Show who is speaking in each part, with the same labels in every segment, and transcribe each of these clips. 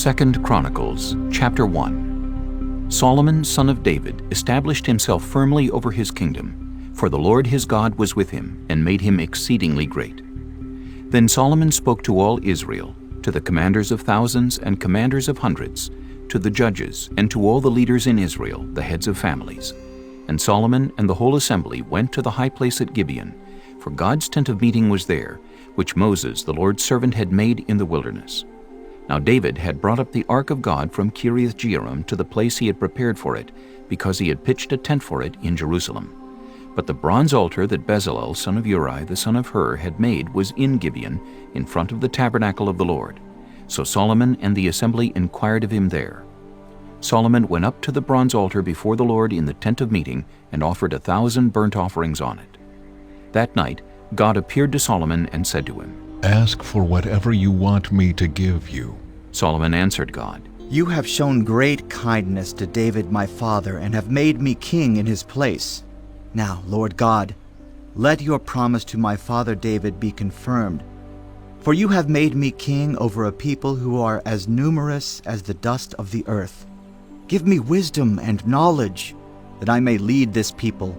Speaker 1: 2 Chronicles chapter 1. Solomon, son of David, established himself firmly over his kingdom, for the Lord his God was with him, and made him exceedingly great. Then Solomon spoke to all Israel, to the commanders of thousands and commanders of hundreds, to the judges, and to all the leaders in Israel, the heads of families. And Solomon and the whole assembly went to the high place at Gibeon, for God's tent of meeting was there, which Moses, the Lord's servant, had made in the wilderness. Now David had brought up the ark of God from Kiriath-Jearim to the place he had prepared for it, because he had pitched a tent for it in Jerusalem. But the bronze altar that Bezalel, son of Uri, the son of Hur, had made was in Gibeon, in front of the tabernacle of the Lord. So Solomon and the assembly inquired of him there. Solomon went up to the bronze altar before the Lord in the tent of meeting, and offered 1,000 burnt offerings on it. That night God appeared to Solomon and said to him,
Speaker 2: "Ask for whatever you want me to give you."
Speaker 1: Solomon answered God,
Speaker 3: "You have shown great kindness to David my father, and have made me king in his place. Now, Lord God, let your promise to my father David be confirmed. For you have made me king over a people who are as numerous as the dust of the earth. Give me wisdom and knowledge, that I may lead this people.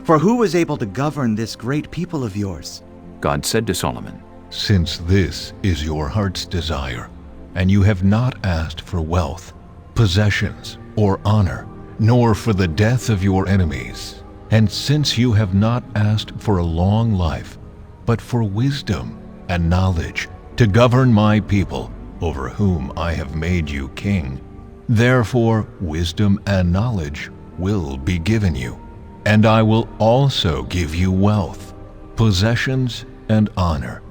Speaker 3: For who is able to govern this great people of yours?"
Speaker 1: God said to Solomon,
Speaker 2: "Since this is your heart's desire, and you have not asked for wealth, possessions, or honor, nor for the death of your enemies, and since you have not asked for a long life, but for wisdom and knowledge to govern my people, over whom I have made you king, therefore wisdom and knowledge will be given you. And I will also give you wealth, possessions, and honor,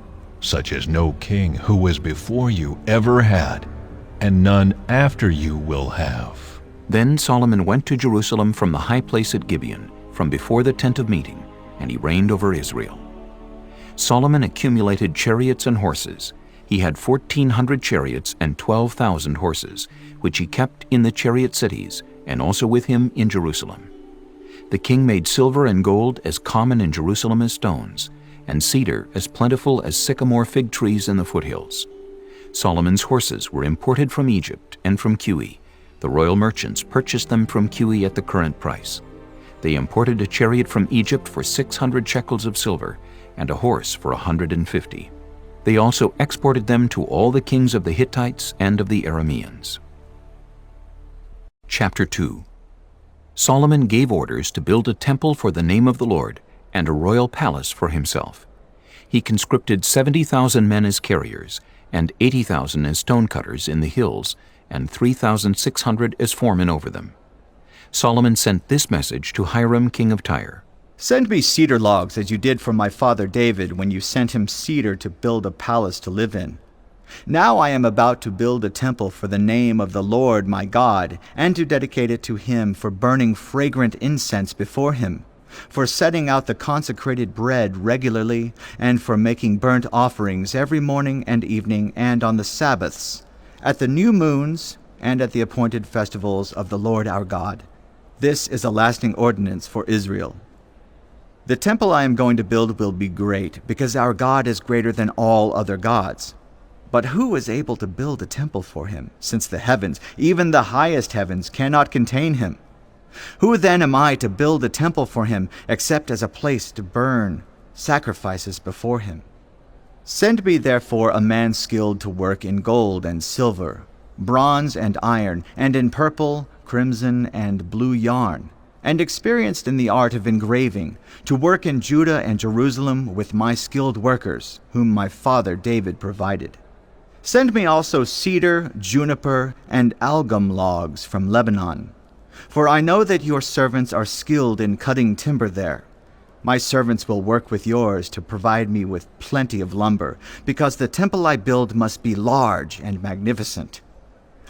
Speaker 2: such as no king who was before you ever had, and none after you will have."
Speaker 1: Then Solomon went to Jerusalem from the high place at Gibeon, from before the tent of meeting, and he reigned over Israel. Solomon accumulated chariots and horses. He had 1,400 chariots and 12,000 horses, which he kept in the chariot cities, and also with him in Jerusalem. The king made silver and gold as common in Jerusalem as stones, and cedar as plentiful as sycamore fig trees in the foothills. Solomon's horses were imported from Egypt and from Cuwe. The royal merchants purchased them from Cuwe at the current price. They imported a chariot from Egypt for 600 shekels of silver, and a horse for 150. They also exported them to all the kings of the Hittites and of the Arameans. Chapter 2. Solomon gave orders to build a temple for the name of the Lord, and a royal palace for himself. He conscripted 70,000 men as carriers, and 80,000 as stonecutters in the hills, and 3,600 as foremen over them. Solomon sent this message to Hiram, king of Tyre.
Speaker 3: "Send me cedar logs, as you did for my father David when you sent him cedar to build a palace to live in. Now I am about to build a temple for the name of the Lord my God, and to dedicate it to him for burning fragrant incense before him, for setting out the consecrated bread regularly, and for making burnt offerings every morning and evening and on the Sabbaths, at the new moons, and at the appointed festivals of the Lord our God. This is a lasting ordinance for Israel. The temple I am going to build will be great, because our God is greater than all other gods. But who is able to build a temple for him, since the heavens, even the highest heavens, cannot contain him? Who then am I to build a temple for him, except as a place to burn sacrifices before him? Send me therefore a man skilled to work in gold and silver, bronze and iron, and in purple, crimson, and blue yarn, and experienced in the art of engraving, to work in Judah and Jerusalem with my skilled workers, whom my father David provided. Send me also cedar, juniper, and algum logs from Lebanon. For I know that your servants are skilled in cutting timber there. My servants will work with yours to provide me with plenty of lumber, because the temple I build must be large and magnificent.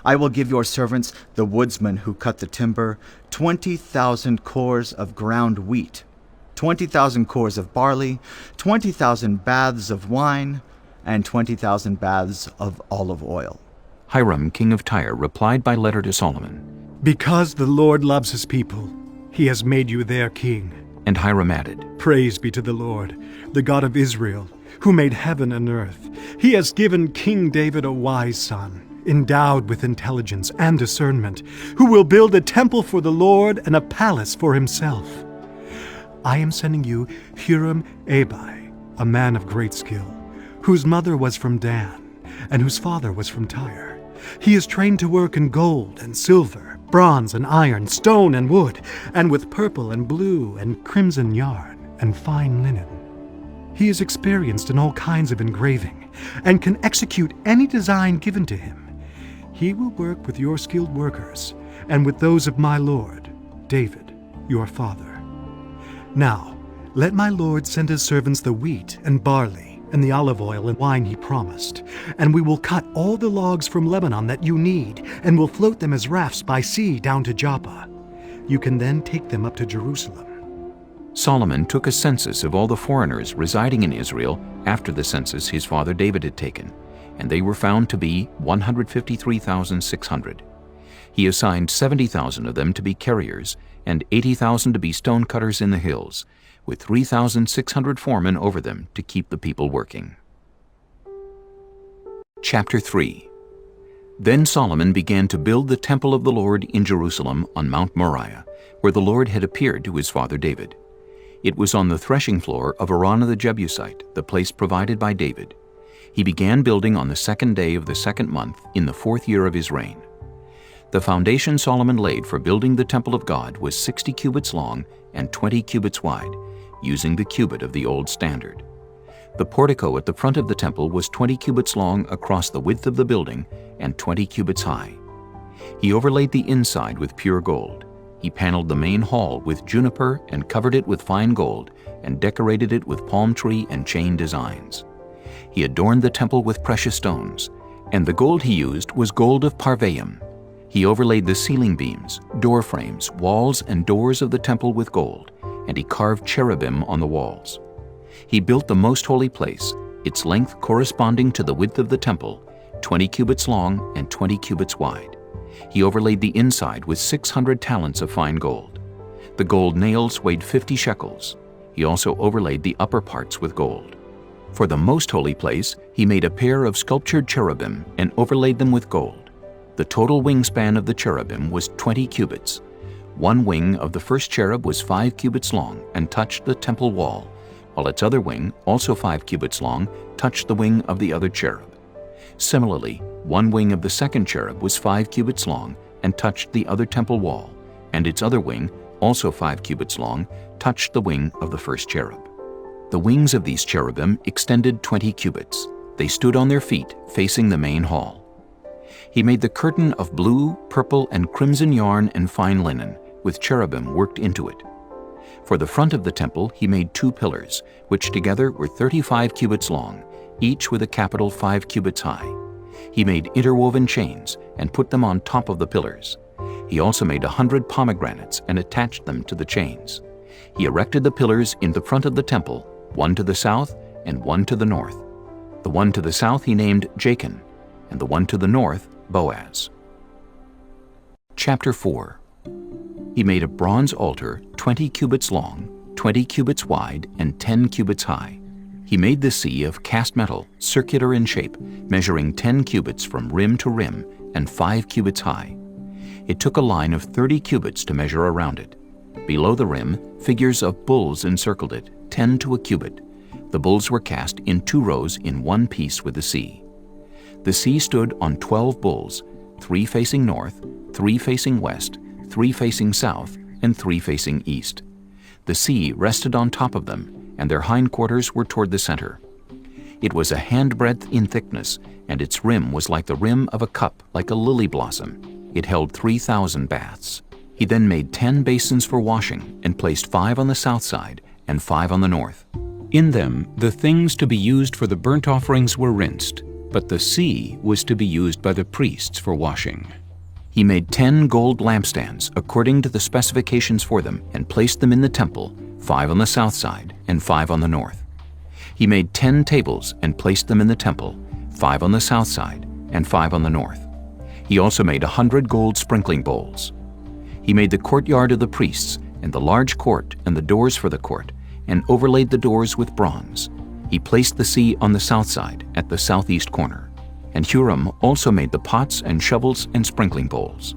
Speaker 3: I will give your servants, the woodsmen who cut the timber, 20,000 cores of ground wheat, 20,000 cores of barley, 20,000 baths of wine, and 20,000 baths of olive oil."
Speaker 1: Hiram, king of Tyre, replied by letter to Solomon.
Speaker 4: "Because the Lord loves his people, he has made you their king."
Speaker 1: And Hiram added,
Speaker 4: "Praise be to the Lord, the God of Israel, who made heaven and earth. He has given King David a wise son, endowed with intelligence and discernment, who will build a temple for the Lord and a palace for himself. I am sending you Huram-Abi, a man of great skill, whose mother was from Dan, and whose father was from Tyre. He is trained to work in gold and silver, bronze and iron, stone and wood, and with purple and blue and crimson yarn and fine linen. He is experienced in all kinds of engraving and can execute any design given to him. He will work with your skilled workers and with those of my lord, David, your father. Now, let my lord send his servants the wheat and barley and the olive oil and wine he promised, and we will cut all the logs from Lebanon that you need and will float them as rafts by sea down to Joppa. You can then take them up to Jerusalem.
Speaker 1: Solomon took a census of all the foreigners residing in Israel after the census his father David had taken, and they were found to be 153,600. He assigned 70,000 of them to be carriers and 80,000 to be stonecutters in the hills, with 3,600 foremen over them to keep the people working. Chapter 3. Then Solomon began to build the temple of the Lord in Jerusalem on Mount Moriah, where the Lord had appeared to his father David. It was on the threshing floor of Araunah the Jebusite, the place provided by David. He began building on the 2nd day of the 2nd month in the 4th year of his reign. The foundation Solomon laid for building the temple of God was 60 cubits long and 20 cubits wide, using the cubit of the old standard. The portico at the front of the temple was 20 cubits long across the width of the building and 20 cubits high. He overlaid the inside with pure gold. He paneled the main hall with juniper and covered it with fine gold and decorated it with palm tree and chain designs. He adorned the temple with precious stones, and the gold he used was gold of Parvaim. He overlaid the ceiling beams, door frames, walls, and doors of the temple with gold, and he carved cherubim on the walls. He built the most holy place, its length corresponding to the width of the temple, 20 cubits long and 20 cubits wide. He overlaid the inside with 600 talents of fine gold. The gold nails weighed 50 shekels. He also overlaid the upper parts with gold. For the most holy place, he made a pair of sculptured cherubim and overlaid them with gold. The total wingspan of the cherubim was 20 cubits. One wing of the first cherub was 5 cubits long and touched the temple wall, while its other wing, also 5 cubits long, touched the wing of the other cherub. Similarly, one wing of the second cherub was 5 cubits long and touched the other temple wall, and its other wing, also 5 cubits long, touched the wing of the first cherub. The wings of these cherubim extended 20 cubits. They stood on their feet, facing the main hall. He made the curtain of blue, purple, and crimson yarn and fine linen, with cherubim worked into it. For the front of the temple he made 2 pillars, which together were 35 cubits long, each with a capital 5 cubits high. He made interwoven chains and put them on top of the pillars. He also made 100 pomegranates and attached them to the chains. He erected the pillars in the front of the temple, one to the south and one to the north. The one to the south he named Jachin, and the one to the north Boaz. Chapter 4. He made a bronze altar 20 cubits long, 20 cubits wide, and 10 cubits high. He made the sea of cast metal, circular in shape, measuring 10 cubits from rim to rim and 5 cubits high. It took a line of 30 cubits to measure around it. Below the rim, figures of bulls encircled it, 10 to a cubit. The bulls were cast in 2 rows in one piece with the sea. The sea stood on 12 bulls, 3 facing north, 3 facing west, 3 facing south, and 3 facing east. The sea rested on top of them, and their hindquarters were toward the center. It was a handbreadth in thickness, and its rim was like the rim of a cup, like a lily blossom. It held 3,000 baths. He then made 10 basins for washing, and placed 5 on the south side and 5 on the north. In them the things to be used for the burnt offerings were rinsed, but the sea was to be used by the priests for washing. He made 10 gold lampstands according to the specifications for them, and placed them in the temple, 5 on the south side and 5 on the north. He made 10 tables and placed them in the temple, 5 on the south side and 5 on the north. He also made 100 gold sprinkling bowls. He made the courtyard of the priests and the large court and the doors for the court, and overlaid the doors with bronze. He placed the sea on the south side at the southeast corner. And Huram also made the pots and shovels and sprinkling bowls.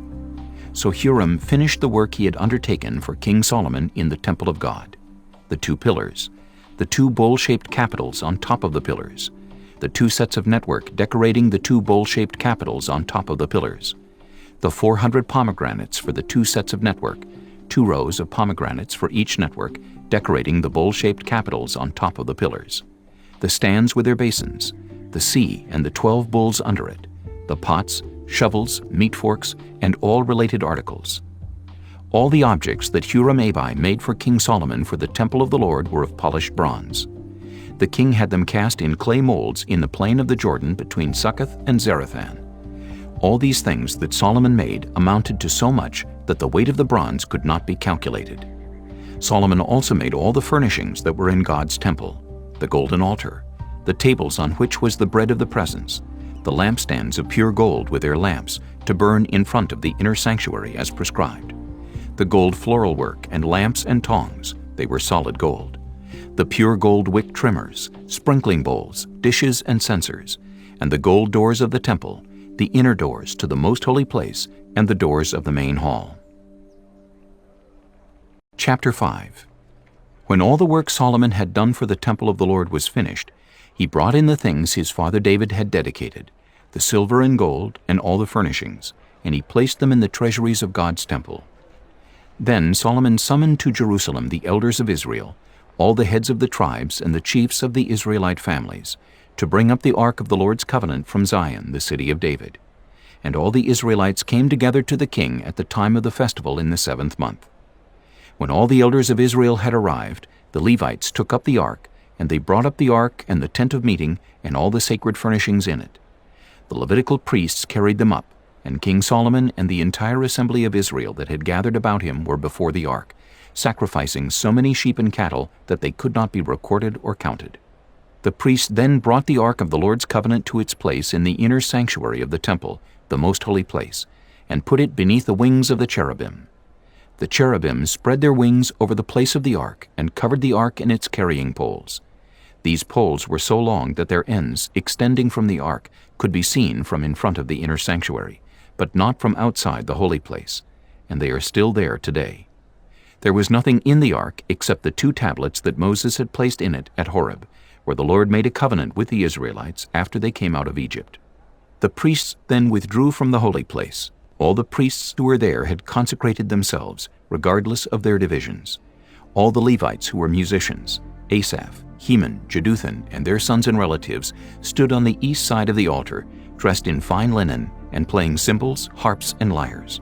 Speaker 1: So Huram finished the work he had undertaken for King Solomon in the temple of God: the 2 pillars, the 2 bowl-shaped capitals on top of the pillars, the 2 sets of network decorating the 2 bowl-shaped capitals on top of the pillars, the 400 pomegranates for the 2 sets of network, 2 rows of pomegranates for each network decorating the bowl-shaped capitals on top of the pillars, the stands with their basins, the sea and the 12 bowls under it, the pots, shovels, meat forks, and all related articles. All the objects that Huram-Abi made for King Solomon for the temple of the Lord were of polished bronze. The king had them cast in clay molds in the plain of the Jordan between Succoth and Zarethan. All these things that Solomon made amounted to so much that the weight of the bronze could not be calculated. Solomon also made all the furnishings that were in God's temple: the golden altar, the tables on which was the bread of the presence, the lampstands of pure gold with their lamps to burn in front of the inner sanctuary as prescribed, the gold floral work and lamps and tongs, they were solid gold, the pure gold wick trimmers, sprinkling bowls, dishes and censers, and the gold doors of the temple, the inner doors to the most holy place, and the doors of the main hall. Chapter 5. When all the work Solomon had done for the temple of the Lord was finished, he brought in the things his father David had dedicated, the silver and gold and all the furnishings, and he placed them in the treasuries of God's temple. Then Solomon summoned to Jerusalem the elders of Israel, all the heads of the tribes and the chiefs of the Israelite families, to bring up the ark of the Lord's covenant from Zion, the city of David. And all the Israelites came together to the king at the time of the festival in the 7th month. When all the elders of Israel had arrived, the Levites took up the ark, and they brought up the ark and the tent of meeting and all the sacred furnishings in it. The Levitical priests carried them up, and King Solomon and the entire assembly of Israel that had gathered about him were before the ark, sacrificing so many sheep and cattle that they could not be recorded or counted. The priests then brought the ark of the Lord's covenant to its place in the inner sanctuary of the temple, the most holy place, and put it beneath the wings of the cherubim. The cherubim spread their wings over the place of the ark and covered the ark and its carrying poles. These poles were so long that their ends, extending from the ark, could be seen from in front of the inner sanctuary, but not from outside the holy place, and they are still there today. There was nothing in the ark except the 2 tablets that Moses had placed in it at Horeb, where the Lord made a covenant with the Israelites after they came out of Egypt. The priests then withdrew from the holy place. All the priests who were there had consecrated themselves, regardless of their divisions. All the Levites who were musicians, Asaph, Heman, Jeduthun, and their sons and relatives, stood on the east side of the altar, dressed in fine linen and playing cymbals, harps, and lyres.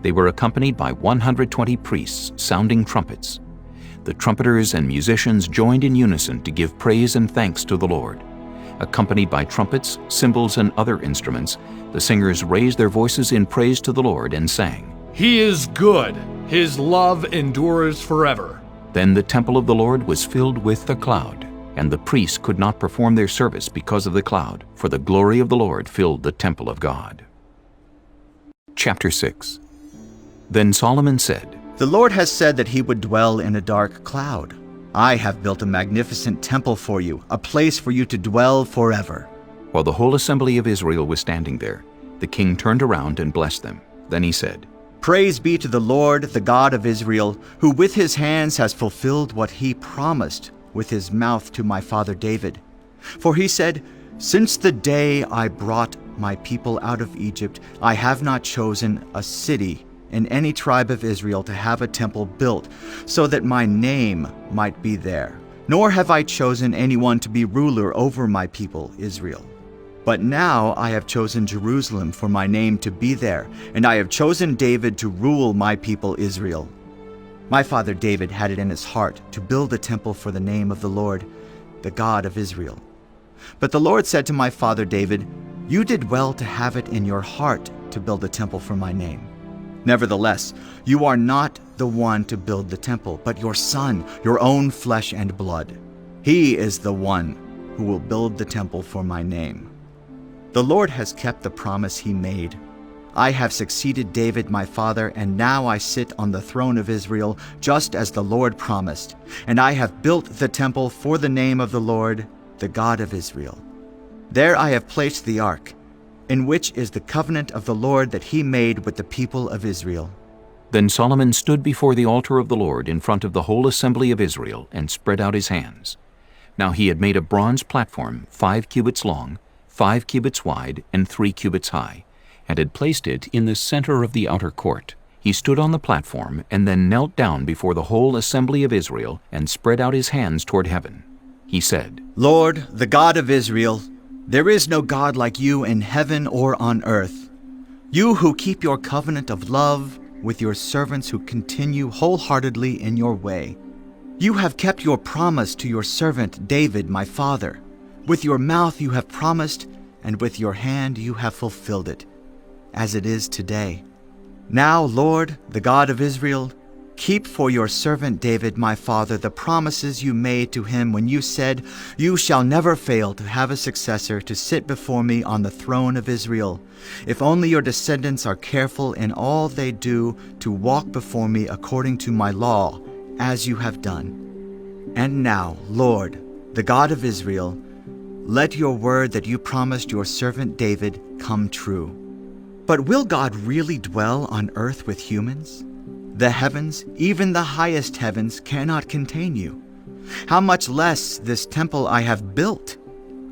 Speaker 1: They were accompanied by 120 priests sounding trumpets. The trumpeters and musicians joined in unison to give praise and thanks to the Lord. Accompanied by trumpets, cymbals, and other instruments, the singers raised their voices in praise to the Lord and sang,
Speaker 5: "He is good. His love endures forever."
Speaker 1: Then the temple of the Lord was filled with the cloud, and the priests could not perform their service because of the cloud, for the glory of the Lord filled the temple of God. Chapter 6. Then Solomon said,
Speaker 3: The Lord has said that he would dwell in a dark cloud. I have built a magnificent temple for you, a place for you to dwell forever.
Speaker 1: While the whole assembly of Israel was standing there, the king turned around and blessed them. Then he said,
Speaker 3: Praise be to the Lord, the God of Israel, who with his hands has fulfilled what he promised with his mouth to my father David. For he said, Since the day I brought my people out of Egypt, I have not chosen a city in any tribe of Israel to have a temple built, so that my name might be there. Nor have I chosen anyone to be ruler over my people Israel. But now I have chosen Jerusalem for my name to be there, and I have chosen David to rule my people Israel. My father David had it in his heart to build a temple for the name of the Lord, the God of Israel. But the Lord said to my father David, You did well to have it in your heart to build a temple for my name. Nevertheless, you are not the one to build the temple, but your son, your own flesh and blood. He is the one who will build the temple for my name. The Lord has kept the promise he made. I have succeeded David my father, and now I sit on the throne of Israel, just as the Lord promised. And I have built the temple for the name of the Lord, the God of Israel. There I have placed the ark, in which is the covenant of the Lord that he made with the people of Israel.
Speaker 1: Then Solomon stood before the altar of the Lord in front of the whole assembly of Israel and spread out his hands. Now he had made a bronze platform 5 cubits long, 5 cubits wide, and 3 cubits high, and had placed it in the center of the outer court. He stood on the platform and then knelt down before the whole assembly of Israel and spread out his hands toward heaven. He said,
Speaker 3: Lord, the God of Israel, there is no God like you in heaven or on earth. You who keep your covenant of love with your servants who continue wholeheartedly in your way. You have kept your promise to your servant David, my father. With your mouth you have promised, and with your hand you have fulfilled it, as it is today. Now, Lord, the God of Israel, keep for your servant David, my father, the promises you made to him when you said, You shall never fail to have a successor to sit before me on the throne of Israel, if only your descendants are careful in all they do to walk before me according to my law, as you have done. And now, Lord, the God of Israel, let your word that you promised your servant David come true. But will God really dwell on earth with humans? The heavens, even the highest heavens, cannot contain you. How much less this temple I have built?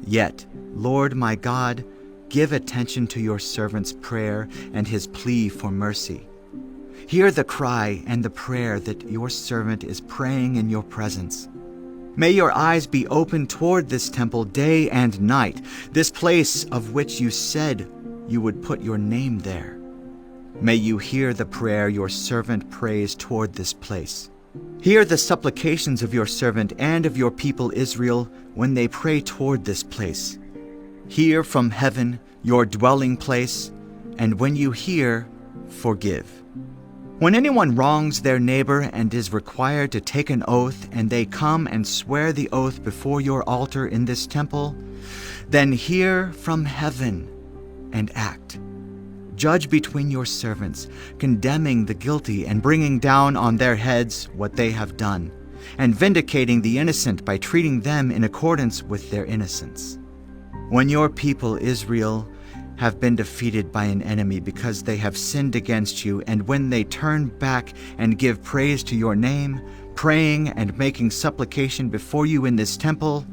Speaker 3: Yet, Lord my God, give attention to your servant's prayer and his plea for mercy. Hear the cry and the prayer that your servant is praying in your presence. May your eyes be open toward this temple day and night, this place of which you said you would put your name there. May you hear the prayer your servant prays toward this place. Hear the supplications of your servant and of your people Israel when they pray toward this place. Hear from heaven your dwelling place, and when you hear, forgive. When anyone wrongs their neighbor and is required to take an oath, and they come and swear the oath before your altar in this temple, then hear from heaven and act. Judge between your servants, condemning the guilty and bringing down on their heads what they have done, and vindicating the innocent by treating them in accordance with their innocence. When your people Israel have been defeated by an enemy because they have sinned against you, and when they turn back and give praise to your name, praying and making supplication before you in this temple,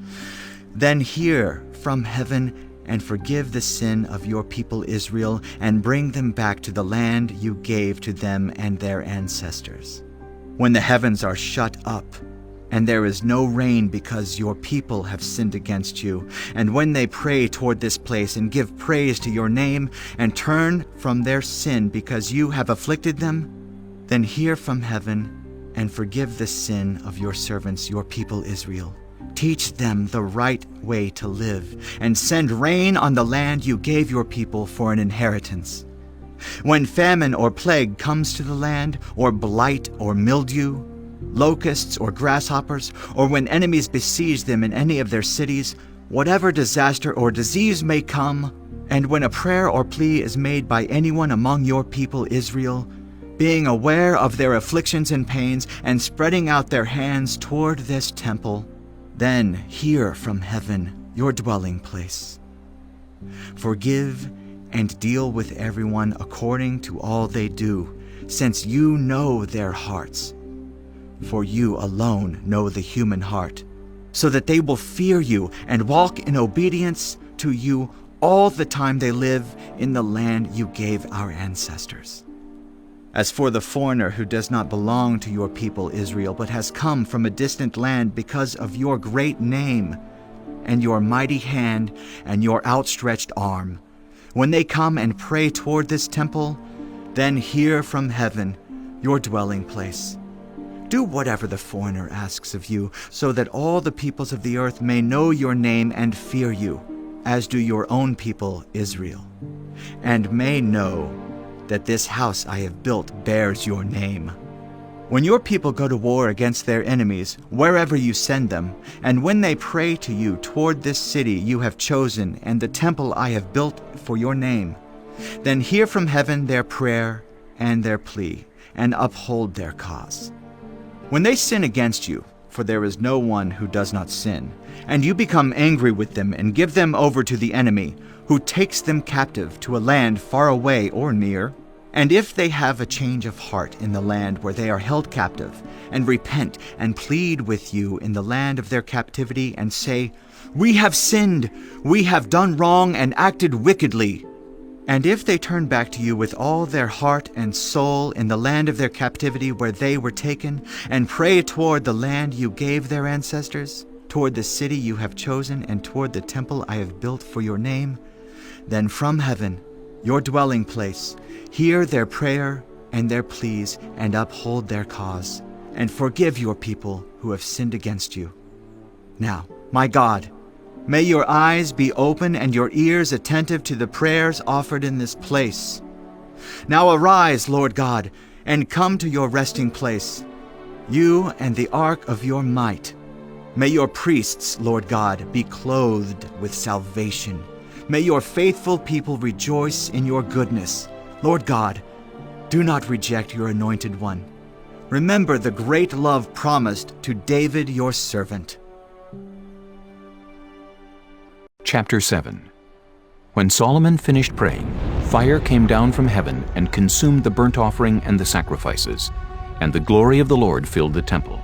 Speaker 3: then hear from heaven and forgive the sin of your people Israel, and bring them back to the land you gave to them and their ancestors. When the heavens are shut up, and there is no rain because your people have sinned against you, and when they pray toward this place and give praise to your name, and turn from their sin because you have afflicted them, then hear from heaven and forgive the sin of your servants, your people Israel. Teach them the right way to live, and send rain on the land you gave your people for an inheritance. When famine or plague comes to the land, or blight or mildew, locusts or grasshoppers, or when enemies besiege them in any of their cities, whatever disaster or disease may come, and when a prayer or plea is made by anyone among your people Israel, being aware of their afflictions and pains, and spreading out their hands toward this temple, then hear from heaven your dwelling place. Forgive and deal with everyone according to all they do, since you know their hearts. For you alone know the human heart, so that they will fear you and walk in obedience to you all the time they live in the land you gave our ancestors. As for the foreigner who does not belong to your people Israel, but has come from a distant land because of your great name and your mighty hand and your outstretched arm, when they come and pray toward this temple, then hear from heaven your dwelling place. Do whatever the foreigner asks of you, so that all the peoples of the earth may know your name and fear you, as do your own people Israel, and may know that this house I have built bears your name. When your people go to war against their enemies, wherever you send them, and when they pray to you toward this city you have chosen and the temple I have built for your name, then hear from heaven their prayer and their plea, and uphold their cause. When they sin against you, for there is no one who does not sin. And you become angry with them and give them over to the enemy, who takes them captive to a land far away or near. And if they have a change of heart in the land where they are held captive, and repent and plead with you in the land of their captivity, and say, "We have sinned, we have done wrong and acted wickedly," and if they turn back to you with all their heart and soul in the land of their captivity where they were taken, and pray toward the land you gave their ancestors, toward the city you have chosen, and toward the temple I have built for your name, then from heaven, your dwelling place, hear their prayer and their pleas, and uphold their cause, and forgive your people who have sinned against you. Now, my God, may your eyes be open and your ears attentive to the prayers offered in this place. Now arise, Lord God, and come to your resting place, you and the ark of your might. May your priests, Lord God, be clothed with salvation. May your faithful people rejoice in your goodness. Lord God, do not reject your anointed one. Remember the great love promised to David your servant.
Speaker 1: Chapter 7. When Solomon finished praying, fire came down from heaven and consumed the burnt offering and the sacrifices, and the glory of the Lord filled the temple.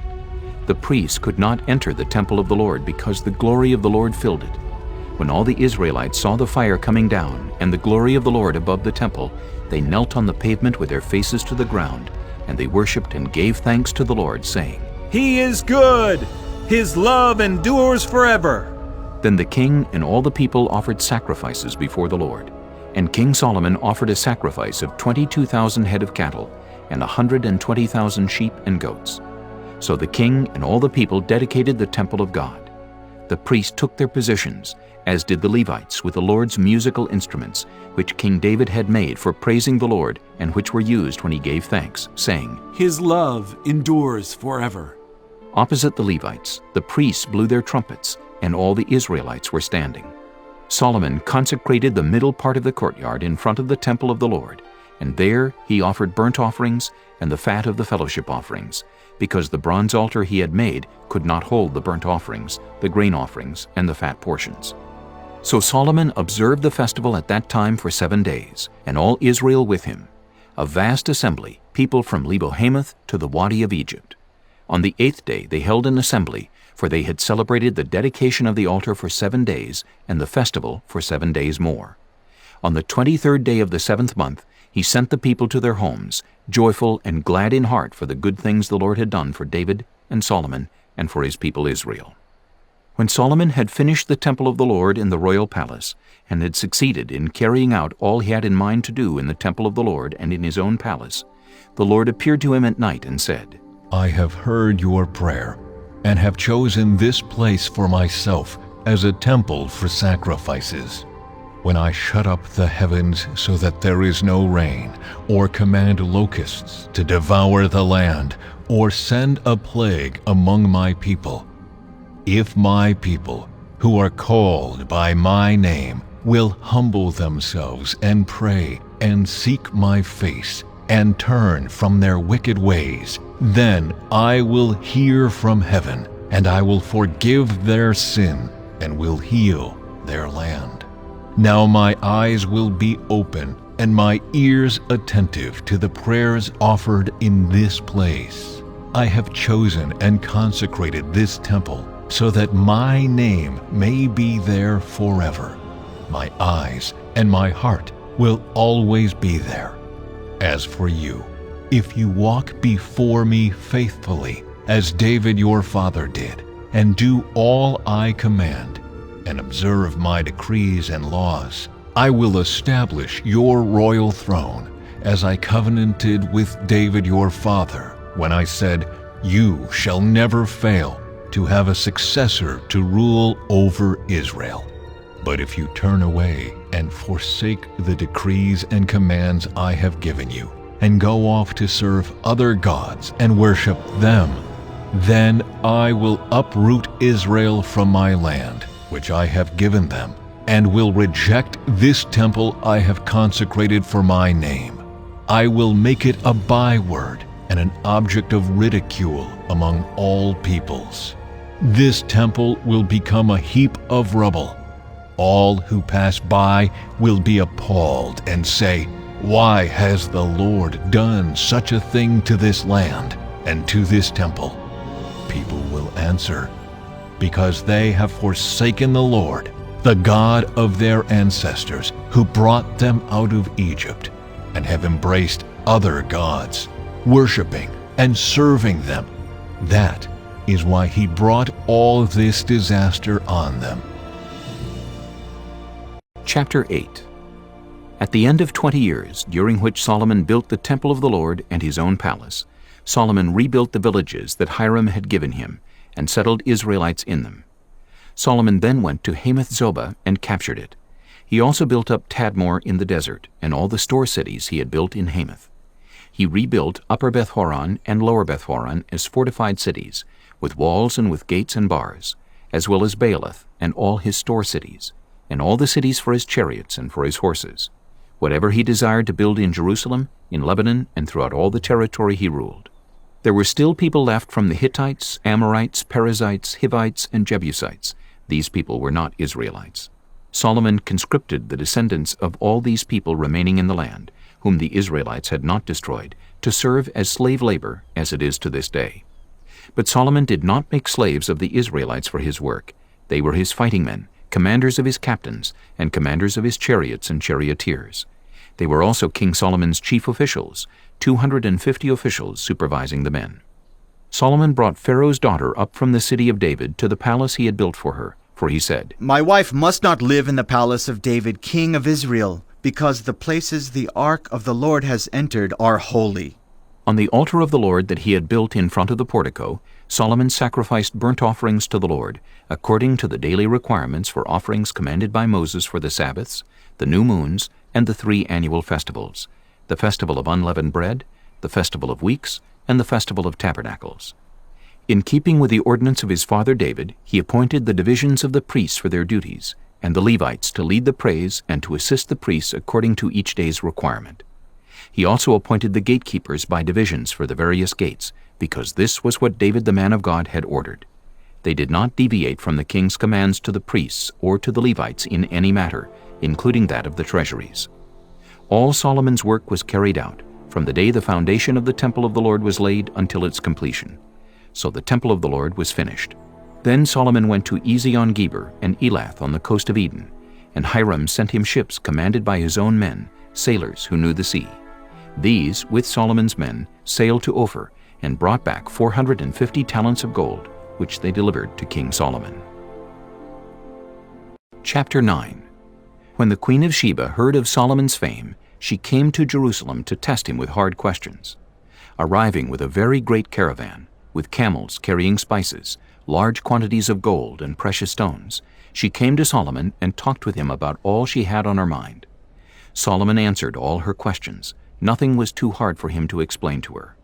Speaker 1: The priests could not enter the temple of the Lord because the glory of the Lord filled it. When all the Israelites saw the fire coming down and the glory of the Lord above the temple, they knelt on the pavement with their faces to the ground, and they worshipped and gave thanks to the Lord, saying,
Speaker 6: "He is good! His love endures forever!"
Speaker 1: Then the king and all the people offered sacrifices before the Lord. And King Solomon offered a sacrifice of 22,000 head of cattle and 120,000 sheep and goats. So the king and all the people dedicated the temple of God. The priests took their positions, as did the Levites, with the Lord's musical instruments, which King David had made for praising the Lord, and which were used when he gave thanks, saying,
Speaker 6: "His love endures forever."
Speaker 1: Opposite the Levites, the priests blew their trumpets, and all the Israelites were standing. Solomon consecrated the middle part of the courtyard in front of the temple of the Lord, and there he offered burnt offerings and the fat of the fellowship offerings, because the bronze altar he had made could not hold the burnt offerings, the grain offerings, and the fat portions. So Solomon observed the festival at that time for 7 days, and all Israel with him, a vast assembly, people from Lebo-Hamath to the Wadi of Egypt. On the 8th day they held an assembly, for they had celebrated the dedication of the altar for 7 days, and the festival for 7 days more. On the 23rd day of the 7th month, he sent the people to their homes, joyful and glad in heart for the good things the Lord had done for David and Solomon and for his people Israel. When Solomon had finished the temple of the Lord in the royal palace, and had succeeded in carrying out all he had in mind to do in the temple of the Lord and in his own palace, the Lord appeared to him at night and said,
Speaker 2: I have heard your prayer, and have chosen this place for myself as a temple for sacrifices. When I shut up the heavens so that there is no rain, or command locusts to devour the land, or send a plague among my people, if my people, who are called by my name, will humble themselves and pray and seek my face and turn from their wicked ways, then I will hear from heaven, and I will forgive their sin and will heal their land. Now my eyes will be open and my ears attentive to the prayers offered in this place. I have chosen and consecrated this temple so that my name may be there forever. My eyes and my heart will always be there. As for you, if you walk before me faithfully, as David your father did, and do all I command, and observe my decrees and laws, I will establish your royal throne, as I covenanted with David your father, when I said, You shall never fail to have a successor to rule over Israel. But if you turn away and forsake the decrees and commands I have given you, and go off to serve other gods and worship them, then I will uproot Israel from my land, which I have given them, and will reject this temple I have consecrated for my name. I will make it a byword and an object of ridicule among all peoples. This temple will become a heap of rubble. All who pass by will be appalled and say, "Why has the Lord done such a thing to this land and to this temple?" People will answer, "Because they have forsaken the Lord, the God of their ancestors, who brought them out of Egypt, and have embraced other gods, worshiping and serving them. That is why he brought all this disaster on them."
Speaker 1: Chapter 8. At the end of 20 years, during which Solomon built the temple of the Lord and his own palace, Solomon rebuilt the villages that Hiram had given him and settled Israelites in them. Solomon then went to Hamath-zobah and captured it. He also built up Tadmor in the desert and all the store cities he had built in Hamath. He rebuilt Upper Beth-horon and Lower Beth-horon as fortified cities, with walls and with gates and bars, as well as Baalath and all his store cities, and all the cities for his chariots and for his horses. Whatever he desired to build in Jerusalem, in Lebanon, and throughout all the territory he ruled. There were still people left from the Hittites, Amorites, Perizzites, Hivites, and Jebusites. These people were not Israelites. Solomon conscripted the descendants of all these people remaining in the land, whom the Israelites had not destroyed, to serve as slave labor, as it is to this day. But Solomon did not make slaves of the Israelites for his work. They were his fighting men, commanders of his captains, and commanders of his chariots and charioteers. They were also King Solomon's chief officials, 250 officials supervising the men. Solomon brought Pharaoh's daughter up from the city of David to the palace he had built for her, for he said,
Speaker 3: "My wife must not live in the palace of David, king of Israel, because the places the ark of the Lord has entered are holy."
Speaker 1: On the altar of the Lord that he had built in front of the portico, Solomon sacrificed burnt offerings to the Lord, according to the daily requirements for offerings commanded by Moses for the Sabbaths, the new moons, and the 3 annual festivals, the festival of unleavened bread, the festival of weeks, and the festival of tabernacles. In keeping with the ordinance of his father David, he appointed the divisions of the priests for their duties, and the Levites to lead the praise and to assist the priests according to each day's requirement. He also appointed the gatekeepers by divisions for the various gates, because this was what David the man of God had ordered. They did not deviate from the king's commands to the priests or to the Levites in any matter, including that of the treasuries. All Solomon's work was carried out, from the day the foundation of the temple of the Lord was laid until its completion. So the temple of the Lord was finished. Then Solomon went to Ezion-Geber and Elath on the coast of Eden, and Hiram sent him ships commanded by his own men, sailors who knew the sea. These, with Solomon's men, sailed to Ophir and brought back 450 talents of gold, which they delivered to King Solomon. Chapter 9. When the Queen of Sheba heard of Solomon's fame, she came to Jerusalem to test him with hard questions. Arriving with a very great caravan, with camels carrying spices, large quantities of gold and precious stones, she came to Solomon and talked with him about all she had on her mind. Solomon answered all her questions. Nothing was too hard for him to explain to her.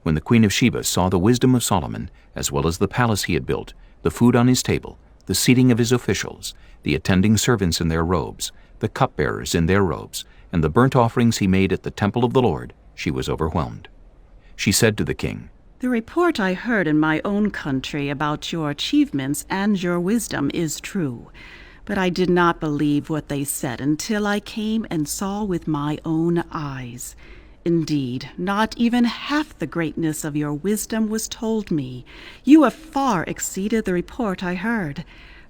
Speaker 1: When the Queen of Sheba saw the wisdom of Solomon, as well as the palace he had built, the food on his table, the seating of his officials, the attending servants in their robes, the cupbearers in their robes, and the burnt offerings he made at the temple of the Lord, she was overwhelmed. She said to the king,
Speaker 7: "The report I heard in my own country about your achievements and your wisdom is true, but I did not believe what they said until I came and saw with my own eyes. Indeed, not even half the greatness of your wisdom was told me. You have far exceeded the report I heard.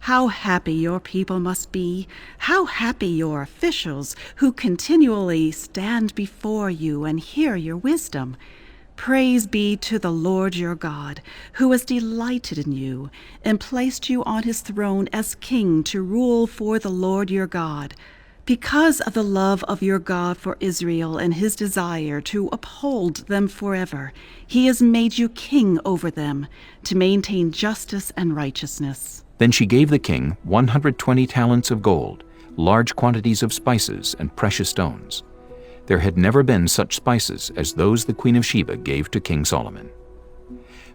Speaker 7: How happy your people must be, how happy your officials who continually stand before you and hear your wisdom. Praise be to the Lord your God, who has delighted in you and placed you on his throne as king to rule for the Lord your God. Because of the love of your God for Israel and his desire to uphold them forever, he has made you king over them to maintain justice and righteousness."
Speaker 1: Then she gave the king 120 talents of gold, large quantities of spices and precious stones. There had never been such spices as those the Queen of Sheba gave to King Solomon.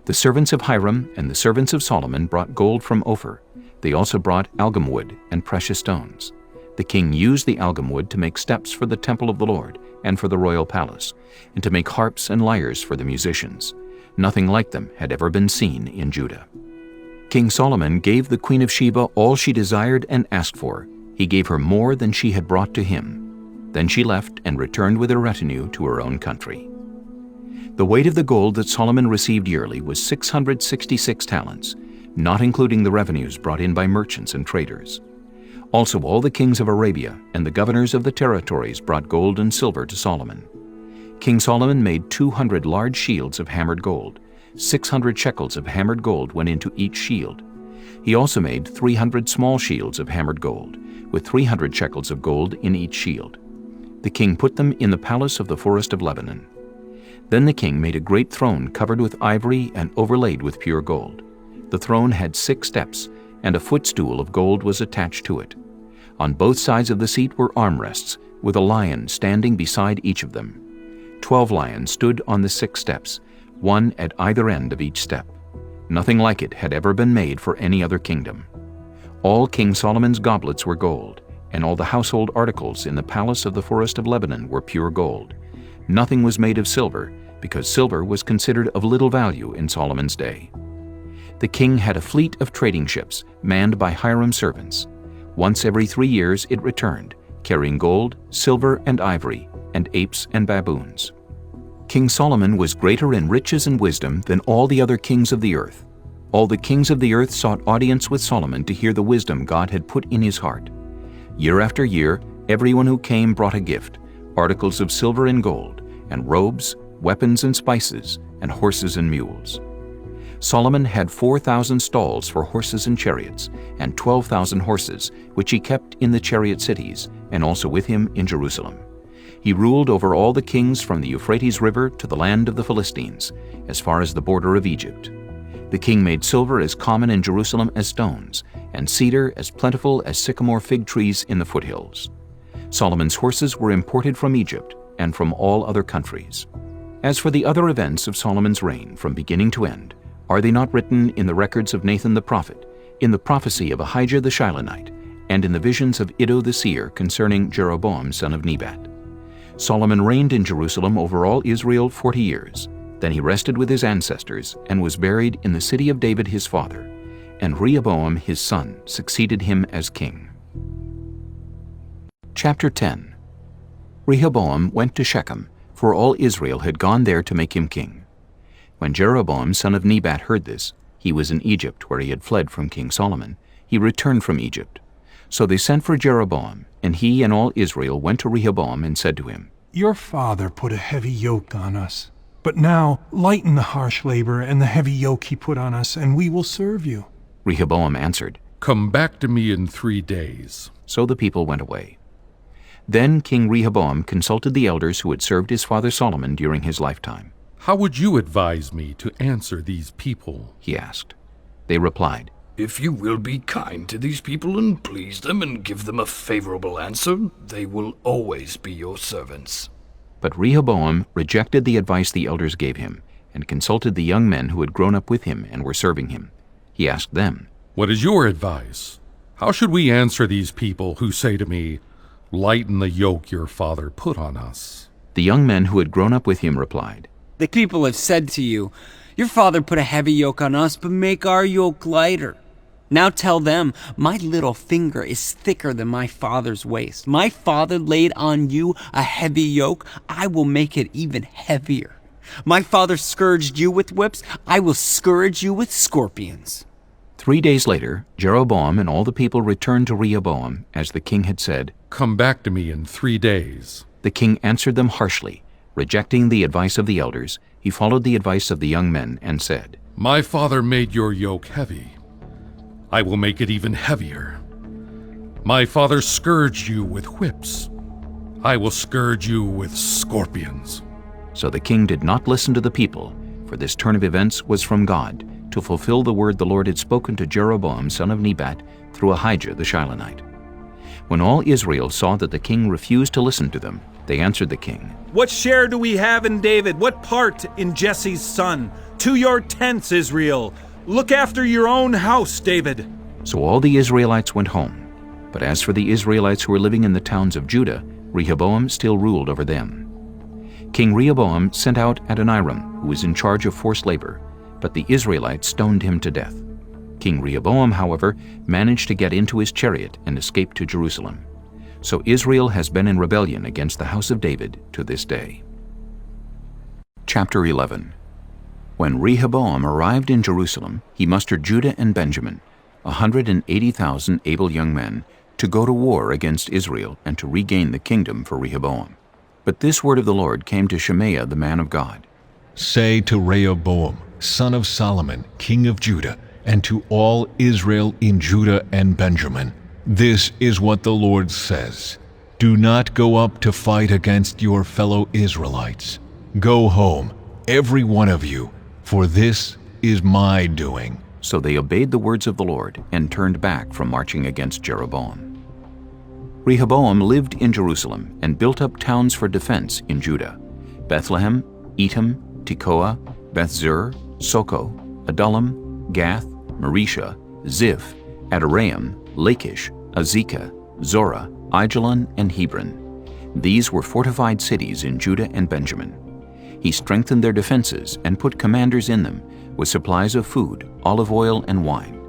Speaker 1: The servants of Hiram and the servants of Solomon brought gold from Ophir. They also brought algum wood and precious stones. The king used the algum wood to make steps for the temple of the Lord and for the royal palace, and to make harps and lyres for the musicians. Nothing like them had ever been seen in Judah. King Solomon gave the Queen of Sheba all she desired and asked for. He gave her more than she had brought to him. Then she left and returned with her retinue to her own country. The weight of the gold that Solomon received yearly was 666 talents, not including the revenues brought in by merchants and traders. Also all the kings of Arabia and the governors of the territories brought gold and silver to Solomon. King Solomon made 200 large shields of hammered gold. 600 shekels of hammered gold went into each shield. He also made 300 small shields of hammered gold, with 300 shekels of gold in each shield. The king put them in the palace of the forest of Lebanon. Then the king made a great throne covered with ivory and overlaid with pure gold. The throne had 6 steps, and a footstool of gold was attached to it. On both sides of the seat were armrests, with a lion standing beside each of them. 12 lions stood on the 6 steps, one at either end of each step. Nothing like it had ever been made for any other kingdom. All King Solomon's goblets were gold, and all the household articles in the palace of the forest of Lebanon were pure gold. Nothing was made of silver, because silver was considered of little value in Solomon's day. The king had a fleet of trading ships, manned by Hiram servants. Once every 3 years it returned, carrying gold, silver, and ivory, and apes and baboons. King Solomon was greater in riches and wisdom than all the other kings of the earth. All the kings of the earth sought audience with Solomon to hear the wisdom God had put in his heart. Year after year, everyone who came brought a gift, articles of silver and gold, and robes, weapons and spices, and horses and mules. Solomon had 4,000 stalls for horses and chariots, and 12,000 horses, which he kept in the chariot cities, and also with him in Jerusalem. He ruled over all the kings from the Euphrates River to the land of the Philistines, as far as the border of Egypt. The king made silver as common in Jerusalem as stones, and cedar as plentiful as sycamore fig trees in the foothills. Solomon's horses were imported from Egypt and from all other countries. As for the other events of Solomon's reign from beginning to end, are they not written in the records of Nathan the prophet, in the prophecy of Ahijah the Shilonite, and in the visions of Iddo the seer concerning Jeroboam son of Nebat? Solomon reigned in Jerusalem over all Israel 40 years. Then he rested with his ancestors and was buried in the city of David his father, and Rehoboam his son succeeded him as king. Chapter 10. Rehoboam went to Shechem, for all Israel had gone there to make him king. When Jeroboam son of Nebat heard this, he was in Egypt where he had fled from King Solomon. He returned from Egypt. So they sent for Jeroboam, and he and all Israel went to Rehoboam and said to him,
Speaker 8: "Your father put a heavy yoke on us, but now lighten the harsh labor and the heavy yoke he put on us, and we will serve you."
Speaker 1: Rehoboam answered,
Speaker 5: "Come back to me in 3 days."
Speaker 1: So the people went away. Then King Rehoboam consulted the elders who had served his father Solomon during his lifetime.
Speaker 5: "How would you advise me to answer these people?"
Speaker 1: he asked. They replied,
Speaker 9: "If you will be kind to these people and please them and give them a favorable answer, they will always be your servants."
Speaker 1: But Rehoboam rejected the advice the elders gave him and consulted the young men who had grown up with him and were serving him. He asked them,
Speaker 5: "What is your advice? How should we answer these people who say to me, 'Lighten the yoke your father put on us'?"
Speaker 1: The young men who had grown up with him replied,
Speaker 10: "The people have said to you, 'Your father put a heavy yoke on us, but make our yoke lighter.' Now tell them, 'My little finger is thicker than my father's waist. My father laid on you a heavy yoke. I will make it even heavier. My father scourged you with whips. I will scourge you with scorpions.'"
Speaker 1: 3 days later, Jeroboam and all the people returned to Rehoboam, as the king had said.
Speaker 5: "Come back to me in 3 days."
Speaker 1: The king answered them harshly. Rejecting the advice of the elders, he followed the advice of the young men and said,
Speaker 5: "My father made your yoke heavy. I will make it even heavier. My father scourged you with whips. I will scourge you with scorpions."
Speaker 1: So the king did not listen to the people, for this turn of events was from God, to fulfill the word the Lord had spoken to Jeroboam son of Nebat through Ahijah the Shilonite. When all Israel saw that the king refused to listen to them, they answered the king,
Speaker 6: "What share do we have in David? What part in Jesse's son? To your tents, Israel. Look after your own house, David."
Speaker 1: So all the Israelites went home. But as for the Israelites who were living in the towns of Judah, Rehoboam still ruled over them. King Rehoboam sent out Adoniram, who was in charge of forced labor, but the Israelites stoned him to death. King Rehoboam, however, managed to get into his chariot and escape to Jerusalem. So Israel has been in rebellion against the house of David to this day. Chapter 11. When Rehoboam arrived in Jerusalem, he mustered Judah and Benjamin, 180,000 able young men, to go to war against Israel and to regain the kingdom for Rehoboam. But this word of the Lord came to Shemaiah the man of God.
Speaker 2: Say to Rehoboam, son of Solomon, king of Judah, and to all Israel in Judah and Benjamin, this is what the Lord says. Do not go up to fight against your fellow Israelites. Go home, every one of you, for this is my doing.
Speaker 1: So they obeyed the words of the Lord and turned back from marching against Jeroboam. Rehoboam lived in Jerusalem and built up towns for defense in Judah: Bethlehem, Etam, Tekoa, Bethzur, Soko, Adullam, Gath, Maresha, Ziph, Adoraim, Lachish, Azekah, Zorah, Aijalon, and Hebron. These were fortified cities in Judah and Benjamin. He strengthened their defenses and put commanders in them with supplies of food, olive oil, and wine.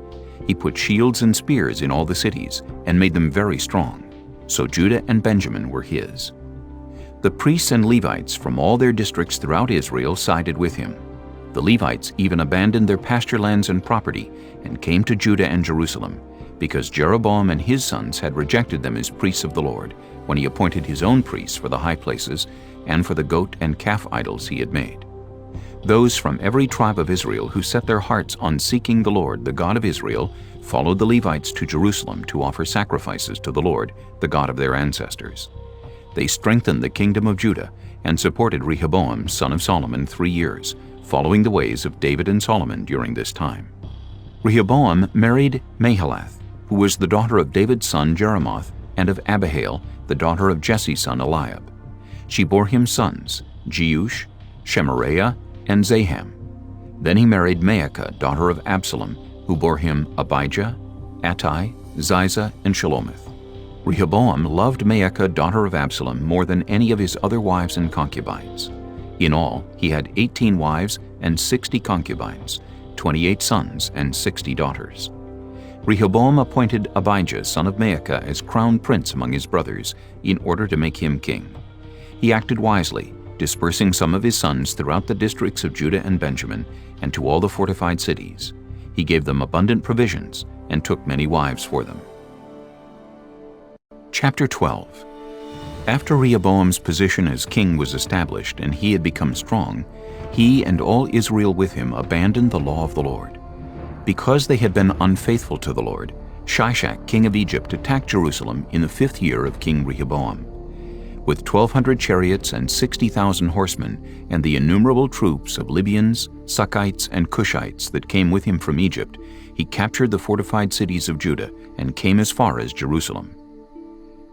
Speaker 1: He put shields and spears in all the cities and made them very strong. So Judah and Benjamin were his. The priests and Levites from all their districts throughout Israel sided with him. The Levites even abandoned their pasture lands and property and came to Judah and Jerusalem, because Jeroboam and his sons had rejected them as priests of the Lord when he appointed his own priests for the high places and for the goat and calf idols he had made. Those from every tribe of Israel who set their hearts on seeking the Lord, the God of Israel, followed the Levites to Jerusalem to offer sacrifices to the Lord, the God of their ancestors. They strengthened the kingdom of Judah and supported Rehoboam, son of Solomon, 3 years, following the ways of David and Solomon during this time. Rehoboam married Mahalath, who was the daughter of David's son Jeremoth and of Abihail, the daughter of Jesse's son Eliab. She bore him sons, Jeush, Shemariah, and Zaham. Then he married Maacah, daughter of Absalom, who bore him Abijah, Attai, Ziza, and Shelomith. Rehoboam loved Maacah, daughter of Absalom, more than any of his other wives and concubines. In all, he had 18 wives and 60 concubines, 28 sons and 60 daughters. Rehoboam appointed Abijah, son of Maacah, as crown prince among his brothers, in order to make him king. He acted wisely, dispersing some of his sons throughout the districts of Judah and Benjamin, and to all the fortified cities. He gave them abundant provisions and took many wives for them. Chapter 12. After Rehoboam's position as king was established and he had become strong, he and all Israel with him abandoned the law of the Lord. Because they had been unfaithful to the Lord, Shishak, king of Egypt, attacked Jerusalem in the 5th year of King Rehoboam. With 1,200 chariots and 60,000 horsemen and the innumerable troops of Libyans, Sukkites, and Cushites that came with him from Egypt, he captured the fortified cities of Judah and came as far as Jerusalem.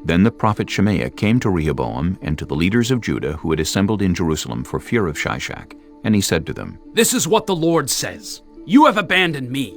Speaker 1: Then the prophet Shemaiah came to Rehoboam and to the leaders of Judah who had assembled in Jerusalem for fear of Shishak, and he said to them,
Speaker 11: "This is what the Lord says. You have abandoned me.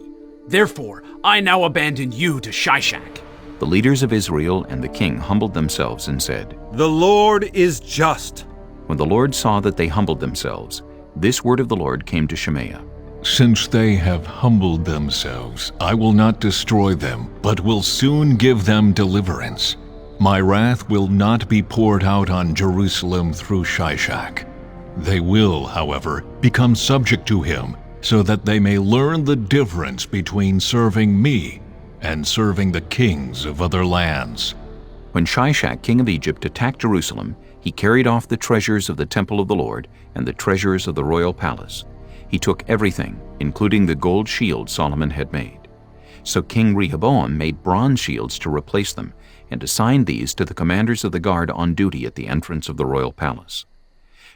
Speaker 11: Therefore, I now abandon you to Shishak."
Speaker 1: The leaders of Israel and the king humbled themselves and said,
Speaker 6: "The Lord is just."
Speaker 1: When the Lord saw that they humbled themselves, this word of the Lord came to Shemaiah.
Speaker 2: Since they have humbled themselves, I will not destroy them, but will soon give them deliverance. My wrath will not be poured out on Jerusalem through Shishak. They will, however, become subject to him, so that they may learn the difference between serving me and serving the kings of other lands.
Speaker 1: When Shishak, king of Egypt, attacked Jerusalem, he carried off the treasures of the temple of the Lord and the treasures of the royal palace. He took everything, including the gold shield Solomon had made. So King Rehoboam made bronze shields to replace them and assigned these to the commanders of the guard on duty at the entrance of the royal palace.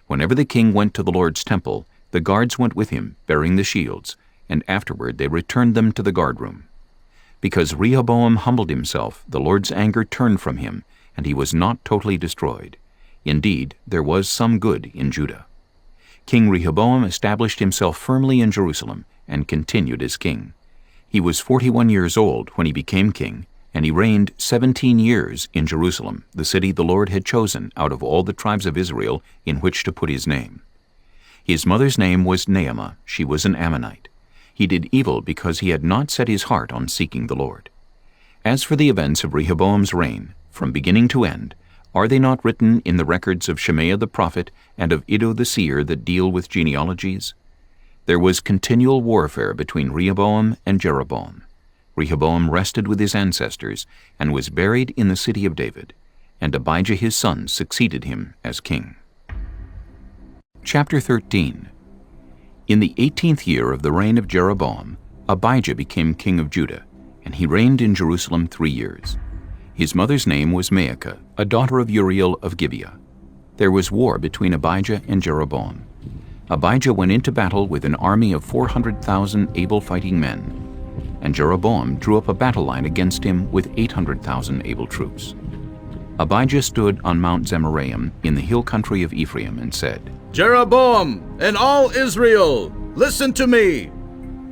Speaker 1: Whenever the king went to the Lord's temple, the guards went with him, bearing the shields, and afterward they returned them to the guardroom. Because Rehoboam humbled himself, the Lord's anger turned from him, and he was not totally destroyed. Indeed, there was some good in Judah. King Rehoboam established himself firmly in Jerusalem and continued as king. He was 41 years old when he became king, And he reigned 17 years in Jerusalem, the city the Lord had chosen out of all the tribes of Israel in which to put his name. His mother's name was Naamah. She was an Ammonite. He did evil because he had not set his heart on seeking the Lord. As for the events of Rehoboam's reign, from beginning to end, are they not written in the records of Shemaiah the prophet and of Iddo the seer that deal with genealogies? There was continual warfare between Rehoboam and Jeroboam. Rehoboam rested with his ancestors and was buried in the city of David, and Abijah his son succeeded him as king. Chapter 13. In the 18th year of the reign of Jeroboam, Abijah became king of Judah, and he reigned in Jerusalem 3 years. His mother's name was Maacah, a daughter of Uriel of Gibeah. There was war between Abijah and Jeroboam. Abijah went into battle with an army of 400,000 able fighting men, and Jeroboam drew up a battle line against him with 800,000 able troops. Abijah stood on Mount Zemaraim in the hill country of Ephraim and said,
Speaker 12: Jeroboam and all Israel, listen to me.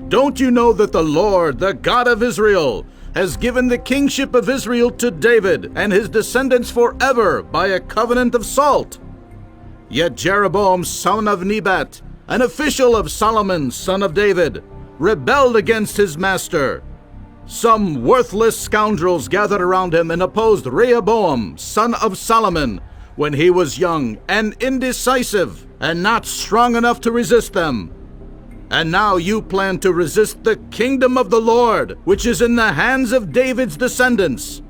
Speaker 12: Don't you know that the Lord, the God of Israel, has given the kingship of Israel to David and his descendants forever by a covenant of salt? Yet Jeroboam, son of Nebat, an official of Solomon, son of David, rebelled against his master. Some worthless scoundrels gathered around him and opposed Rehoboam, son of Solomon, when he was young and indecisive and not strong enough to resist them. And now you plan to resist the kingdom of the Lord, which is in the hands of David's descendants.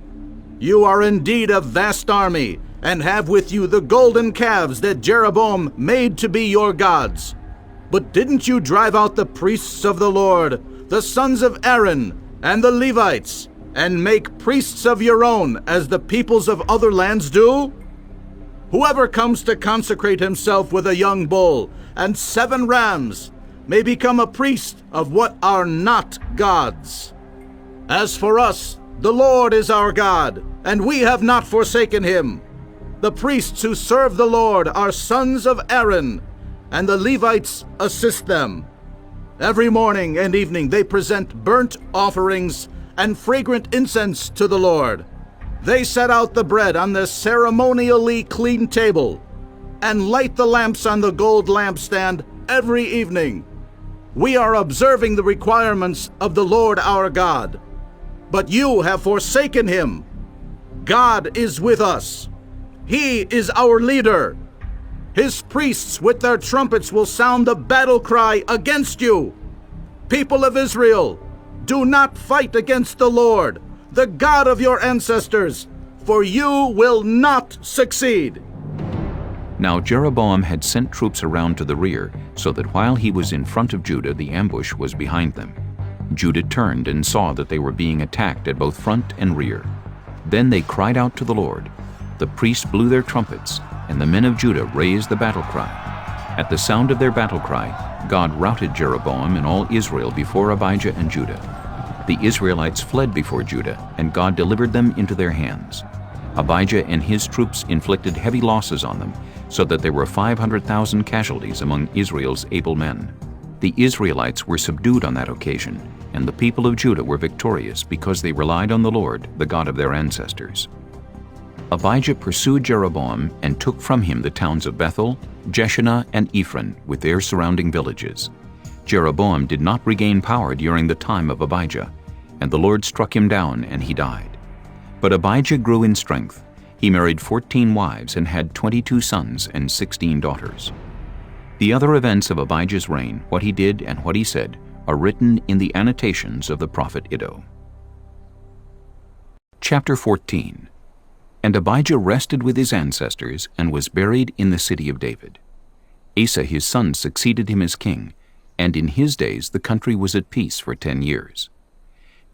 Speaker 12: You are indeed a vast army, and have with you the golden calves that Jeroboam made to be your gods. But didn't you drive out the priests of the Lord, the sons of Aaron, and the Levites, and make priests of your own, as the peoples of other lands do? Whoever comes to consecrate himself with a young bull and 7 rams may become a priest of what are not gods. As for us, the Lord is our God, and we have not forsaken him. The priests who serve the Lord are sons of Aaron, and the Levites assist them. Every morning and evening they present burnt offerings and fragrant incense to the Lord. They set out the bread on the ceremonially clean table, and light the lamps on the gold lampstand every evening. We are observing the requirements of the Lord our God. But you have forsaken him. God is with us. He is our leader. His priests with their trumpets will sound the battle cry against you. People of Israel, do not fight against the Lord, the God of your ancestors, for you will not succeed.
Speaker 1: Now Jeroboam had sent troops around to the rear, so that while he was in front of Judah, the ambush was behind them. Judah turned and saw that they were being attacked at both front and rear. Then they cried out to the Lord. The priests blew their trumpets, and the men of Judah raised the battle cry. At the sound of their battle cry, God routed Jeroboam and all Israel before Abijah and Judah. The Israelites fled before Judah, and God delivered them into their hands. Abijah and his troops inflicted heavy losses on them, so that there were 500,000 casualties among Israel's able men. The Israelites were subdued on that occasion, and the people of Judah were victorious because they relied on the Lord, the God of their ancestors. Abijah pursued Jeroboam and took from him the towns of Bethel, Jeshanah, and Ephron with their surrounding villages. Jeroboam did not regain power during the time of Abijah, and the Lord struck him down and he died. But Abijah grew in strength. He married 14 wives and had 22 sons and 16 daughters. The other events of Abijah's reign, what he did and what he said, are written in the annotations of the prophet Iddo. Chapter 14. And Abijah rested with his ancestors and was buried in the city of David. Asa his son succeeded him as king, and in his days the country was at peace for 10 years.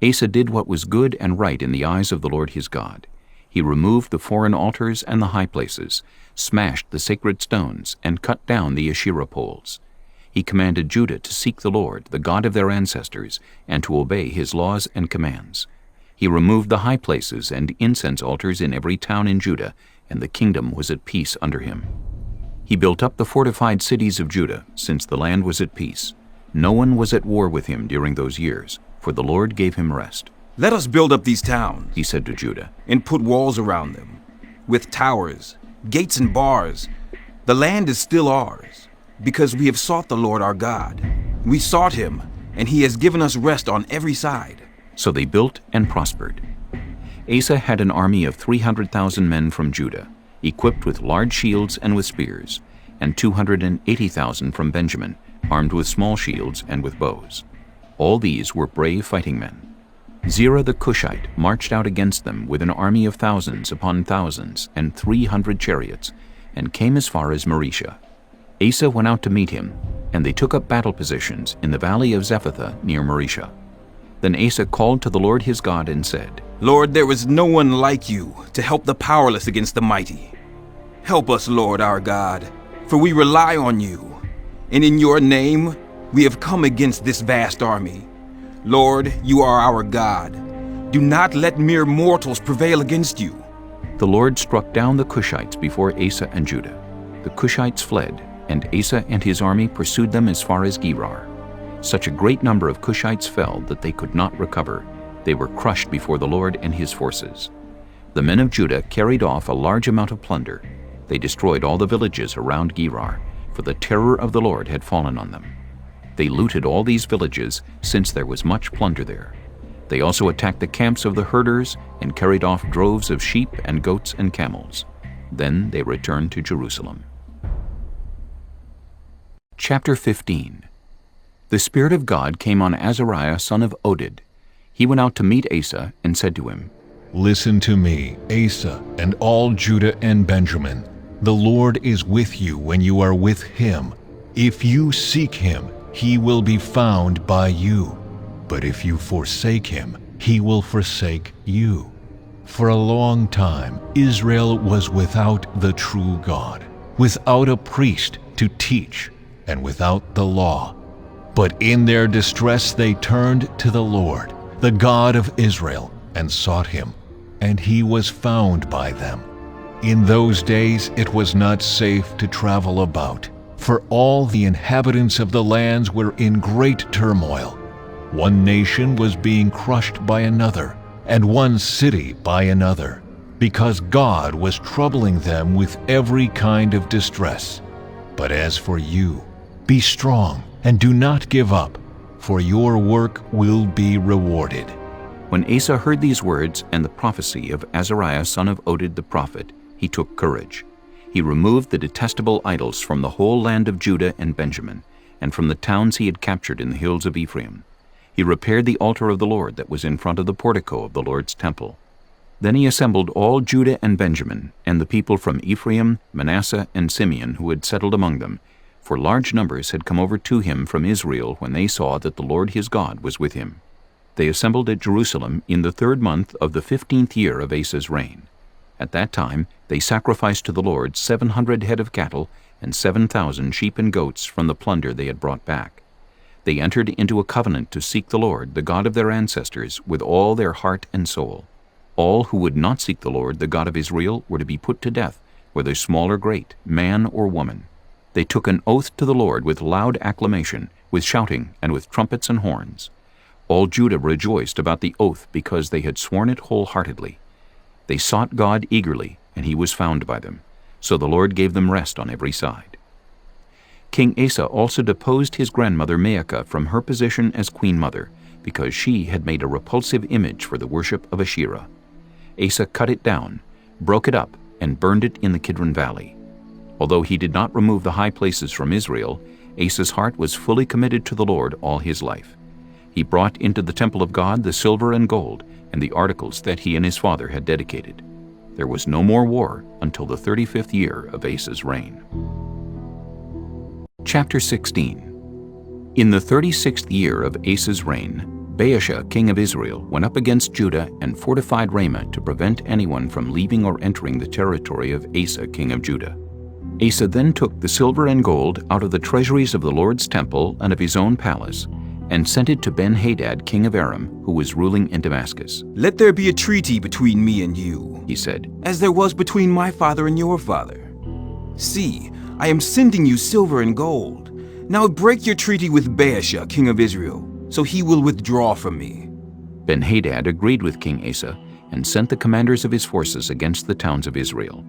Speaker 1: Asa did what was good and right in the eyes of the Lord his God. He removed the foreign altars and the high places, smashed the sacred stones, and cut down the Asherah poles. He commanded Judah to seek the Lord, the God of their ancestors, and to obey his laws and commands. He removed the high places and incense altars in every town in Judah, and the kingdom was at peace under him. He built up the fortified cities of Judah, since the land was at peace. No one was at war with him during those years, for the Lord gave him rest.
Speaker 13: "Let us build up these towns,"
Speaker 1: he said to Judah,
Speaker 13: "and put walls around them, with towers, gates, and bars. The land is still ours, because we have sought the Lord our God. We sought him, and he has given us rest on every side."
Speaker 1: So they built and prospered. Asa had an army of 300,000 men from Judah, equipped with large shields and with spears, and 280,000 from Benjamin, armed with small shields and with bows. All these were brave fighting men. Zerah the Cushite marched out against them with an army of thousands upon thousands and 300 chariots, and came as far as Maresha. Asa went out to meet him, and they took up battle positions in the valley of Zephathah near Maresha. Then Asa called to the Lord his God and said,
Speaker 13: "Lord, there is no one like you to help the powerless against the mighty. Help us, Lord our God, for we rely on you, and in your name we have come against this vast army. Lord, you are our God. Do not let mere mortals prevail against you."
Speaker 1: The Lord struck down the Cushites before Asa and Judah. The Cushites fled, and Asa and his army pursued them as far as Gerar. Such a great number of Cushites fell that they could not recover. They were crushed before the Lord and his forces. The men of Judah carried off a large amount of plunder. They destroyed all the villages around Gerar, for the terror of the Lord had fallen on them. They looted all these villages, since there was much plunder there. They also attacked the camps of the herders and carried off droves of sheep and goats and camels. Then they returned to Jerusalem. Chapter 15. The Spirit of God came on Azariah son of Oded. He went out to meet Asa and said to him,
Speaker 2: "Listen to me, Asa, and all Judah and Benjamin. The Lord is with you when you are with him. If you seek him, he will be found by you. But if you forsake him, he will forsake you." For a long time, Israel was without the true God, without a priest to teach, and without the law. But in their distress they turned to the Lord, the God of Israel, and sought him, and he was found by them. In those days it was not safe to travel about, for all the inhabitants of the lands were in great turmoil. One nation was being crushed by another, and one city by another, because God was troubling them with every kind of distress. But as for you, be strong and do not give up, for your work will be rewarded.
Speaker 1: When Asa heard these words and the prophecy of Azariah son of Oded the prophet, he took courage. He removed the detestable idols from the whole land of Judah and Benjamin, and from the towns he had captured in the hills of Ephraim. He repaired the altar of the Lord that was in front of the portico of the Lord's temple. Then he assembled all Judah and Benjamin, and the people from Ephraim, Manasseh, and Simeon who had settled among them, for large numbers had come over to him from Israel when they saw that the Lord his God was with him. They assembled at Jerusalem in the 3rd month of the 15th year of Asa's reign. At that time they sacrificed to the Lord 700 head of cattle and 7,000 sheep and goats from the plunder they had brought back. They entered into a covenant to seek the Lord, the God of their ancestors, with all their heart and soul. All who would not seek the Lord, the God of Israel, were to be put to death, whether small or great, man or woman. They took an oath to the Lord with loud acclamation, with shouting, and with trumpets and horns. All Judah rejoiced about the oath because they had sworn it wholeheartedly. They sought God eagerly, and he was found by them. So the Lord gave them rest on every side. King Asa also deposed his grandmother Maacah from her position as queen mother, because she had made a repulsive image for the worship of Asherah. Asa cut it down, broke it up, and burned it in the Kidron Valley. Although he did not remove the high places from Israel, Asa's heart was fully committed to the Lord all his life. He brought into the temple of God the silver and gold and the articles that he and his father had dedicated. There was no more war until the 35th year of Asa's reign. Chapter 16. In the 36th year of Asa's reign, Baasha, king of Israel, went up against Judah and fortified Ramah to prevent anyone from leaving or entering the territory of Asa, king of Judah. Asa then took the silver and gold out of the treasuries of the Lord's temple and of his own palace, and sent it to Ben-Hadad, king of Aram, who was ruling in Damascus.
Speaker 13: "Let there be a treaty between me and you,"
Speaker 1: he said,
Speaker 13: "as there was between my father and your father. See, I am sending you silver and gold. Now break your treaty with Baasha, king of Israel, so he will withdraw from me."
Speaker 1: Ben-Hadad agreed with King Asa and sent the commanders of his forces against the towns of Israel.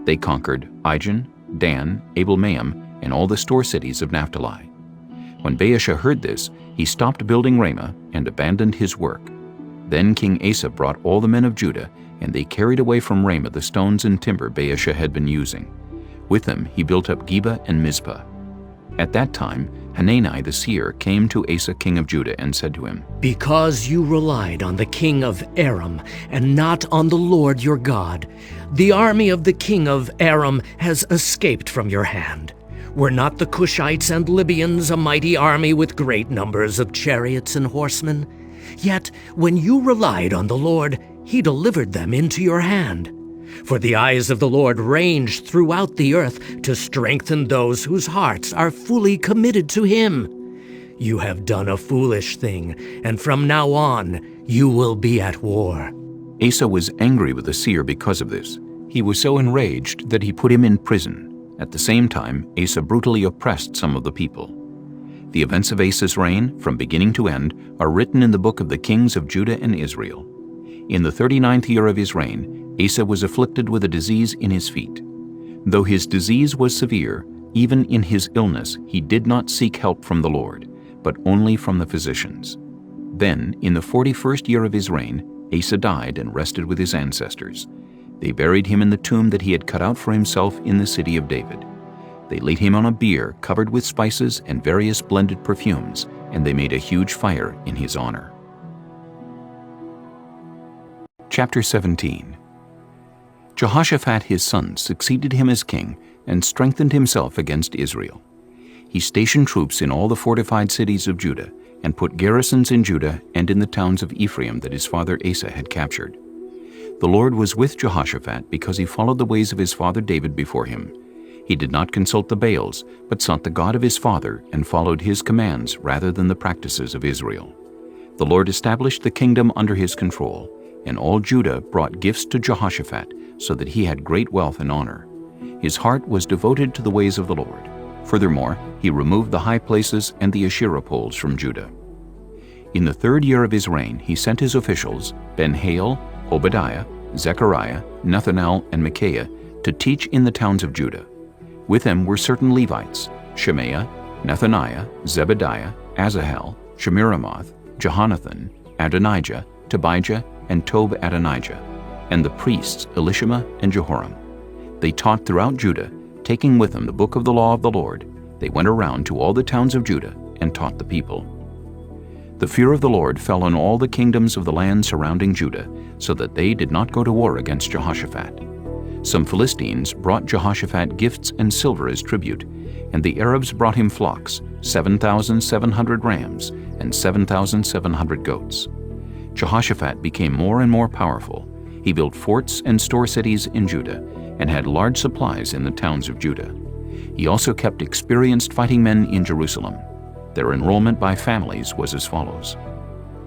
Speaker 1: They conquered Ijon, Dan, Abel-Maim, and all the store cities of Naphtali. When Baasha heard this, he stopped building Ramah and abandoned his work. Then King Asa brought all the men of Judah, and they carried away from Ramah the stones and timber Baasha had been using. With them he built up Geba and Mizpah. At that time Hanani the seer came to Asa king of Judah and said to him,
Speaker 14: "Because you relied on the king of Aram and not on the Lord your God, the army of the king of Aram has escaped from your hand. Were not the Cushites and Libyans a mighty army with great numbers of chariots and horsemen? Yet when you relied on the Lord, he delivered them into your hand. For the eyes of the Lord range throughout the earth to strengthen those whose hearts are fully committed to him. You have done a foolish thing, and from now on you will be at war."
Speaker 1: Asa was angry with the seer because of this. He was so enraged that he put him in prison. At the same time, Asa brutally oppressed some of the people. The events of Asa's reign, from beginning to end, are written in the book of the kings of Judah and Israel. In the 39th year of his reign, Asa was afflicted with a disease in his feet. Though his disease was severe, even in his illness he did not seek help from the Lord, but only from the physicians. Then, in the 41st year of his reign, Asa died and rested with his ancestors. They buried him in the tomb that he had cut out for himself in the city of David. They laid him on a bier covered with spices and various blended perfumes, and they made a huge fire in his honor. Chapter 17. Jehoshaphat his son succeeded him as king and strengthened himself against Israel. He stationed troops in all the fortified cities of Judah and put garrisons in Judah and in the towns of Ephraim that his father Asa had captured. The Lord was with Jehoshaphat because he followed the ways of his father David before him. He did not consult the Baals, but sought the God of his father and followed his commands rather than the practices of Israel. The Lord established the kingdom under his control, and all Judah brought gifts to Jehoshaphat, so that he had great wealth and honor. His heart was devoted to the ways of the Lord. Furthermore, he removed the high places and the Asherah poles from Judah. In the 3rd year of his reign, he sent his officials, Ben-Hail, Obadiah, Zechariah, Nethanel, and Micaiah, to teach in the towns of Judah. With them were certain Levites, Shemaiah, Nethaniah, Zebediah, Asahel, Shemiramoth, Jehonathan, Adonijah, Tobijah, and Tob-Adonijah, and the priests Elishama and Jehoram. They taught throughout Judah, taking with them the book of the law of the Lord. They went around to all the towns of Judah and taught the people. The fear of the Lord fell on all the kingdoms of the land surrounding Judah, so that they did not go to war against Jehoshaphat. Some Philistines brought Jehoshaphat gifts and silver as tribute, and the Arabs brought him flocks, 7,700 rams and 7,700 goats. Jehoshaphat became more and more powerful. He built forts and store cities in Judah and had large supplies in the towns of Judah. He also kept experienced fighting men in Jerusalem. Their enrollment by families was as follows.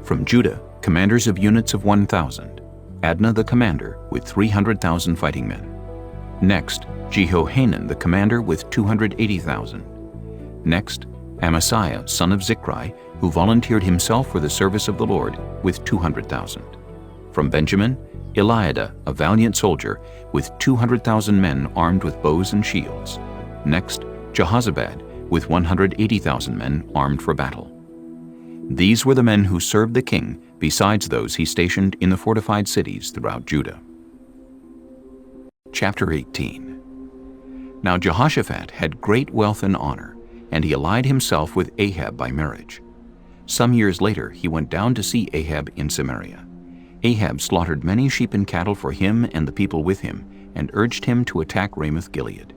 Speaker 1: From Judah, commanders of units of 1,000. Adnah the commander with 300,000 fighting men. Next, Jehohanan the commander with 280,000. Next, Amasiah son of Zichri, who volunteered himself for the service of the Lord, with 200,000. From Benjamin, Eliada, a valiant soldier, with 200,000 men armed with bows and shields. Next, Jehozabad, with 180,000 men armed for battle. These were the men who served the king, besides those he stationed in the fortified cities throughout Judah. Chapter 18. Now Jehoshaphat had great wealth and honor, and he allied himself with Ahab by marriage. Some years later he went down to see Ahab in Samaria. Ahab slaughtered many sheep and cattle for him and the people with him, and urged him to attack Ramoth-Gilead.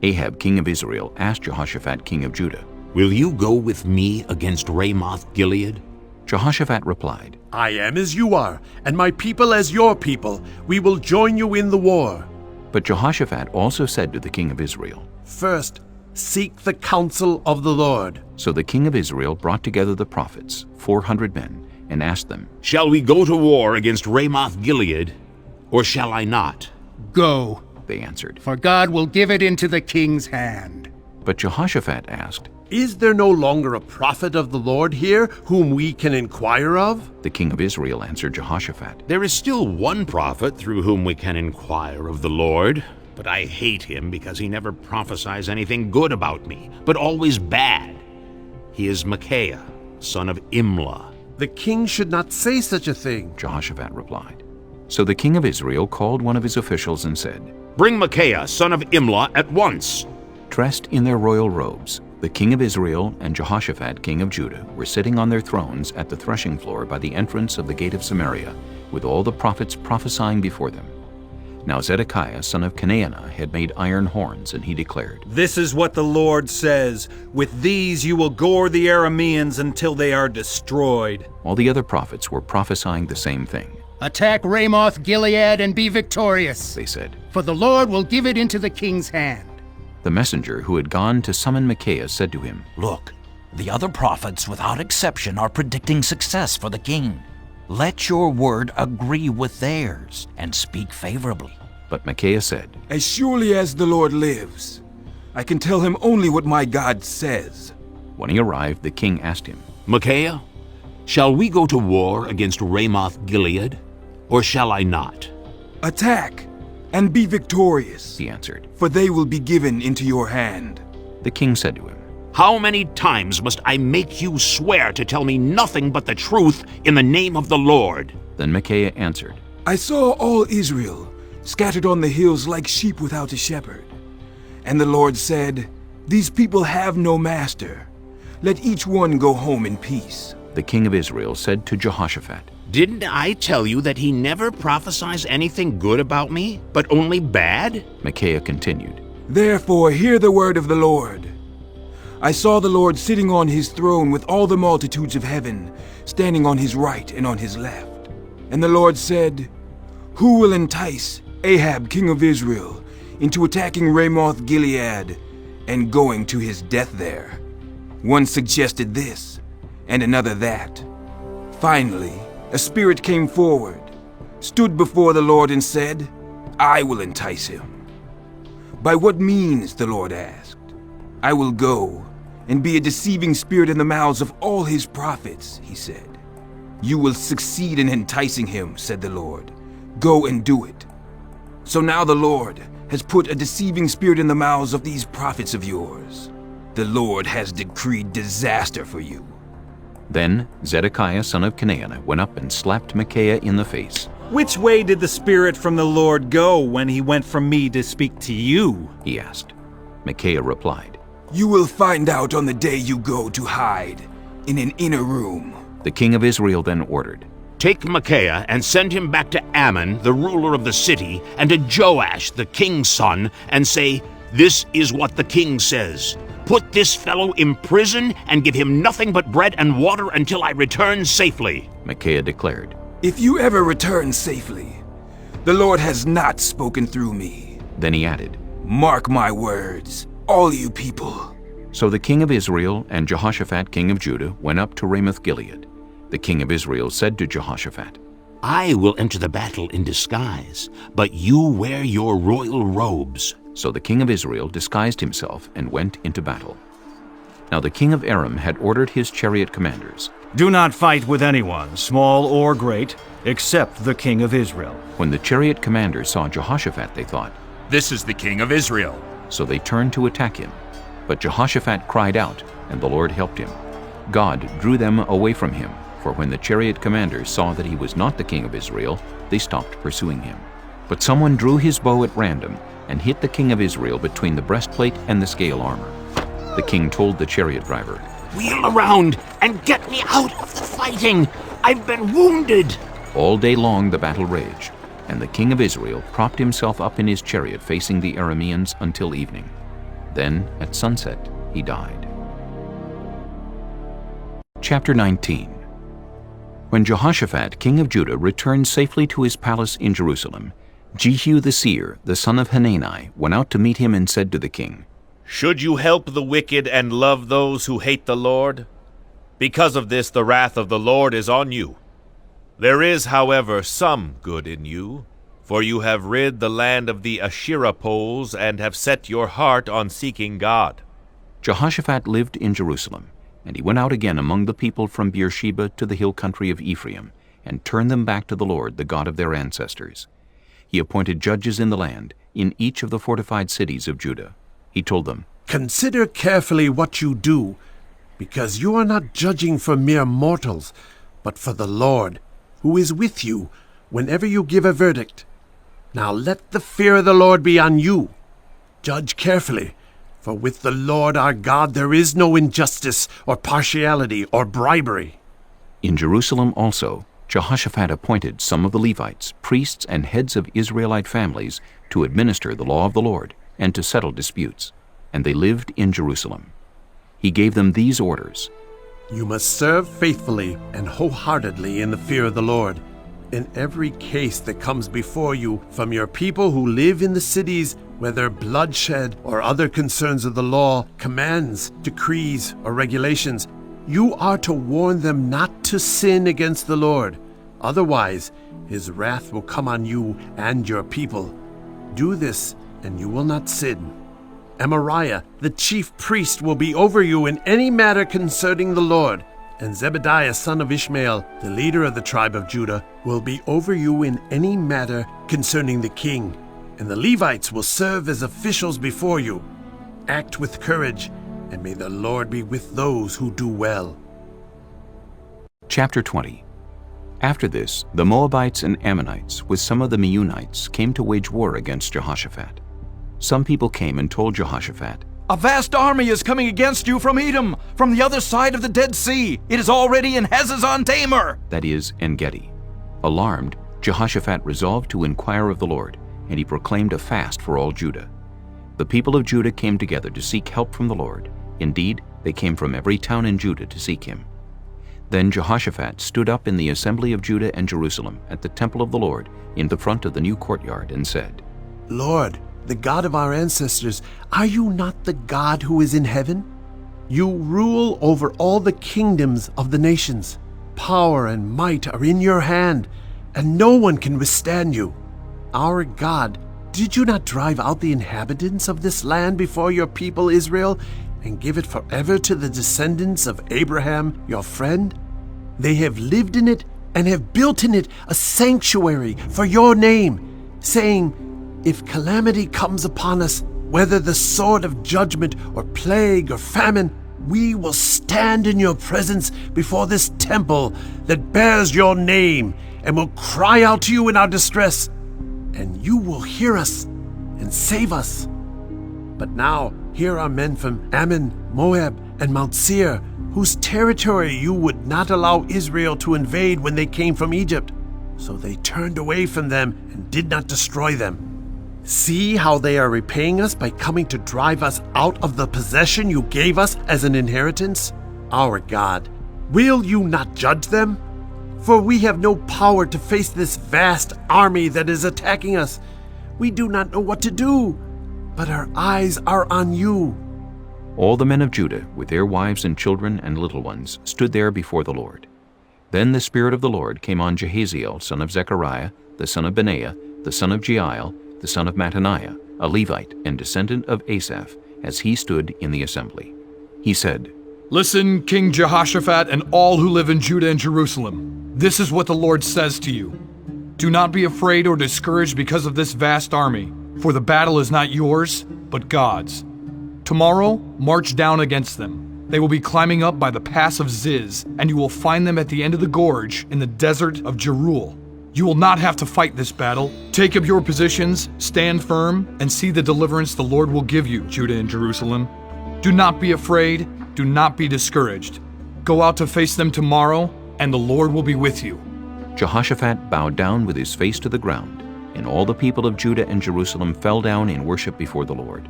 Speaker 1: Ahab king of Israel asked Jehoshaphat king of Judah,
Speaker 15: "Will you go with me against Ramoth-Gilead?"
Speaker 1: Jehoshaphat replied,
Speaker 16: "I am as you are, and my people as your people. We will join you in the war."
Speaker 1: But Jehoshaphat also said to the king of Israel,
Speaker 16: "First, seek the counsel of the Lord."
Speaker 1: So the king of Israel brought together the prophets, 400 men, and asked them,
Speaker 15: "Shall we go to war against Ramoth-Gilead, or shall I not?"
Speaker 17: "Go,"
Speaker 1: they answered,
Speaker 17: "for God will give it into the king's hand."
Speaker 1: But Jehoshaphat asked,
Speaker 16: Is there no longer a prophet of the Lord here whom we can inquire of?
Speaker 1: The king of Israel answered Jehoshaphat,
Speaker 15: There is still one prophet through whom we can inquire of the Lord, but I hate him because he never prophesies anything good about me, but always bad. He is Micaiah, son of Imlah.
Speaker 16: The king should not say such a thing,
Speaker 1: Jehoshaphat replied. So the king of Israel called one of his officials and said,
Speaker 15: Bring Micaiah, son of Imlah, at once.
Speaker 1: Dressed in their royal robes, the king of Israel and Jehoshaphat, king of Judah, were sitting on their thrones at the threshing floor by the entrance of the gate of Samaria, with all the prophets prophesying before them. Now Zedekiah, son of Kenaanah, had made iron horns, and he declared,
Speaker 6: This is what the Lord says, with these you will gore the Arameans until they are destroyed.
Speaker 1: All the other prophets were prophesying the same thing.
Speaker 17: Attack Ramoth Gilead and be victorious,
Speaker 1: They said,
Speaker 17: for the Lord will give it into the king's hand.
Speaker 1: The messenger who had gone to summon Micaiah said to him,
Speaker 18: Look, the other prophets without exception are predicting success for the king. Let your word agree with theirs and speak favorably.
Speaker 1: But Micaiah said,
Speaker 13: As surely as the Lord lives, I can tell him only what my God says.
Speaker 1: When he arrived, the king asked him,
Speaker 15: Micaiah, shall we go to war against Ramoth Gilead, or shall I not?
Speaker 13: Attack and be victorious,
Speaker 1: he answered,
Speaker 13: for they will be given into your hand.
Speaker 1: The king said to him,
Speaker 15: How many times must I make you swear to tell me nothing but the truth in the name of the Lord?
Speaker 1: Then Micaiah answered,
Speaker 13: I saw all Israel scattered on the hills like sheep without a shepherd. And the Lord said, These people have no master. Let each one go home in peace.
Speaker 1: The king of Israel said to Jehoshaphat,
Speaker 15: Didn't I tell you that he never prophesies anything good about me, but only bad?
Speaker 1: Micaiah continued,
Speaker 13: Therefore hear the word of the Lord. I saw the Lord sitting on his throne with all the multitudes of heaven, standing on his right and on his left. And the Lord said, Who will entice Ahab, king of Israel, into attacking Ramoth Gilead and going to his death there? One suggested this, and another that. Finally, a spirit came forward, stood before the Lord and said, I will entice him. By what means, the Lord asked. I will go and be a deceiving spirit in the mouths of all his prophets, he said. You will succeed in enticing him, said the Lord. Go and do it. So now the Lord has put a deceiving spirit in the mouths of these prophets of yours. The Lord has decreed disaster for you.
Speaker 1: Then Zedekiah, son of Kenaanah, went up and slapped Micaiah in the face.
Speaker 6: Which way did the Spirit from the Lord go when he went from me to speak to you?
Speaker 1: He asked. Micaiah replied,
Speaker 13: You will find out on the day you go to hide in an inner room.
Speaker 1: The king of Israel then ordered,
Speaker 15: Take Micaiah and send him back to Ammon, the ruler of the city, and to Joash, the king's son, and say, This is what the king says. Put this fellow in prison and give him nothing but bread and water until I return safely.
Speaker 1: Micaiah declared,
Speaker 13: If you ever return safely, the Lord has not spoken through me.
Speaker 1: Then he added,
Speaker 13: Mark my words, all you people.
Speaker 1: So the king of Israel and Jehoshaphat, king of Judah, went up to Ramoth Gilead. The king of Israel said to Jehoshaphat,
Speaker 15: I will enter the battle in disguise, but you wear your royal robes.
Speaker 1: So the king of Israel disguised himself and went into battle. Now the king of Aram had ordered his chariot commanders,
Speaker 19: Do not fight with anyone, small or great, except the king of Israel.
Speaker 1: When the chariot commanders saw Jehoshaphat, they thought,
Speaker 20: This is the king of Israel.
Speaker 1: So they turned to attack him. But Jehoshaphat cried out, and the Lord helped him. God drew them away from him, for when the chariot commanders saw that he was not the king of Israel, they stopped pursuing him. But someone drew his bow at random and hit the king of Israel between the breastplate and the scale armor. The king told the chariot driver,
Speaker 15: Wheel around and get me out of the fighting. I've been wounded.
Speaker 1: All day long the battle raged, and the king of Israel propped himself up in his chariot facing the Arameans until evening. Then, at sunset, he died. Chapter 19. When Jehoshaphat, king of Judah, returned safely to his palace in Jerusalem, Jehu the seer, the son of Hanani, went out to meet him and said to the king,
Speaker 21: Should you help the wicked and love those who hate the Lord? Because of this the wrath of the Lord is on you. There is, however, some good in you, for you have rid the land of the Asherah poles and have set your heart on seeking God.
Speaker 1: Jehoshaphat lived in Jerusalem, and he went out again among the people from Beersheba to the hill country of Ephraim, and turned them back to the Lord, the God of their ancestors. He appointed judges in the land, in each of the fortified cities of Judah. He told them,
Speaker 16: Consider carefully what you do, because you are not judging for mere mortals, but for the Lord, who is with you whenever you give a verdict. Now let the fear of the Lord be on you. Judge carefully, for with the Lord our God there is no injustice or partiality or bribery.
Speaker 1: In Jerusalem also, Jehoshaphat appointed some of the Levites, priests and heads of Israelite families, to administer the law of the Lord and to settle disputes, and they lived in Jerusalem. He gave them these orders.
Speaker 16: You must serve faithfully and wholeheartedly in the fear of the Lord. In every case that comes before you from your people who live in the cities, whether bloodshed or other concerns of the law, commands, decrees, or regulations, you are to warn them not to sin against the Lord. Otherwise, his wrath will come on you and your people. Do this, and you will not sin. Amariah, the chief priest, will be over you in any matter concerning the Lord, and Zebediah son of Ishmael, the leader of the tribe of Judah, will be over you in any matter concerning the king, and the Levites will serve as officials before you. Act with courage, and may the Lord be with those who do well.
Speaker 1: Chapter 20. After this, the Moabites and Ammonites, with some of the Meunites, came to wage war against Jehoshaphat. Some people came and told Jehoshaphat,
Speaker 4: A vast army is coming against you from Edom, from the other side of the Dead Sea. It is already in Hazazon Tamar,
Speaker 1: that is, En-Gedi. Alarmed, Jehoshaphat resolved to inquire of the Lord, and he proclaimed a fast for all Judah. The people of Judah came together to seek help from the Lord. Indeed, they came from every town in Judah to seek him. Then Jehoshaphat stood up in the assembly of Judah and Jerusalem at the temple of the Lord in the front of the new courtyard and said,
Speaker 16: Lord, the God of our ancestors, are you not the God who is in heaven? You rule over all the kingdoms of the nations. Power and might are in your hand, and no one can withstand you. Our God, did you not drive out the inhabitants of this land before your people Israel and give it forever to the descendants of Abraham, your friend? They have lived in it and have built in it a sanctuary for your name, saying, If calamity comes upon us, whether the sword of judgment or plague or famine, we will stand in your presence before this temple that bears your name and will cry out to you in our distress, and you will hear us and save us. But now here are men from Ammon, Moab, and Mount Seir, whose territory you would not allow Israel to invade when they came from Egypt. So they turned away from them and did not destroy them. See how they are repaying us by coming to drive us out of the possession you gave us as an inheritance? Our God, will you not judge them? For we have no power to face this vast army that is attacking us. We do not know what to do, but our eyes are on you.
Speaker 1: All the men of Judah, with their wives and children and little ones, stood there before the Lord. Then the Spirit of the Lord came on Jehaziel, son of Zechariah, the son of Benaiah, the son of Jeiel, the son of Mattaniah, a Levite and descendant of Asaph, as he stood in the assembly. He said,
Speaker 22: Listen, King Jehoshaphat and all who live in Judah and Jerusalem. This is what the Lord says to you. Do not be afraid or discouraged because of this vast army, for the battle is not yours, but God's. Tomorrow, march down against them. They will be climbing up by the pass of Ziz, and you will find them at the end of the gorge in the desert of Jeruel. You will not have to fight this battle. Take up your positions, stand firm, and see the deliverance the Lord will give you, Judah and Jerusalem. Do not be afraid, do not be discouraged. Go out to face them tomorrow, and the Lord will be with you.
Speaker 1: Jehoshaphat bowed down with his face to the ground, and all the people of Judah and Jerusalem fell down in worship before the Lord.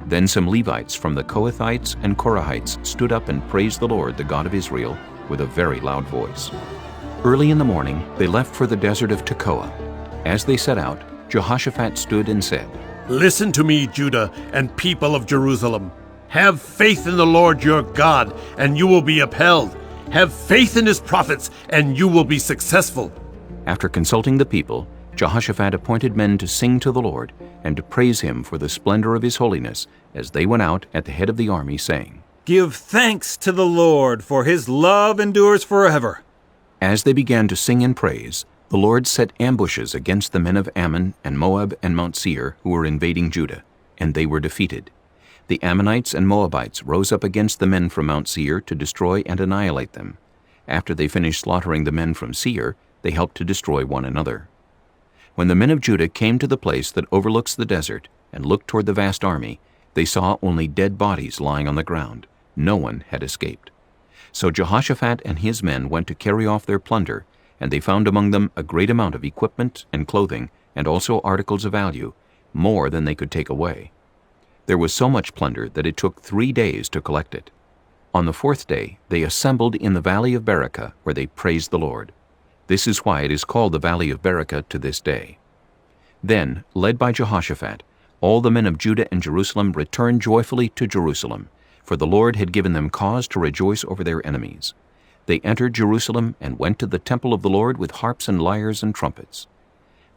Speaker 1: Then some Levites from the Kohathites and Korahites stood up and praised the Lord, the God of Israel, with a very loud voice. Early in the morning they left for the desert of Tekoa. As they set out, Jehoshaphat stood and said,
Speaker 16: Listen to me, Judah and people of Jerusalem. Have faith in the Lord your God, and you will be upheld. Have faith in his prophets, and you will be successful.
Speaker 1: After consulting the people, Jehoshaphat appointed men to sing to the Lord and to praise him for the splendor of his holiness as they went out at the head of the army, saying,
Speaker 6: "Give thanks to the Lord, for his love endures forever."
Speaker 1: As they began to sing and praise, the Lord set ambushes against the men of Ammon and Moab and Mount Seir who were invading Judah, and they were defeated. The Ammonites and Moabites rose up against the men from Mount Seir to destroy and annihilate them. After they finished slaughtering the men from Seir, they helped to destroy one another. When the men of Judah came to the place that overlooks the desert and looked toward the vast army, they saw only dead bodies lying on the ground. No one had escaped. So Jehoshaphat and his men went to carry off their plunder, and they found among them a great amount of equipment and clothing, and also articles of value, more than they could take away. There was so much plunder that it took 3 days to collect it. On the 4th day they assembled in the valley of Berakah, where they praised the Lord. This is why it is called the valley of Berakah to this day. Then, led by Jehoshaphat, all the men of Judah and Jerusalem returned joyfully to Jerusalem, for the Lord had given them cause to rejoice over their enemies. They entered Jerusalem and went to the temple of the Lord with harps and lyres and trumpets.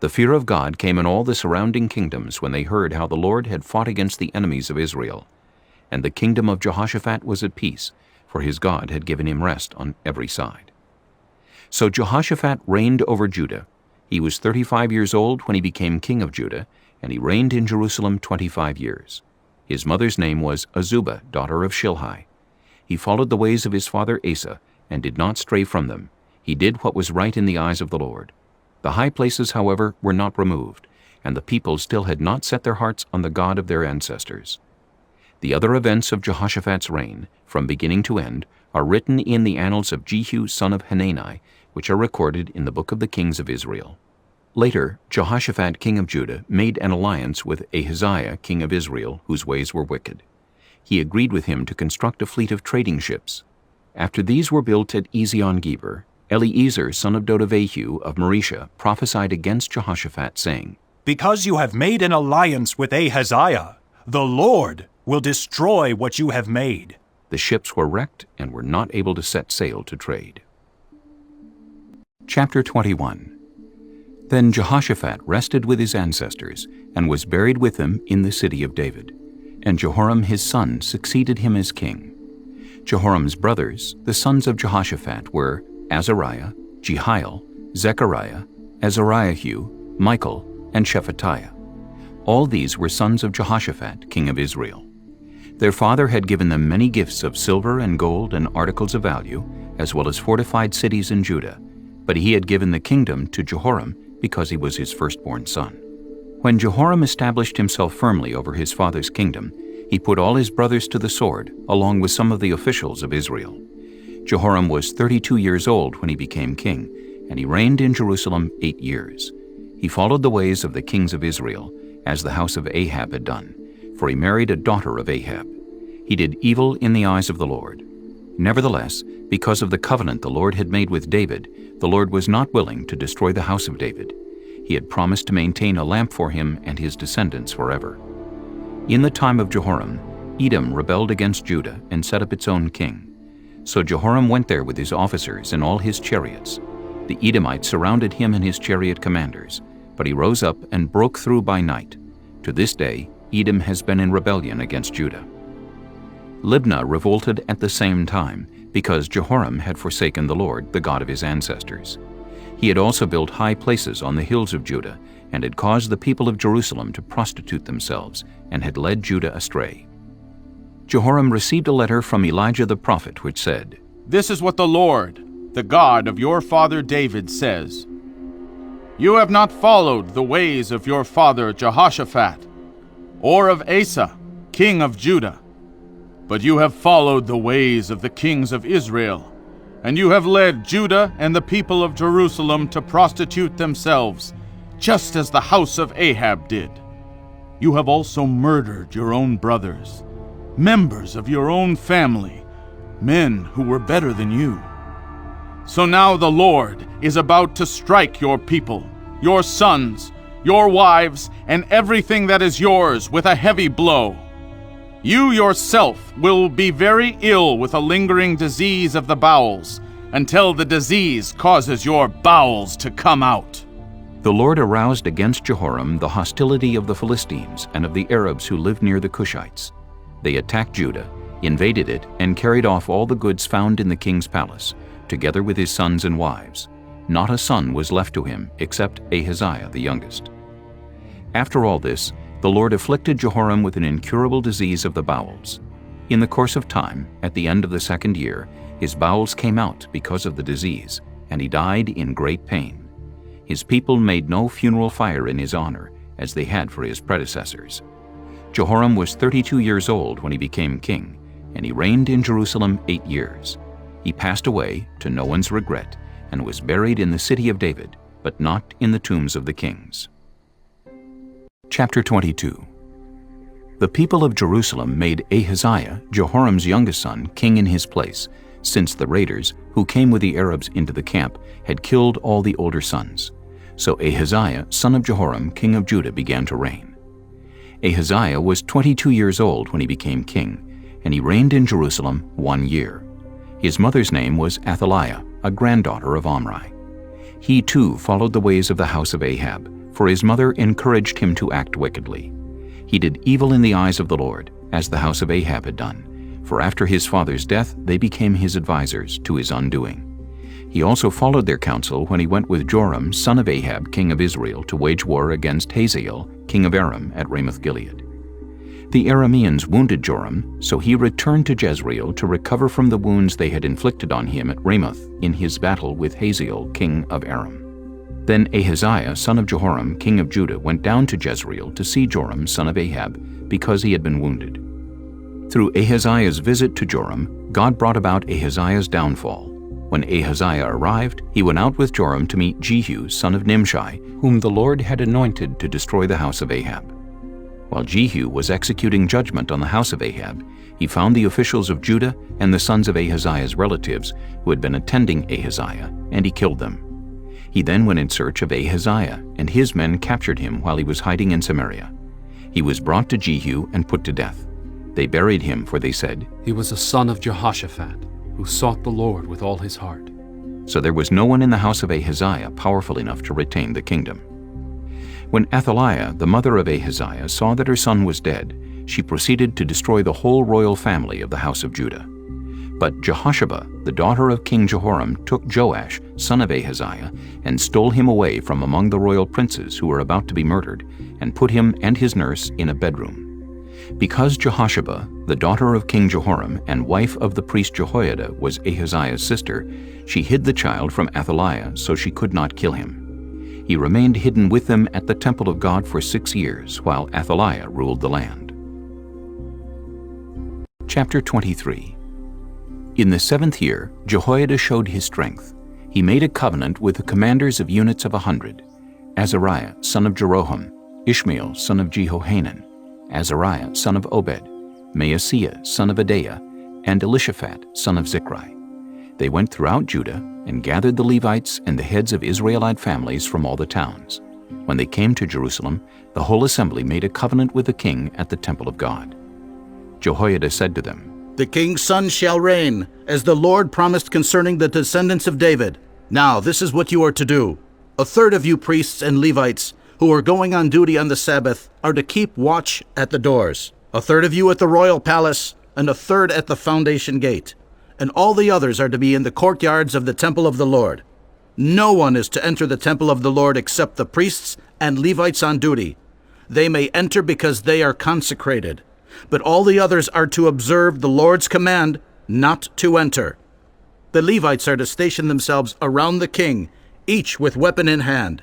Speaker 1: The fear of God came in all the surrounding kingdoms when they heard how the Lord had fought against the enemies of Israel. And the kingdom of Jehoshaphat was at peace, for his God had given him rest on every side. So Jehoshaphat reigned over Judah. He was 35 years old when he became king of Judah, and he reigned in Jerusalem 25 years. His mother's name was Azubah, daughter of Shilhi. He followed the ways of his father Asa, and did not stray from them. He did what was right in the eyes of the Lord. The high places, however, were not removed, and the people still had not set their hearts on the God of their ancestors. The other events of Jehoshaphat's reign, from beginning to end, are written in the annals of Jehu son of Hanani, which are recorded in the book of the kings of Israel. Later, Jehoshaphat king of Judah made an alliance with Ahaziah king of Israel, whose ways were wicked. He agreed with him to construct a fleet of trading ships. After these were built at Ezion-Geber, Eliezer son of Dodavehu of Marisha prophesied against Jehoshaphat, saying,
Speaker 19: "Because you have made an alliance with Ahaziah, the Lord will destroy what you have made."
Speaker 1: The ships were wrecked and were not able to set sail to trade. Chapter 21. Then Jehoshaphat rested with his ancestors, and was buried with them in the city of David. And Jehoram his son succeeded him as king. Jehoram's brothers, the sons of Jehoshaphat, were Azariah, Jehiel, Zechariah, Azariahu, Michael, and Shephatiah. All these were sons of Jehoshaphat, king of Israel. Their father had given them many gifts of silver and gold and articles of value, as well as fortified cities in Judah, but he had given the kingdom to Jehoram because he was his firstborn son. When Jehoram established himself firmly over his father's kingdom, he put all his brothers to the sword, along with some of the officials of Israel. Jehoram was 32 years old when he became king, and he reigned in Jerusalem 8 years. He followed the ways of the kings of Israel, as the house of Ahab had done, for he married a daughter of Ahab. He did evil in the eyes of the Lord. Nevertheless, because of the covenant the Lord had made with David, the Lord was not willing to destroy the house of David. He had promised to maintain a lamp for him and his descendants forever. In the time of Jehoram, Edom rebelled against Judah and set up its own king. So Jehoram went there with his officers and all his chariots. The Edomites surrounded him and his chariot commanders, but he rose up and broke through by night. To this day, Edom has been in rebellion against Judah. Libnah revolted at the same time, because Jehoram had forsaken the Lord, the God of his ancestors. He had also built high places on the hills of Judah, and had caused the people of Jerusalem to prostitute themselves, and had led Judah astray. Jehoram received a letter from Elijah the prophet, which said,
Speaker 12: "This is what the Lord, the God of your father David, says. You have not followed the ways of your father Jehoshaphat, or of Asa, king of Judah, but you have followed the ways of the kings of Israel, and you have led Judah and the people of Jerusalem to prostitute themselves, just as the house of Ahab did. You have also murdered your own brothers, members of your own family, men who were better than you. So now the Lord is about to strike your people, your sons, your wives, and everything that is yours with a heavy blow. You yourself will be very ill with a lingering disease of the bowels, until the disease causes your bowels to come out.
Speaker 1: The Lord aroused against Jehoram the hostility of the Philistines and of the Arabs who lived near the Cushites. They attacked Judah, invaded it, and carried off all the goods found in the king's palace, together with his sons and wives. Not a son was left to him except Ahaziah the youngest. After all this, the Lord afflicted Jehoram with an incurable disease of the bowels. In the course of time, at the end of the 2nd year, his bowels came out because of the disease, and he died in great pain. His people made no funeral fire in his honor, as they had for his predecessors. Jehoram was 32 years old when he became king, and he reigned in Jerusalem 8 years. He passed away, to no one's regret, and was buried in the city of David, but not in the tombs of the kings. Chapter 22. The people of Jerusalem made Ahaziah, Jehoram's youngest son, king in his place, since the raiders, who came with the Arabs into the camp, had killed all the older sons. So Ahaziah, son of Jehoram, king of Judah, began to reign. Ahaziah was 22 years old when he became king, and he reigned in Jerusalem 1 year. His mother's name was Athaliah, a granddaughter of Omri. He too followed the ways of the house of Ahab, for his mother encouraged him to act wickedly. He did evil in the eyes of the Lord, as the house of Ahab had done, for after his father's death they became his advisers to his undoing. He also followed their counsel when he went with Joram, son of Ahab, king of Israel, to wage war against Hazael, king of Aram, at Ramoth-Gilead. The Arameans wounded Joram, so he returned to Jezreel to recover from the wounds they had inflicted on him at Ramoth in his battle with Hazael, king of Aram. Then Ahaziah, son of Jehoram, king of Judah, went down to Jezreel to see Joram, son of Ahab, because he had been wounded. Through Ahaziah's visit to Joram, God brought about Ahaziah's downfall. When Ahaziah arrived, he went out with Joram to meet Jehu, son of Nimshi, whom the Lord had anointed to destroy the house of Ahab. While Jehu was executing judgment on the house of Ahab, he found the officials of Judah and the sons of Ahaziah's relatives who had been attending Ahaziah, and he killed them. He then went in search of Ahaziah, and his men captured him while he was hiding in Samaria. He was brought to Jehu and put to death. They buried him, for they said,
Speaker 11: "He was a son of Jehoshaphat, who sought the Lord with all his heart."
Speaker 1: So there was no one in the house of Ahaziah powerful enough to retain the kingdom. When Athaliah, the mother of Ahaziah, saw that her son was dead, she proceeded to destroy the whole royal family of the house of Judah. But Jehoshaphat, the daughter of King Jehoram, took Joash, son of Ahaziah, and stole him away from among the royal princes who were about to be murdered, and put him and his nurse in a bedroom. Because Jehoshaphat, the daughter of King Jehoram and wife of the priest Jehoiada, was Ahaziah's sister, she hid the child from Athaliah so she could not kill him. He remained hidden with them at the temple of God for 6 years, while Athaliah ruled the land. Chapter 23. In the 7th year, Jehoiada showed his strength. He made a covenant with the commanders of units of 100, Azariah, son of Jeroham, Ishmael, son of Jehohanan, Azariah, son of Obed, Maaseiah, son of Adaiah, and Elishaphat, son of Zichri. They went throughout Judah and gathered the Levites and the heads of Israelite families from all the towns. When they came to Jerusalem, the whole assembly made a covenant with the king at the temple of God. Jehoiada said to them,
Speaker 12: "The king's son shall reign, as the Lord promised concerning the descendants of David. Now this is what you are to do. 1/3 of you priests and Levites who are going on duty on the Sabbath are to keep watch at the doors. 1/3 of you at the royal palace, and 1/3 at the foundation gate. And all the others are to be in the courtyards of the temple of the Lord. No one is to enter the temple of the Lord except the priests and Levites on duty. They may enter because they are consecrated. But all the others are to observe the Lord's command not to enter. The Levites are to station themselves around the king, each with weapon in hand.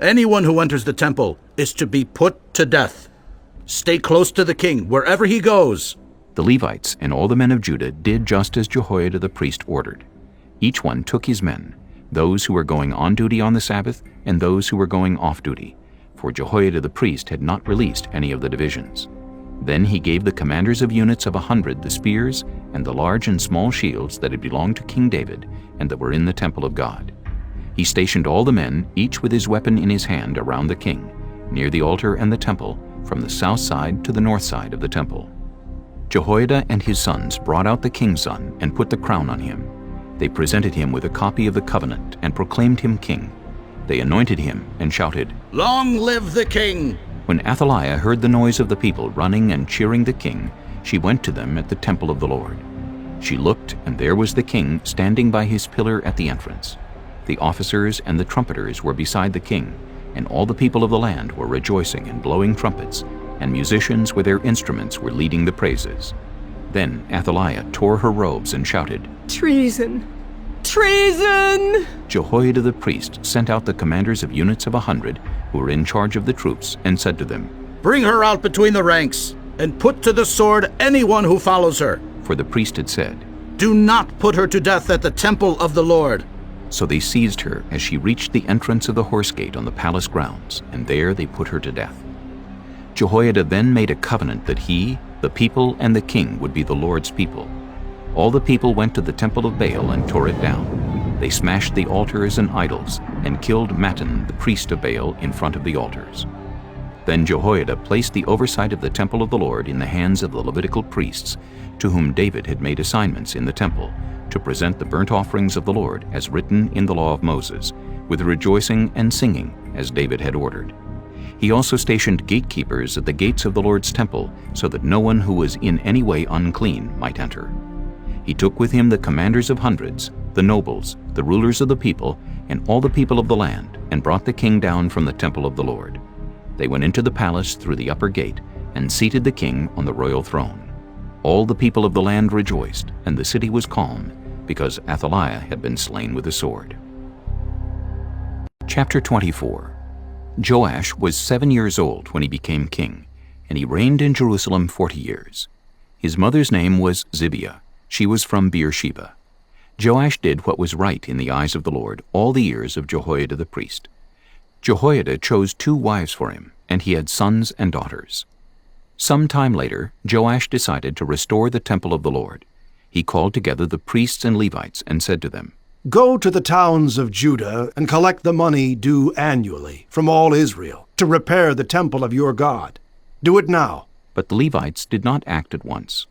Speaker 12: Anyone who enters the temple is to be put to death. Stay close to the king wherever he goes."
Speaker 1: The Levites and all the men of Judah did just as Jehoiada the priest ordered. Each one took his men, those who were going on duty on the Sabbath and those who were going off duty, for Jehoiada the priest had not released any of the divisions. Then he gave the commanders of units of 100 the spears and the large and small shields that had belonged to King David and that were in the temple of God. He stationed all the men, each with his weapon in his hand, around the king, near the altar and the temple, from the south side to the north side of the temple. Jehoiada and his sons brought out the king's son and put the crown on him. They presented him with a copy of the covenant and proclaimed him king. They anointed him and shouted,
Speaker 12: "Long live the king!"
Speaker 1: When Athaliah heard the noise of the people running and cheering the king, she went to them at the temple of the Lord. She looked, and there was the king standing by his pillar at the entrance. The officers and the trumpeters were beside the king, and all the people of the land were rejoicing and blowing trumpets, and musicians with their instruments were leading the praises. Then Athaliah tore her robes and shouted,
Speaker 3: "Treason! Treason!"
Speaker 1: Jehoiada the priest sent out the commanders of units of 100 who were in charge of the troops and said to them,
Speaker 12: "Bring her out between the ranks, and put to the sword anyone who follows her."
Speaker 1: For the priest had said,
Speaker 12: "Do not put her to death at the temple of the Lord."
Speaker 1: So they seized her as she reached the entrance of the horse gate on the palace grounds, and there they put her to death. Jehoiada then made a covenant that he, the people, and the king would be the Lord's people. All the people went to the temple of Baal and tore it down. They smashed the altars and idols, and killed Mattan, the priest of Baal, in front of the altars. Then Jehoiada placed the oversight of the temple of the Lord in the hands of the Levitical priests, to whom David had made assignments in the temple, to present the burnt offerings of the Lord as written in the law of Moses, with rejoicing and singing, as David had ordered. He also stationed gatekeepers at the gates of the Lord's temple, so that no one who was in any way unclean might enter. He took with him the commanders of hundreds, the nobles, the rulers of the people, and all the people of the land, and brought the king down from the temple of the Lord. They went into the palace through the upper gate, and seated the king on the royal throne. All the people of the land rejoiced, and the city was calm, because Athaliah had been slain with a sword. Chapter 24. Joash was 7 years old when he became king, and he reigned in Jerusalem 40 years. His mother's name was Zibiah. She was from Beersheba. Joash did what was right in the eyes of the Lord all the years of Jehoiada the priest. Jehoiada chose 2 wives for him, and he had sons and daughters. Some time later, Joash decided to restore the temple of the Lord. He called together the priests and Levites and said to them,
Speaker 7: "Go to the towns of Judah and collect the money due annually from all Israel to repair the temple of your God. Do it now."
Speaker 1: But the Levites did not act at once.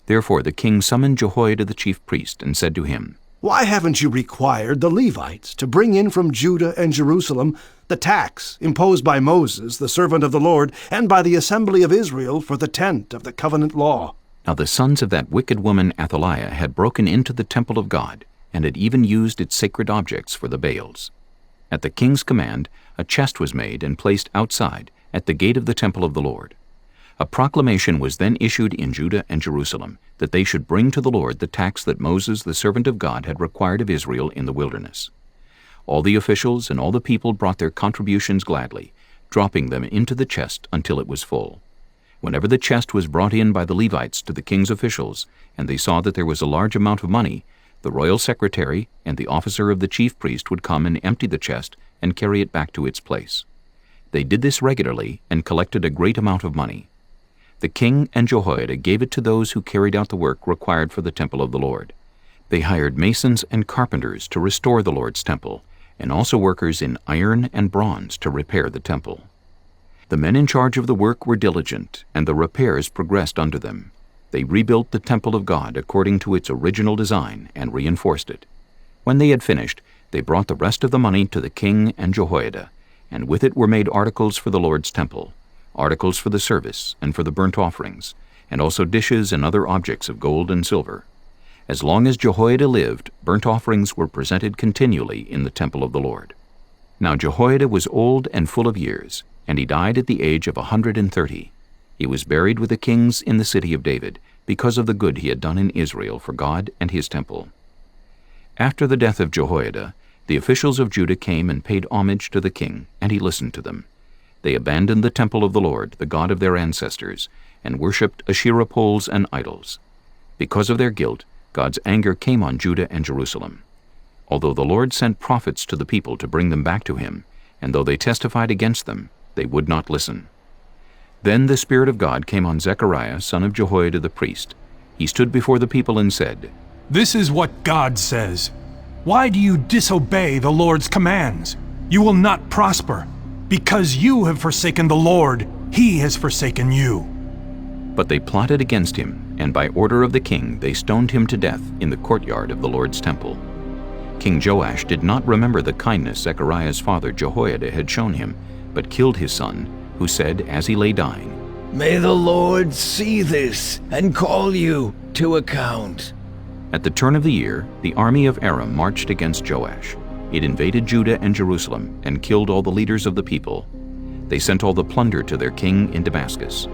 Speaker 1: Therefore the king summoned Jehoiada the chief priest and said to him,
Speaker 7: "Why haven't you required the Levites to bring in from Judah and Jerusalem the tax imposed by Moses, the servant of the Lord, and by the assembly of Israel for the tent of the covenant law?"
Speaker 1: Now the sons of that wicked woman Athaliah had broken into the temple of God, and had even used its sacred objects for the Baals. At the king's command, a chest was made and placed outside, at the gate of the temple of the Lord. A proclamation was then issued in Judah and Jerusalem, that they should bring to the Lord the tax that Moses, the servant of God, had required of Israel in the wilderness. All the officials and all the people brought their contributions gladly, dropping them into the chest until it was full. Whenever the chest was brought in by the Levites to the king's officials, and they saw that there was a large amount of money, the royal secretary and the officer of the chief priest would come and empty the chest and carry it back to its place. They did this regularly and collected a great amount of money. The king and Jehoiada gave it to those who carried out the work required for the temple of the Lord. They hired masons and carpenters to restore the Lord's temple, and also workers in iron and bronze to repair the temple. The men in charge of the work were diligent, and the repairs progressed under them. They rebuilt the temple of God according to its original design and reinforced it. When they had finished, they brought the rest of the money to the king and Jehoiada, and with it were made articles for the Lord's temple, articles for the service and for the burnt offerings, and also dishes and other objects of gold and silver. As long as Jehoiada lived, burnt offerings were presented continually in the temple of the Lord. Now Jehoiada was old and full of years, and he died at the age of 130. He was buried with the kings in the city of David, because of the good he had done in Israel for God and his temple. After the death of Jehoiada, the officials of Judah came and paid homage to the king, and he listened to them. They abandoned the temple of the Lord, the God of their ancestors, and worshipped Asherah poles and idols. Because of their guilt, God's anger came on Judah and Jerusalem. Although the Lord sent prophets to the people to bring them back to him, and though they testified against them, they would not listen. Then the Spirit of God came on Zechariah, son of Jehoiada the priest. He stood before the people and said,
Speaker 8: "This is what God says. Why do you disobey the Lord's commands? You will not prosper. Because you have forsaken the Lord, he has forsaken you."
Speaker 1: But they plotted against him, and by order of the king they stoned him to death in the courtyard of the Lord's temple. King Joash did not remember the kindness Zechariah's father Jehoiada had shown him, but killed his son, who said as he lay dying,
Speaker 9: "May the Lord see this and call you to account."
Speaker 1: At the turn of the year, the army of Aram marched against Joash. It invaded Judah and Jerusalem and killed all the leaders of the people. They sent all the plunder to their king in Damascus.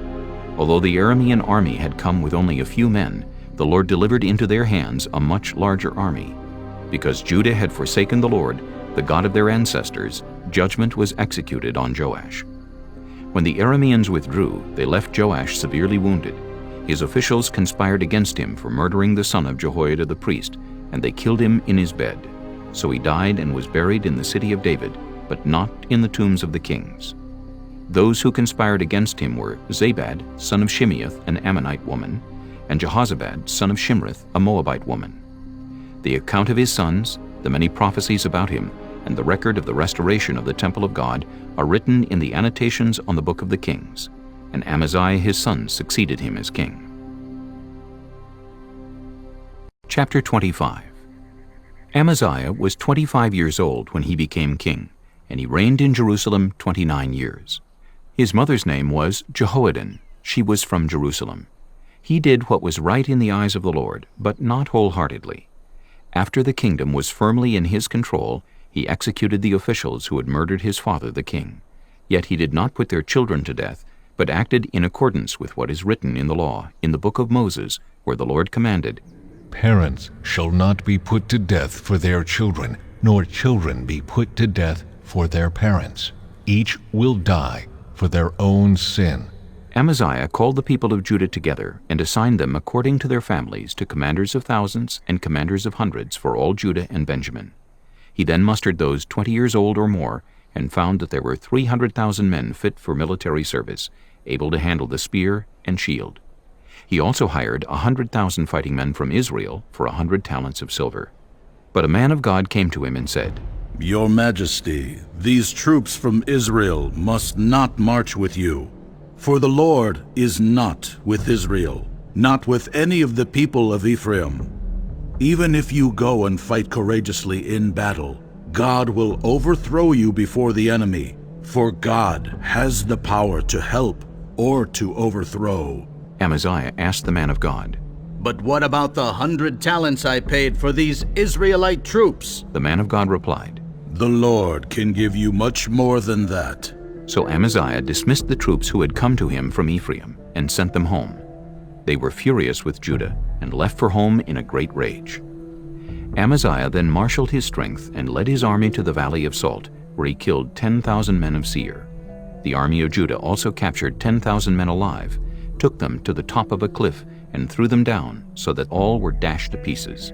Speaker 1: Although the Aramean army had come with only a few men, the Lord delivered into their hands a much larger army. Because Judah had forsaken the Lord, the God of their ancestors, judgment was executed on Joash. When the Arameans withdrew, they left Joash severely wounded. His officials conspired against him for murdering the son of Jehoiada the priest, and they killed him in his bed. So he died and was buried in the city of David, but not in the tombs of the kings. Those who conspired against him were Zabad, son of Shimeath, an Ammonite woman, and Jehozabad, son of Shimrith, a Moabite woman. The account of his sons, the many prophecies about him, and the record of the restoration of the temple of God are written in the annotations on the book of the Kings, and Amaziah his son succeeded him as king. Chapter 25. Amaziah was 25 years old when he became king, and he reigned in Jerusalem 29 years. His mother's name was Jehoaddan. She was from Jerusalem. He did what was right in the eyes of the Lord, but not wholeheartedly. After the kingdom was firmly in his control, he executed the officials who had murdered his father the king. Yet he did not put their children to death, but acted in accordance with what is written in the law, in the book of Moses, where the Lord commanded,
Speaker 2: Parents shall not be put to death for their children, nor children be put to death for their parents. Each will die for their own sin.
Speaker 1: Amaziah called the people of Judah together and assigned them according to their families to commanders of thousands and commanders of hundreds for all Judah and Benjamin. He then mustered those 20 years old or more and found that there were 300,000 men fit for military service, able to handle the spear and shield. He also hired 100,000 fighting men from Israel for 100 talents of silver. But a man of God came to him and said,
Speaker 12: Your Majesty, these troops from Israel must not march with you. For the Lord is not with Israel, not with any of the people of Ephraim. Even if you go and fight courageously in battle, God will overthrow you before the enemy, for God has the power to help or to overthrow.
Speaker 1: Amaziah asked the man of God,
Speaker 10: But what about the 100 talents I paid for these Israelite troops?
Speaker 1: The man of God replied,
Speaker 12: The Lord can give you much more than that.
Speaker 1: So Amaziah dismissed the troops who had come to him from Ephraim and sent them home. They were furious with Judah and left for home in a great rage. Amaziah then marshaled his strength and led his army to the Valley of Salt, where he killed 10,000 men of Seir. The army of Judah also captured 10,000 men alive, took them to the top of a cliff, and threw them down so that all were dashed to pieces.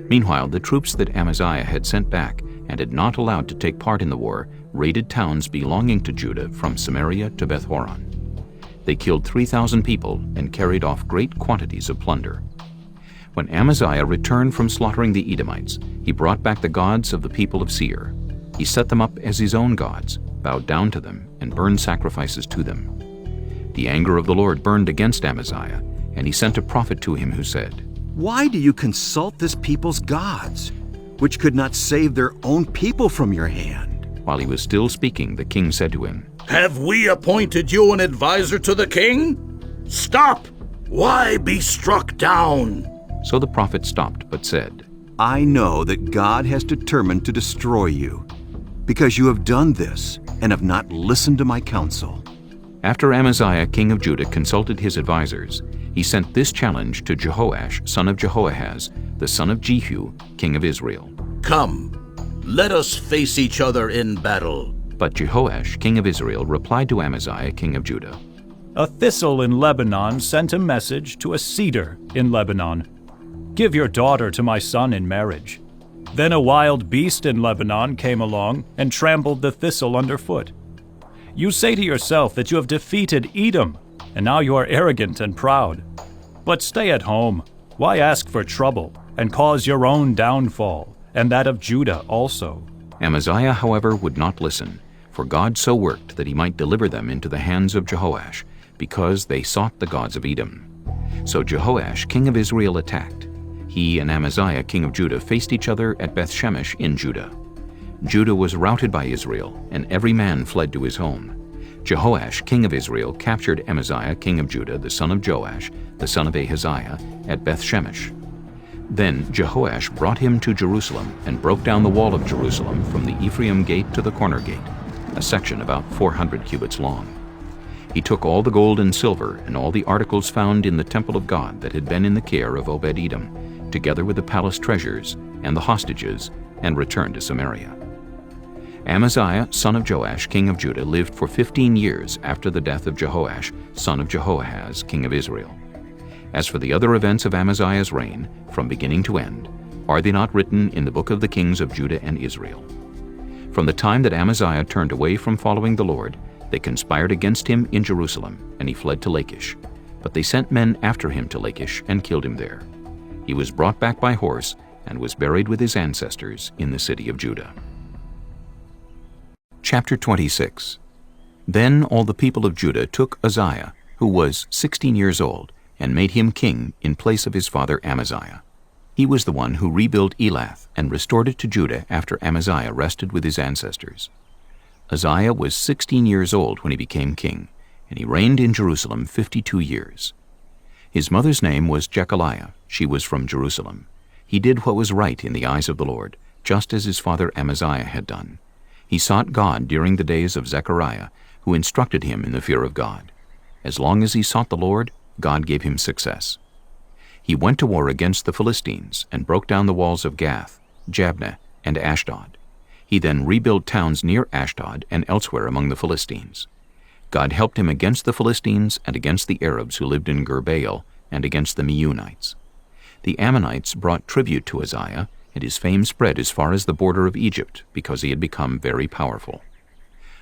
Speaker 1: Meanwhile, the troops that Amaziah had sent back and had not allowed to take part in the war raided towns belonging to Judah from Samaria to Beth-horon. They killed 3,000 people and carried off great quantities of plunder. When Amaziah returned from slaughtering the Edomites, he brought back the gods of the people of Seir. He set them up as his own gods, bowed down to them, and burned sacrifices to them. The anger of the Lord burned against Amaziah, and he sent a prophet to him who said,
Speaker 23: Why do you consult this people's gods, which could not save their own people from your hand?
Speaker 1: While he was still speaking, the king said to him,
Speaker 12: Have we appointed you an advisor to the king? Stop! Why be struck down?
Speaker 1: So the prophet stopped, but said,
Speaker 23: I know that God has determined to destroy you, because you have done this and have not listened to my counsel.
Speaker 1: After Amaziah, king of Judah, consulted his advisers, he sent this challenge to Jehoash, son of Jehoahaz, the son of Jehu, king of Israel.
Speaker 12: Come, let us face each other in battle.
Speaker 1: But Jehoash, king of Israel, replied to Amaziah, king of Judah,
Speaker 19: A thistle in Lebanon sent a message to a cedar in Lebanon. Give your daughter to my son in marriage. Then a wild beast in Lebanon came along and trampled the thistle underfoot. You say to yourself that you have defeated Edom, and now you are arrogant and proud. But stay at home. Why ask for trouble and cause your own downfall, and that of Judah also?
Speaker 1: Amaziah, however, would not listen, for God so worked that he might deliver them into the hands of Jehoash, because they sought the gods of Edom. So Jehoash, king of Israel, attacked. He and Amaziah king of Judah faced each other at Beth-Shemesh in Judah. Judah was routed by Israel, and every man fled to his home. Jehoash king of Israel captured Amaziah king of Judah, the son of Joash, the son of Ahaziah, at Beth-Shemesh. Then Jehoash brought him to Jerusalem and broke down the wall of Jerusalem from the Ephraim gate to the corner gate, a section about 400 cubits long. He took all the gold and silver and all the articles found in the temple of God that had been in the care of Obed-Edom, together with the palace treasures and the hostages, and returned to Samaria. Amaziah, son of Joash, king of Judah, lived for 15 years after the death of Jehoash, son of Jehoahaz, king of Israel. As for the other events of Amaziah's reign, from beginning to end, are they not written in the book of the kings of Judah and Israel? From the time that Amaziah turned away from following the Lord, they conspired against him in Jerusalem, and he fled to Lachish. But they sent men after him to Lachish and killed him there. He was brought back by horse and was buried with his ancestors in the city of Judah. Chapter 26. Then all the people of Judah took Uzziah, who was 16 years old, and made him king in place of his father Amaziah. He was the one who rebuilt Elath and restored it to Judah after Amaziah rested with his ancestors. Uzziah was 16 years old when he became king, and he reigned in Jerusalem 52 years. His mother's name was Jechaliah. She was from Jerusalem. He did what was right in the eyes of the Lord, just as his father Amaziah had done. He sought God during the days of Zechariah, who instructed him in the fear of God. As long as he sought the Lord, God gave him success. He went to war against the Philistines and broke down the walls of Gath, Jabneh, and Ashdod. He then rebuilt towns near Ashdod and elsewhere among the Philistines. God helped him against the Philistines and against the Arabs who lived in Gur-baal and against the Meunites. The Ammonites brought tribute to Uzziah, and his fame spread as far as the border of Egypt because he had become very powerful.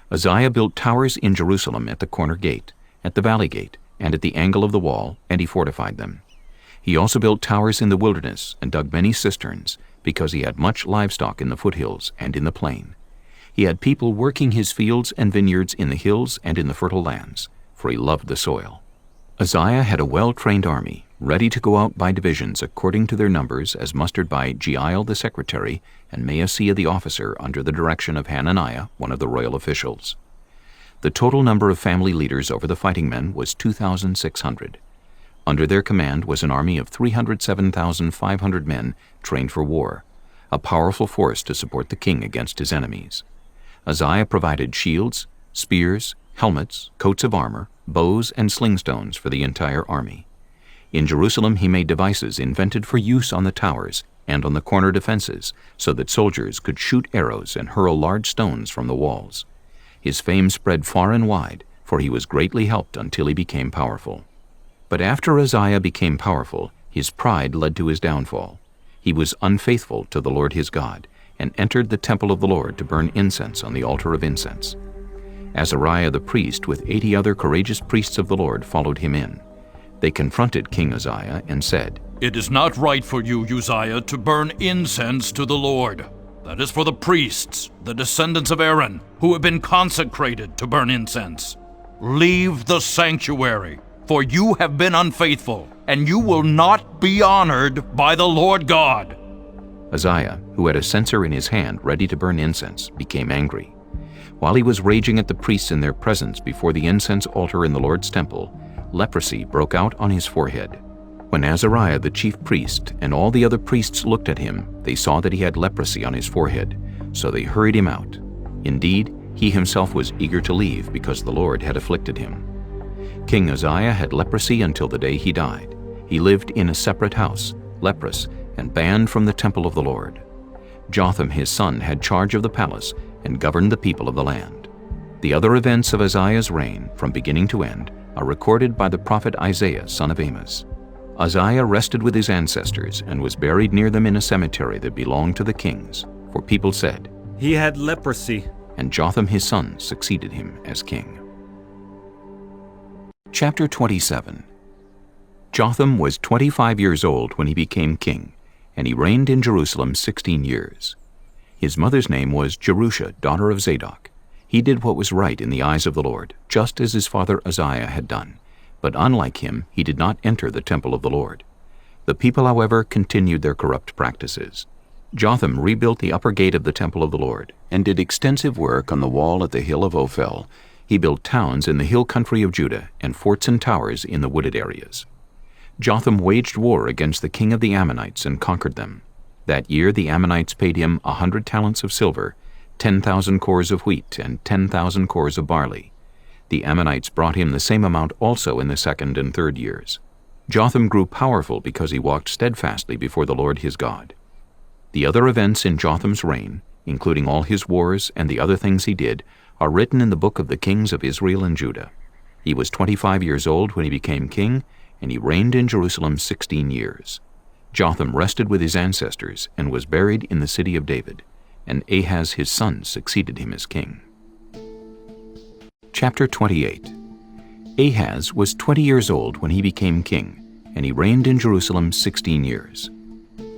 Speaker 1: Uzziah built towers in Jerusalem at the corner gate, at the valley gate, and at the angle of the wall, and he fortified them. He also built towers in the wilderness and dug many cisterns, because he had much livestock in the foothills and in the plain. He had people working his fields and vineyards in the hills and in the fertile lands, for he loved the soil. Uzziah had a well-trained army, ready to go out by divisions according to their numbers as mustered by Jeiel the secretary and Maaseiah the officer under the direction of Hananiah, one of the royal officials. The total number of family leaders over the fighting men was 2,600. Under their command was an army of 307,500 men trained for war, a powerful force to support the king against his enemies. Uzziah provided shields, spears, helmets, coats of armor, bows, and slingstones for the entire army. In Jerusalem he made devices invented for use on the towers and on the corner defenses, so that soldiers could shoot arrows and hurl large stones from the walls. His fame spread far and wide, for he was greatly helped until he became powerful. But after Uzziah became powerful, his pride led to his downfall. He was unfaithful to the Lord his God, and entered the temple of the Lord to burn incense on the altar of incense. Azariah the priest with 80 other courageous priests of the Lord followed him in. They confronted King Uzziah and said,
Speaker 5: "It is not right for you, Uzziah, to burn incense to the Lord. That is for the priests, the descendants of Aaron, who have been consecrated to burn incense. Leave the sanctuary, for you have been unfaithful, and you will not be honored by the Lord God."
Speaker 1: Uzziah, who had a censer in his hand ready to burn incense, became angry. While he was raging at the priests in their presence before the incense altar in the Lord's temple, leprosy broke out on his forehead. When Azariah the chief priest and all the other priests looked at him, they saw that he had leprosy on his forehead, so they hurried him out. Indeed, he himself was eager to leave because the Lord had afflicted him. King Uzziah had leprosy until the day he died. He lived in a separate house, leprous, and banned from the temple of the Lord. Jotham his son had charge of the palace and governed the people of the land. The other events of Uzziah's reign, from beginning to end, are recorded by the prophet Isaiah, son of Amos. Uzziah rested with his ancestors and was buried near them in a cemetery that belonged to the kings, for people said,
Speaker 6: "He had leprosy."
Speaker 1: And Jotham his son succeeded him as king. Chapter 27. Jotham was 25 years old when he became king, and he reigned in Jerusalem 16 years. His mother's name was Jerusha, daughter of Zadok. He did what was right in the eyes of the Lord, just as his father Uzziah had done. But unlike him, he did not enter the temple of the Lord. The people, however, continued their corrupt practices. Jotham rebuilt the upper gate of the temple of the Lord, and did extensive work on the wall at the hill of Ophel. He built towns in the hill country of Judah, and forts and towers in the wooded areas. Jotham waged war against the king of the Ammonites and conquered them. That year the Ammonites paid him 100 talents of silver, 10,000 cores of wheat, and 10,000 cores of barley. The Ammonites brought him the same amount also in the second and third years. Jotham grew powerful because he walked steadfastly before the Lord his God. The other events in Jotham's reign, including all his wars and the other things he did, are written in the book of the kings of Israel and Judah. He was 25 years old when he became king, and he reigned in Jerusalem 16 years. Jotham rested with his ancestors and was buried in the city of David, and Ahaz his son succeeded him as king. Chapter 28. Ahaz was 20 years old when he became king, and he reigned in Jerusalem 16 years.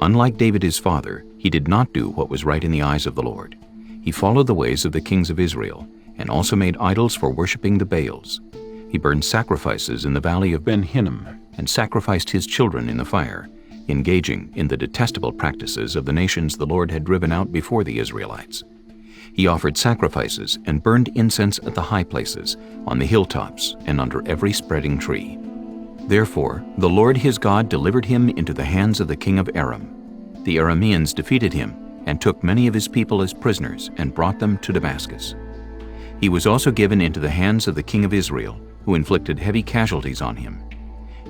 Speaker 1: Unlike David his father, he did not do what was right in the eyes of the Lord. He followed the ways of the kings of Israel, and also made idols for worshipping the Baals. He burned sacrifices in the valley of Ben Hinnom, and sacrificed his children in the fire, engaging in the detestable practices of the nations the Lord had driven out before the Israelites. He offered sacrifices and burned incense at the high places, on the hilltops, and under every spreading tree. Therefore the Lord his God delivered him into the hands of the king of Aram. The Arameans defeated him, and took many of his people as prisoners, and brought them to Damascus. He was also given into the hands of the king of Israel, who inflicted heavy casualties on him.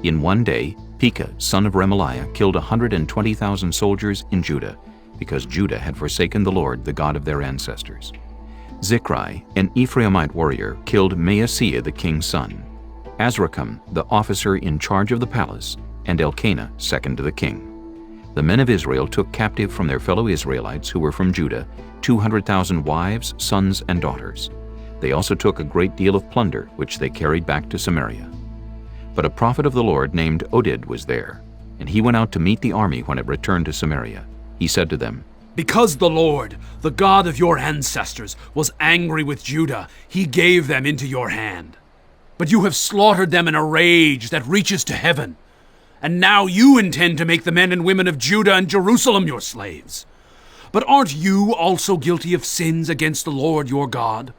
Speaker 1: In one day, Pekah, son of Remaliah, killed 120,000 soldiers in Judah, because Judah had forsaken the Lord, the God of their ancestors. Zichri, an Ephraimite warrior, killed Maaseiah the king's son, Azrikam, the officer in charge of the palace, and Elkanah, second to the king. The men of Israel took captive from their fellow Israelites who were from Judah 200,000 wives, sons, and daughters. They also took a great deal of plunder, which they carried back to Samaria. But a prophet of the Lord named Oded was there, and he went out to meet the army when it returned to Samaria. He said to them,
Speaker 11: "Because the Lord, the God of your ancestors, was angry with Judah, he gave them into your hand. But you have slaughtered them in a rage that reaches to heaven. And now you intend to make the men and women of Judah and Jerusalem your slaves. But aren't you also guilty of sins against the Lord your God?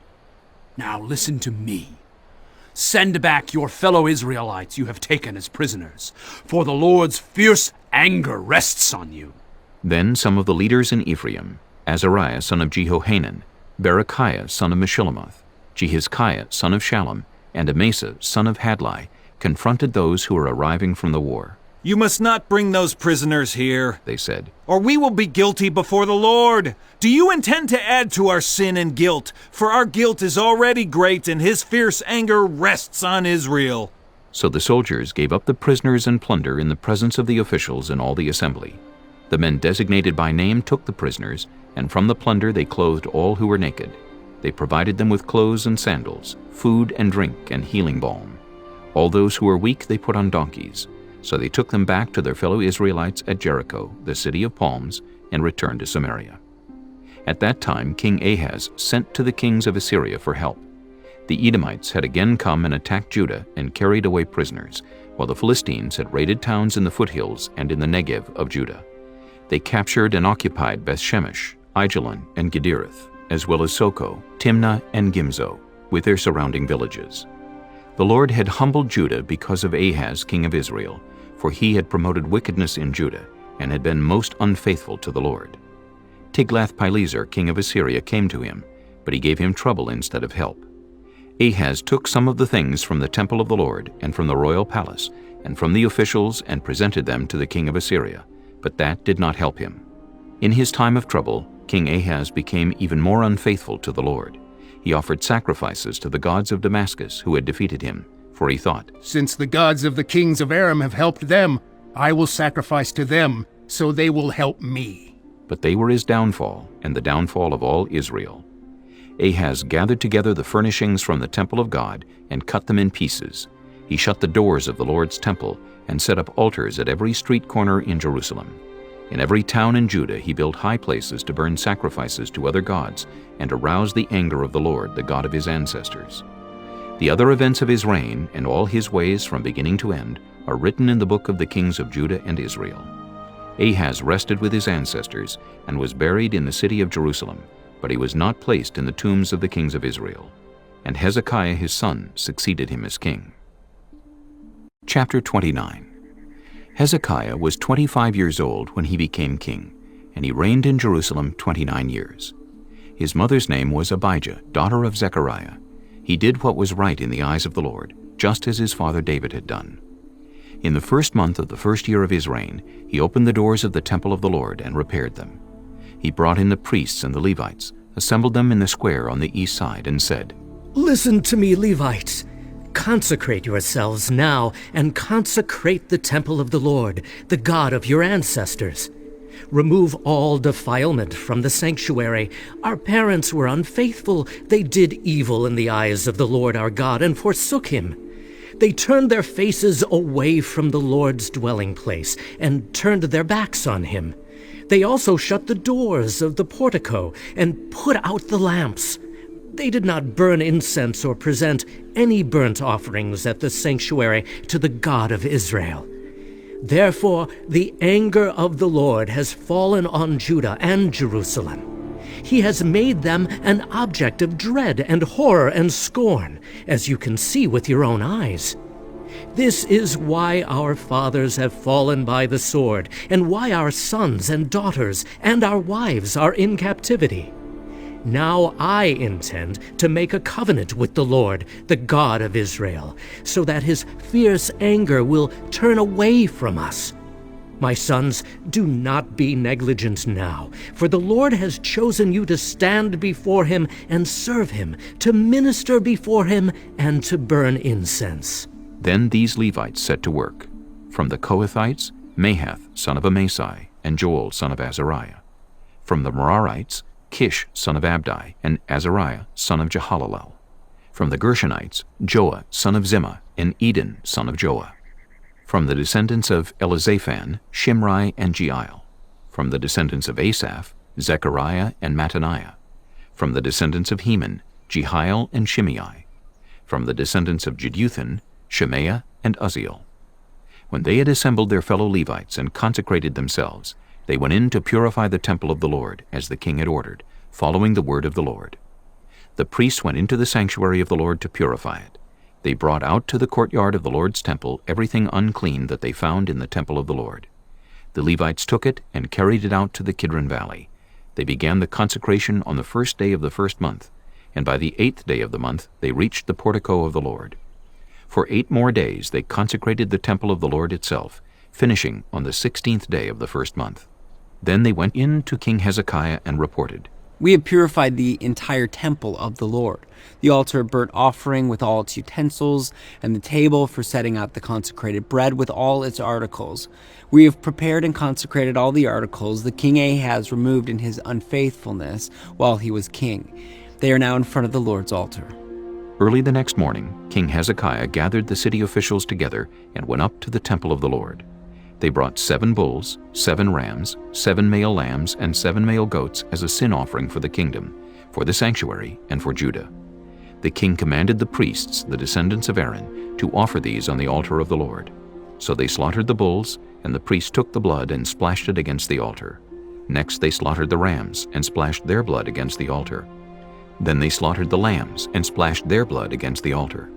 Speaker 11: Now listen to me. Send back your fellow Israelites you have taken as prisoners, for the Lord's fierce anger rests on you."
Speaker 1: Then some of the leaders in Ephraim, Azariah son of Jehohanan, Berechiah son of Meshillemoth, Jehizkiah son of Shallum, and Amasa son of Hadlai, confronted those who were arriving from the war.
Speaker 6: "You must not bring those prisoners here,"
Speaker 1: they said,
Speaker 6: "or we will be guilty before the Lord. Do you intend to add to our sin and guilt? For our guilt is already great, and his fierce anger rests on Israel."
Speaker 1: So the soldiers gave up the prisoners and plunder in the presence of the officials and all the assembly. The men designated by name took the prisoners, and from the plunder they clothed all who were naked. They provided them with clothes and sandals, food and drink, and healing balm. All those who were weak they put on donkeys. So they took them back to their fellow Israelites at Jericho, the city of palms, and returned to Samaria. At that time King Ahaz sent to the kings of Assyria for help. The Edomites had again come and attacked Judah and carried away prisoners, while the Philistines had raided towns in the foothills and in the Negev of Judah. They captured and occupied Bethshemesh, Aijalon, and Gederoth, as well as Soko, Timnah, and Gimzo, with their surrounding villages. The Lord had humbled Judah because of Ahaz king of Israel, for he had promoted wickedness in Judah, and had been most unfaithful to the Lord. Tiglath-Pileser king of Assyria came to him, but he gave him trouble instead of help. Ahaz took some of the things from the temple of the Lord, and from the royal palace, and from the officials, and presented them to the king of Assyria, but that did not help him. In his time of trouble, King Ahaz became even more unfaithful to the Lord. He offered sacrifices to the gods of Damascus who had defeated him, for he thought,
Speaker 14: "Since the gods of the kings of Aram have helped them, I will sacrifice to them, so they will help me."
Speaker 1: But they were his downfall, and the downfall of all Israel. Ahaz gathered together the furnishings from the temple of God and cut them in pieces. He shut the doors of the Lord's temple and set up altars at every street corner in Jerusalem. In every town in Judah he built high places to burn sacrifices to other gods and arouse the anger of the Lord, the God of his ancestors. The other events of his reign and all his ways from beginning to end are written in the book of the kings of Judah and Israel. Ahaz rested with his ancestors and was buried in the city of Jerusalem, but he was not placed in the tombs of the kings of Israel. And Hezekiah his son succeeded him as king. Chapter 29. Hezekiah was 25 years old when he became king, and he reigned in Jerusalem 29 years. His mother's name was Abijah, daughter of Zechariah. He did what was right in the eyes of the Lord, just as his father David had done. In the first month of the first year of his reign, he opened the doors of the temple of the Lord and repaired them. He brought in the priests and the Levites, assembled them in the square on the east side, and said,
Speaker 13: "Listen to me, Levites. Consecrate yourselves now and consecrate the temple of the Lord, the God of your ancestors. Remove all defilement from the sanctuary. Our parents were unfaithful. They did evil in the eyes of the Lord our God and forsook him. They turned their faces away from the Lord's dwelling place and turned their backs on him. They also shut the doors of the portico and put out the lamps. They did not burn incense or present any burnt offerings at the sanctuary to the God of Israel. Therefore, the anger of the Lord has fallen on Judah and Jerusalem. He has made them an object of dread and horror and scorn, as you can see with your own eyes. This is why our fathers have fallen by the sword, and why our sons and daughters and our wives are in captivity. Now I intend to make a covenant with the Lord, the God of Israel, so that his fierce anger will turn away from us. My sons, do not be negligent now, for the Lord has chosen you to stand before him and serve him, to minister before him, and to burn incense."
Speaker 1: Then these Levites set to work. From the Kohathites, Mahath, son of Amasai, and Joel, son of Azariah. From the Merarites, Kish, son of Abdi, and Azariah, son of Jehalalel. From the Gershonites, Joah, son of Zimmah, and Eden, son of Joah. From the descendants of Elizaphan, Shimri and Jeiel. From the descendants of Asaph, Zechariah and Mattaniah. From the descendants of Heman, Jehiel and Shimei. From the descendants of Jeduthun, Shemaiah and Uzziel. When they had assembled their fellow Levites and consecrated themselves, they went in to purify the temple of the Lord, as the king had ordered, following the word of the Lord. The priests went into the sanctuary of the Lord to purify it. They brought out to the courtyard of the Lord's temple everything unclean that they found in the temple of the Lord. The Levites took it and carried it out to the Kidron Valley. They began the consecration on the first day of the first month, and by the 8th day of the month they reached the portico of the Lord. For 8 more days they consecrated the temple of the Lord itself, finishing on the 16th day of the first month. Then they went in to King Hezekiah and reported,
Speaker 17: "We have purified the entire temple of the Lord, the altar of burnt offering with all its utensils, and the table for setting out the consecrated bread with all its articles. We have prepared and consecrated all the articles the king Ahaz removed in his unfaithfulness while he was king. They are now in front of the Lord's altar."
Speaker 1: Early the next morning, King Hezekiah gathered the city officials together and went up to the temple of the Lord. They brought 7 bulls, 7 rams, 7 male lambs, and 7 male goats as a sin offering for the kingdom, for the sanctuary, and for Judah. The king commanded the priests, the descendants of Aaron, to offer these on the altar of the Lord. So they slaughtered the bulls, and the priests took the blood and splashed it against the altar. Next they slaughtered the rams and splashed their blood against the altar. Then they slaughtered the lambs and splashed their blood against the altar.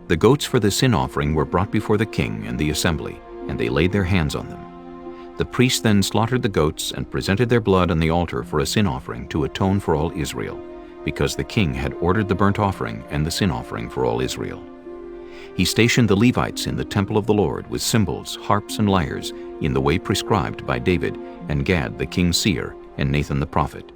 Speaker 1: The goats for the sin offering were brought before the king and the assembly, and they laid their hands on them. The priests then slaughtered the goats and presented their blood on the altar for a sin offering to atone for all Israel, because the king had ordered the burnt offering and the sin offering for all Israel. He stationed the Levites in the temple of the Lord with cymbals, harps, and lyres in the way prescribed by David and Gad the king's seer and Nathan the prophet.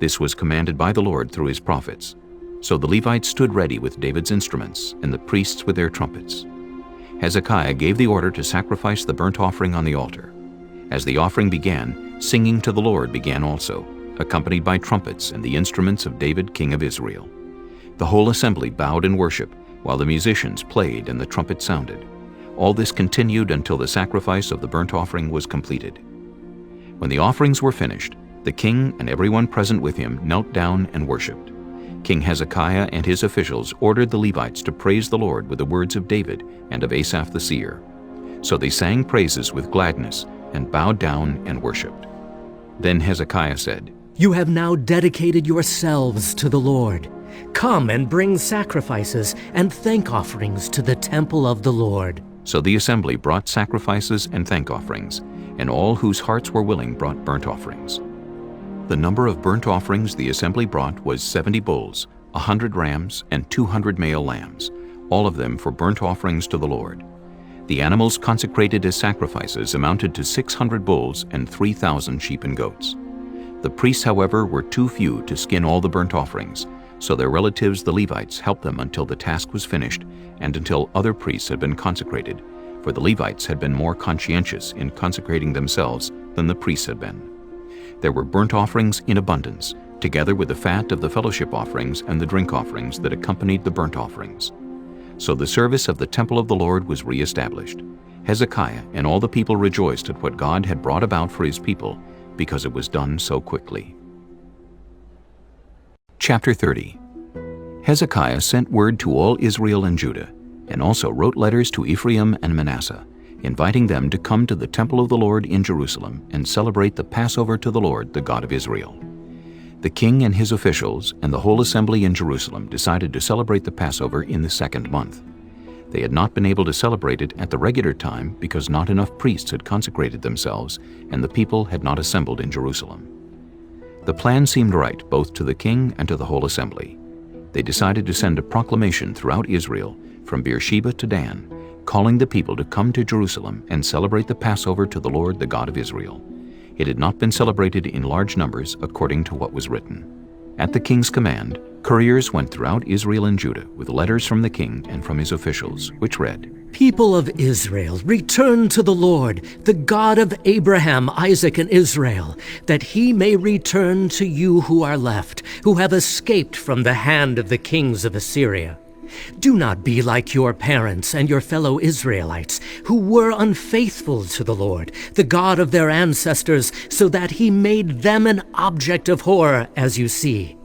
Speaker 1: This was commanded by the Lord through his prophets. So the Levites stood ready with David's instruments and the priests with their trumpets. Hezekiah gave the order to sacrifice the burnt offering on the altar. As the offering began, singing to the Lord began also, accompanied by trumpets and the instruments of David king of Israel. The whole assembly bowed in worship, while the musicians played and the trumpet sounded. All this continued until the sacrifice of the burnt offering was completed. When the offerings were finished, the king and everyone present with him knelt down and worshipped. King Hezekiah and his officials ordered the Levites to praise the Lord with the words of David and of Asaph the seer. So they sang praises with gladness and bowed down and worshipped. Then Hezekiah said,
Speaker 13: "You have now dedicated yourselves to the Lord. Come and bring sacrifices and thank offerings to the temple of the Lord."
Speaker 1: So the assembly brought sacrifices and thank offerings, and all whose hearts were willing brought burnt offerings. The number of burnt offerings the assembly brought was 70 bulls, 100 rams, and 200 male lambs, all of them for burnt offerings to the Lord. The animals consecrated as sacrifices amounted to 600 bulls and 3,000 sheep and goats. The priests, however, were too few to skin all the burnt offerings, so their relatives the Levites helped them until the task was finished and until other priests had been consecrated, for the Levites had been more conscientious in consecrating themselves than the priests had been. There were burnt offerings in abundance, together with the fat of the fellowship offerings and the drink offerings that accompanied the burnt offerings. So the service of the temple of the Lord was re-established. Hezekiah and all the people rejoiced at what God had brought about for his people, because it was done so quickly. Chapter 30. Hezekiah sent word to all Israel and Judah, and also wrote letters to Ephraim and Manasseh, inviting them to come to the temple of the Lord in Jerusalem and celebrate the Passover to the Lord, the God of Israel. The king and his officials and the whole assembly in Jerusalem decided to celebrate the Passover in the 2nd month. They had not been able to celebrate it at the regular time because not enough priests had consecrated themselves and the people had not assembled in Jerusalem. The plan seemed right both to the king and to the whole assembly. They decided to send a proclamation throughout Israel from Beersheba to Dan, calling the people to come to Jerusalem and celebrate the Passover to the Lord, the God of Israel. It had not been celebrated in large numbers according to what was written. At the king's command, couriers went throughout Israel and Judah with letters from the king and from his officials, which read,
Speaker 13: "People of Israel, return to the Lord, the God of Abraham, Isaac, and Israel, that he may return to you who are left, who have escaped from the hand of the kings of Assyria. Do not be like your parents and your fellow Israelites, who were unfaithful to the Lord, the God of their ancestors, so that he made them an object of horror, as you see.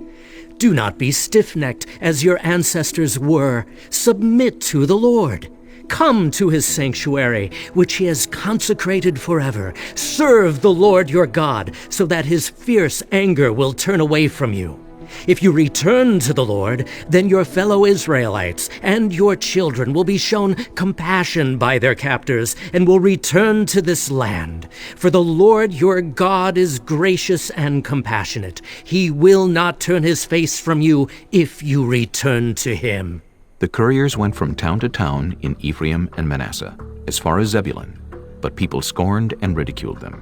Speaker 13: Do not be stiff-necked as your ancestors were. Submit to the Lord. Come to his sanctuary, which he has consecrated forever. Serve the Lord your God, so that his fierce anger will turn away from you. If you return to the Lord, then your fellow Israelites and your children will be shown compassion by their captors and will return to this land. For the Lord your God is gracious and compassionate. He will not turn his face from you if you return to him."
Speaker 1: The couriers went from town to town in Ephraim and Manasseh, as far as Zebulun, but people scorned and ridiculed them.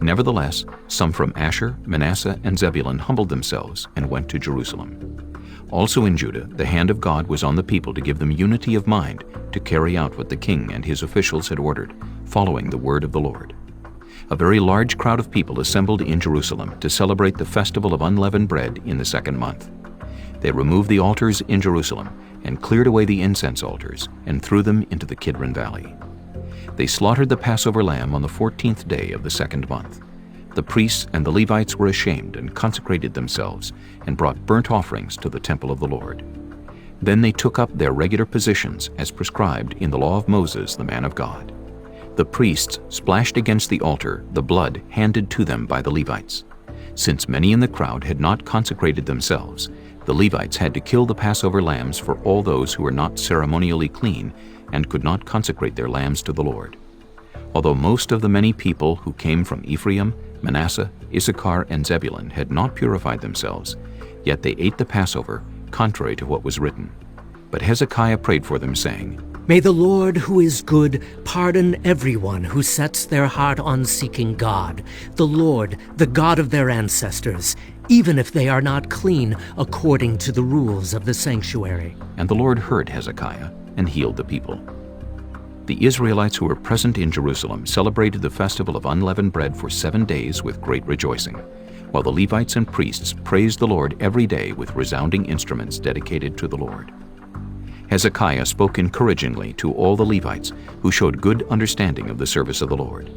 Speaker 1: Nevertheless, some from Asher, Manasseh, and Zebulun humbled themselves and went to Jerusalem. Also in Judah, the hand of God was on the people to give them unity of mind to carry out what the king and his officials had ordered, following the word of the Lord. A very large crowd of people assembled in Jerusalem to celebrate the festival of unleavened bread in the 2nd month. They removed the altars in Jerusalem and cleared away the incense altars and threw them into the Kidron Valley. They slaughtered the Passover lamb on the 14th day of the 2nd month. The priests and the Levites were ashamed and consecrated themselves and brought burnt offerings to the temple of the Lord. Then they took up their regular positions as prescribed in the law of Moses, the man of God. The priests splashed against the altar the blood handed to them by the Levites. Since many in the crowd had not consecrated themselves, the Levites had to kill the Passover lambs for all those who were not ceremonially clean and could not consecrate their lambs to the Lord. Although most of the many people who came from Ephraim, Manasseh, Issachar, and Zebulun had not purified themselves, yet they ate the Passover, contrary to what was written. But Hezekiah prayed for them, saying,
Speaker 13: "May the Lord, who is good, pardon everyone who sets their heart on seeking God, the Lord, the God of their ancestors, even if they are not clean according to the rules of the sanctuary."
Speaker 1: And the Lord heard Hezekiah and healed the people. The Israelites who were present in Jerusalem celebrated the festival of unleavened bread for 7 days with great rejoicing, while the Levites and priests praised the Lord every day with resounding instruments dedicated to the Lord. Hezekiah spoke encouragingly to all the Levites, who showed good understanding of the service of the Lord.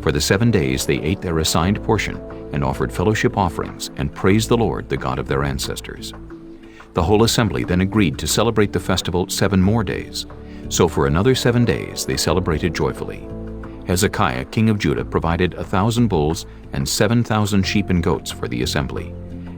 Speaker 1: For the 7 days they ate their assigned portion and offered fellowship offerings and praised the Lord, the God of their ancestors. The whole assembly then agreed to celebrate the festival 7 more days. So for another 7 days they celebrated joyfully. Hezekiah, king of Judah, provided 1,000 bulls and 7,000 sheep and goats for the assembly,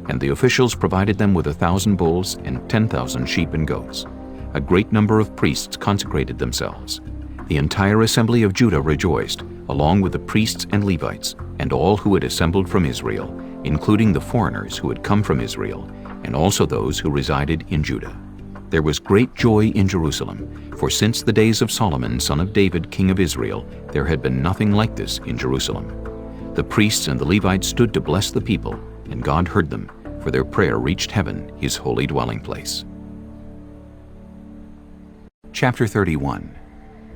Speaker 1: and the officials provided them with 1,000 bulls and 10,000 sheep and goats. A great number of priests consecrated themselves. The entire assembly of Judah rejoiced, along with the priests and Levites, and all who had assembled from Israel, including the foreigners who had come from Israel, and also those who resided in Judah. There was great joy in Jerusalem, for since the days of Solomon, son of David, king of Israel, there had been nothing like this in Jerusalem. The priests and the Levites stood to bless the people, and God heard them, for their prayer reached heaven, his holy dwelling place. Chapter 31.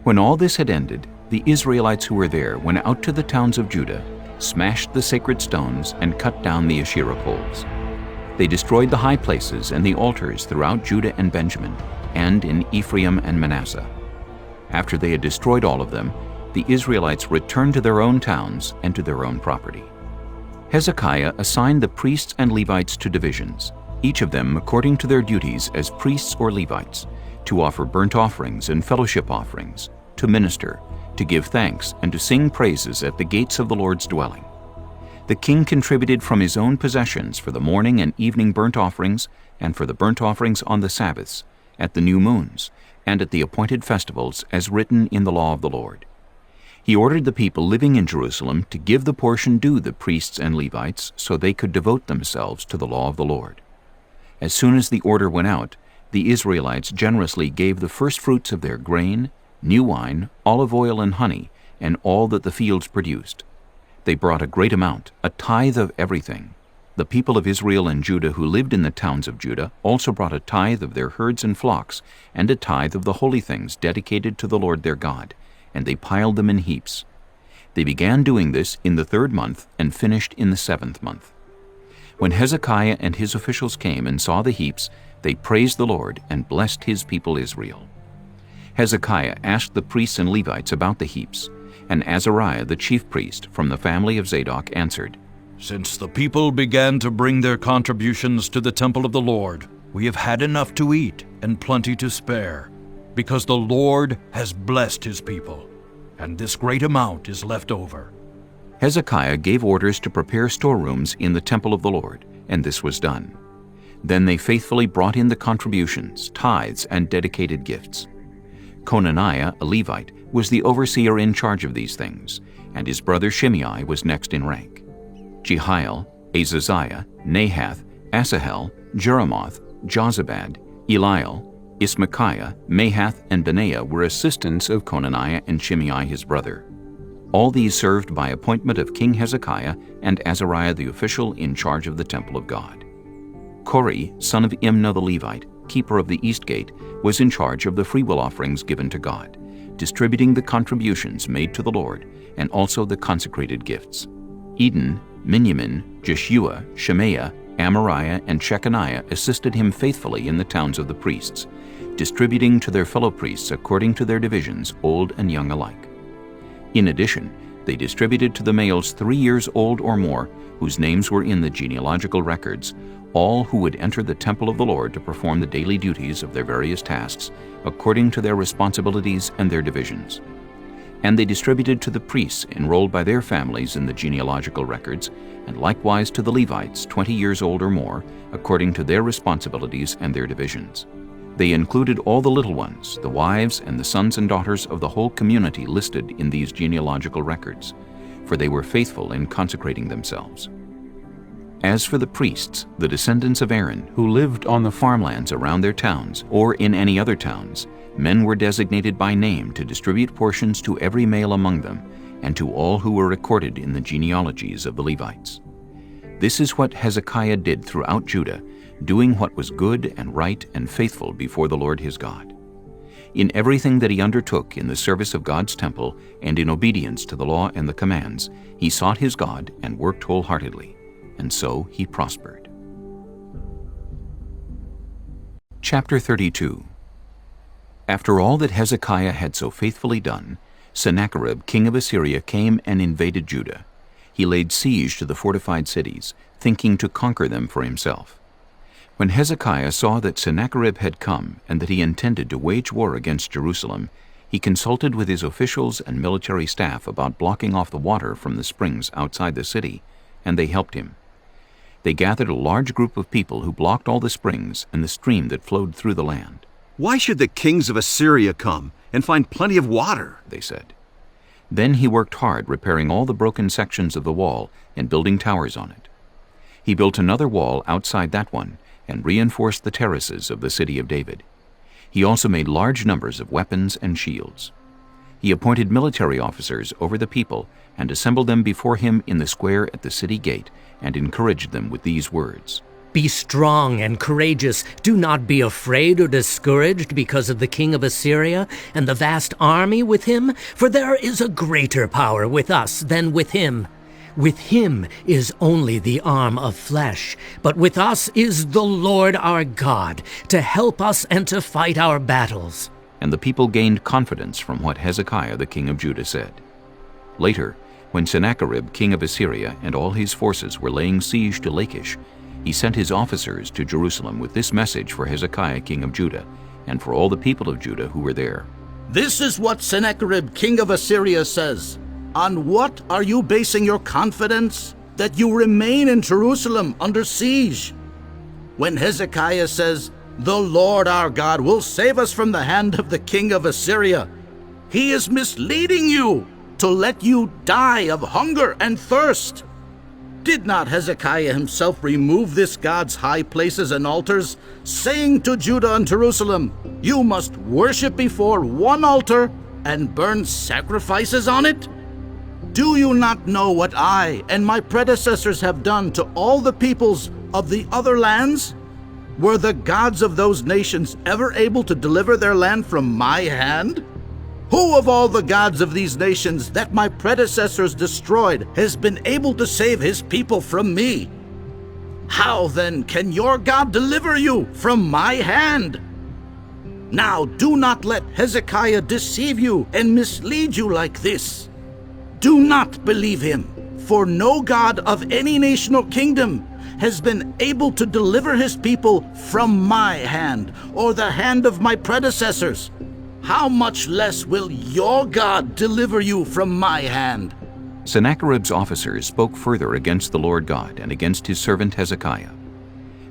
Speaker 1: When all this had ended, the Israelites who were there went out to the towns of Judah, smashed the sacred stones, and cut down the Asherah poles. They destroyed the high places and the altars throughout Judah and Benjamin, and in Ephraim and Manasseh. After they had destroyed all of them, the Israelites returned to their own towns and to their own property. Hezekiah assigned the priests and Levites to divisions, each of them according to their duties as priests or Levites, to offer burnt offerings and fellowship offerings, to minister, to give thanks, and to sing praises at the gates of the Lord's dwelling. The king contributed from his own possessions for the morning and evening burnt offerings, and for the burnt offerings on the Sabbaths, at the new moons, and at the appointed festivals as written in the law of the Lord. He ordered the people living in Jerusalem to give the portion due the priests and Levites so they could devote themselves to the law of the Lord. As soon as the order went out, the Israelites generously gave the first fruits of their grain, new wine, olive oil, and honey, and all that the fields produced. They brought a great amount, a tithe of everything. The people of Israel and Judah who lived in the towns of Judah also brought a tithe of their herds and flocks, and a tithe of the holy things dedicated to the Lord their God, and they piled them in heaps. They began doing this in the 3rd month and finished in the 7th month. When Hezekiah and his officials came and saw the heaps, they praised the Lord and blessed his people Israel. Hezekiah asked the priests and Levites about the heaps, and Azariah the chief priest from the family of Zadok answered,
Speaker 5: "Since the people began to bring their contributions to the temple of the Lord, we have had enough to eat and plenty to spare, because the Lord has blessed his people, and this great amount is left over."
Speaker 1: Hezekiah gave orders to prepare storerooms in the temple of the Lord, and this was done. Then they faithfully brought in the contributions, tithes, and dedicated gifts. Conaniah, a Levite, was the overseer in charge of these things, and his brother Shimei was next in rank. Jehiel, Azaziah, Nahath, Asahel, Jeremoth, Jozabad, Eliel, Ismachiah, Mahath, and Benaiah were assistants of Conaniah and Shimei his brother. All these served by appointment of King Hezekiah and Azariah the official in charge of the temple of God. Kori, son of Imnah the Levite, keeper of the east gate, was in charge of the freewill offerings given to God, distributing the contributions made to the Lord, and also the consecrated gifts. Eden, Miniamin, Jeshua, Shemaiah, Amariah, and Shechaniah assisted him faithfully in the towns of the priests, distributing to their fellow priests according to their divisions, old and young alike. In addition, they distributed to the males 3 years old or more, whose names were in the genealogical records, all who would enter the temple of the Lord to perform the daily duties of their various tasks, according to their responsibilities and their divisions. And they distributed to the priests enrolled by their families in the genealogical records, and likewise to the Levites 20 years old or more, according to their responsibilities and their divisions. They included all the little ones, the wives and the sons and daughters of the whole community listed in these genealogical records, for they were faithful in consecrating themselves. As for the priests, the descendants of Aaron, who lived on the farmlands around their towns or in any other towns, men were designated by name to distribute portions to every male among them, and to all who were recorded in the genealogies of the Levites. This is what Hezekiah did throughout Judah, doing what was good and right and faithful before the Lord his God. In everything that he undertook in the service of God's temple and in obedience to the law and the commands, he sought his God and worked wholeheartedly, and so he prospered. Chapter 32. After all that Hezekiah had so faithfully done, Sennacherib, king of Assyria, came and invaded Judah. He laid siege to the fortified cities, thinking to conquer them for himself. When Hezekiah saw that Sennacherib had come and that he intended to wage war against Jerusalem, he consulted with his officials and military staff about blocking off the water from the springs outside the city, and they helped him. They gathered a large group of people who blocked all the springs and the stream that flowed through the land.
Speaker 23: "Why should the kings of Assyria come and find plenty of water?"
Speaker 1: they said. Then he worked hard repairing all the broken sections of the wall and building towers on it. He built another wall outside that one and reinforced the terraces of the city of David. He also made large numbers of weapons and shields. He appointed military officers over the people and assembled them before him in the square at the city gate and encouraged them with these words:
Speaker 13: Be strong and courageous. Do not be afraid or discouraged because of the king of Assyria and the vast army with him, for there is a greater power with us than with him. With him is only the arm of flesh, but with us is the Lord our God, to help us and to fight our battles.
Speaker 1: And the people gained confidence from what Hezekiah the king of Judah said. Later, when Sennacherib king of Assyria and all his forces were laying siege to Lachish, he sent his officers to Jerusalem with this message for Hezekiah king of Judah and for all the people of Judah who were there.
Speaker 10: This is what Sennacherib king of Assyria says. On what are you basing your confidence that you remain in Jerusalem under siege? When Hezekiah says, "The Lord our God will save us from the hand of the king of Assyria," he is misleading you to let you die of hunger and thirst. Did not Hezekiah himself remove this God's high places and altars, saying to Judah and Jerusalem, "You must worship before one altar and burn sacrifices on it"? Do you not know what I and my predecessors have done to all the peoples of the other lands? Were the gods of those nations ever able to deliver their land from my hand? Who of all the gods of these nations that my predecessors destroyed has been able to save his people from me? How then can your God deliver you from my hand? Now do not let Hezekiah deceive you and mislead you like this. Do not believe him, for no God of any nation or kingdom has been able to deliver his people from my hand or the hand of my predecessors. How much less will your God deliver you from my hand?
Speaker 1: Sennacherib's officers spoke further against the Lord God and against his servant Hezekiah.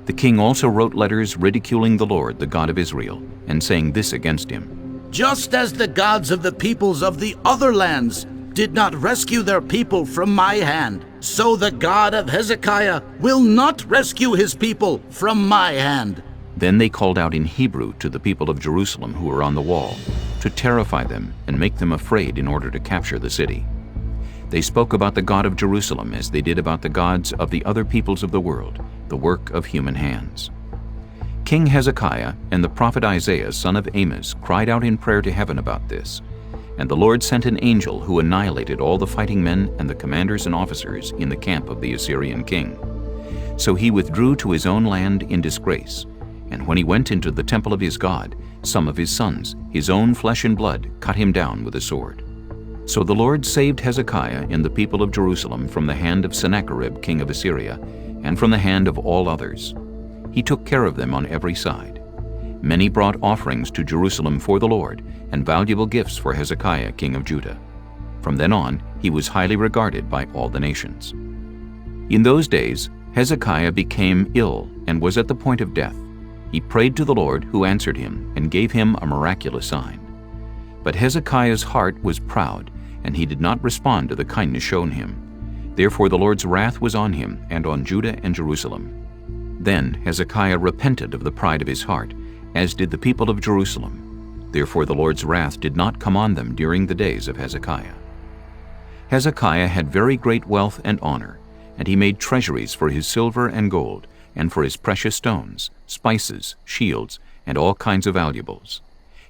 Speaker 1: The king also wrote letters ridiculing the Lord, the God of Israel, and saying this against him:
Speaker 10: Just as the gods of the peoples of the other lands did not rescue their people from my hand, so the God of Hezekiah will not rescue his people from my hand.
Speaker 1: Then they called out in Hebrew to the people of Jerusalem who were on the wall, to terrify them and make them afraid in order to capture the city. They spoke about the God of Jerusalem as they did about the gods of the other peoples of the world, the work of human hands. King Hezekiah and the prophet Isaiah, son of Amos, cried out in prayer to heaven about this. And the Lord sent an angel who annihilated all the fighting men and the commanders and officers in the camp of the Assyrian king. So he withdrew to his own land in disgrace. And when he went into the temple of his God, some of his sons, his own flesh and blood, cut him down with a sword. So the Lord saved Hezekiah and the people of Jerusalem from the hand of Sennacherib king of Assyria, and from the hand of all others. He took care of them on every side. Many brought offerings to Jerusalem for the Lord, and valuable gifts for Hezekiah king of Judah. From then on, he was highly regarded by all the nations. In those days, Hezekiah became ill and was at the point of death. He prayed to the Lord, who answered him and gave him a miraculous sign. But Hezekiah's heart was proud, and he did not respond to the kindness shown him. Therefore the Lord's wrath was on him and on Judah and Jerusalem. Then Hezekiah repented of the pride of his heart, as did the people of Jerusalem. Therefore the Lord's wrath did not come on them during the days of Hezekiah. Hezekiah had very great wealth and honor, and he made treasuries for his silver and gold, and for his precious stones, spices, shields, and all kinds of valuables.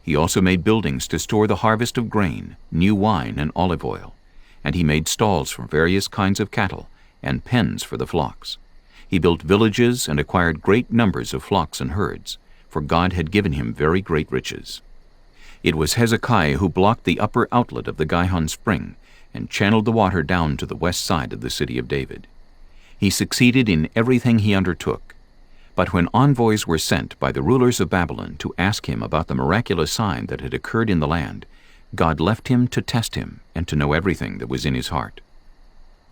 Speaker 1: He also made buildings to store the harvest of grain, new wine, and olive oil. And he made stalls for various kinds of cattle, and pens for the flocks. He built villages and acquired great numbers of flocks and herds, for God had given him very great riches. It was Hezekiah who blocked the upper outlet of the Gihon spring and channeled the water down to the west side of the city of David. He succeeded in everything he undertook. But when envoys were sent by the rulers of Babylon to ask him about the miraculous sign that had occurred in the land, God left him to test him and to know everything that was in his heart.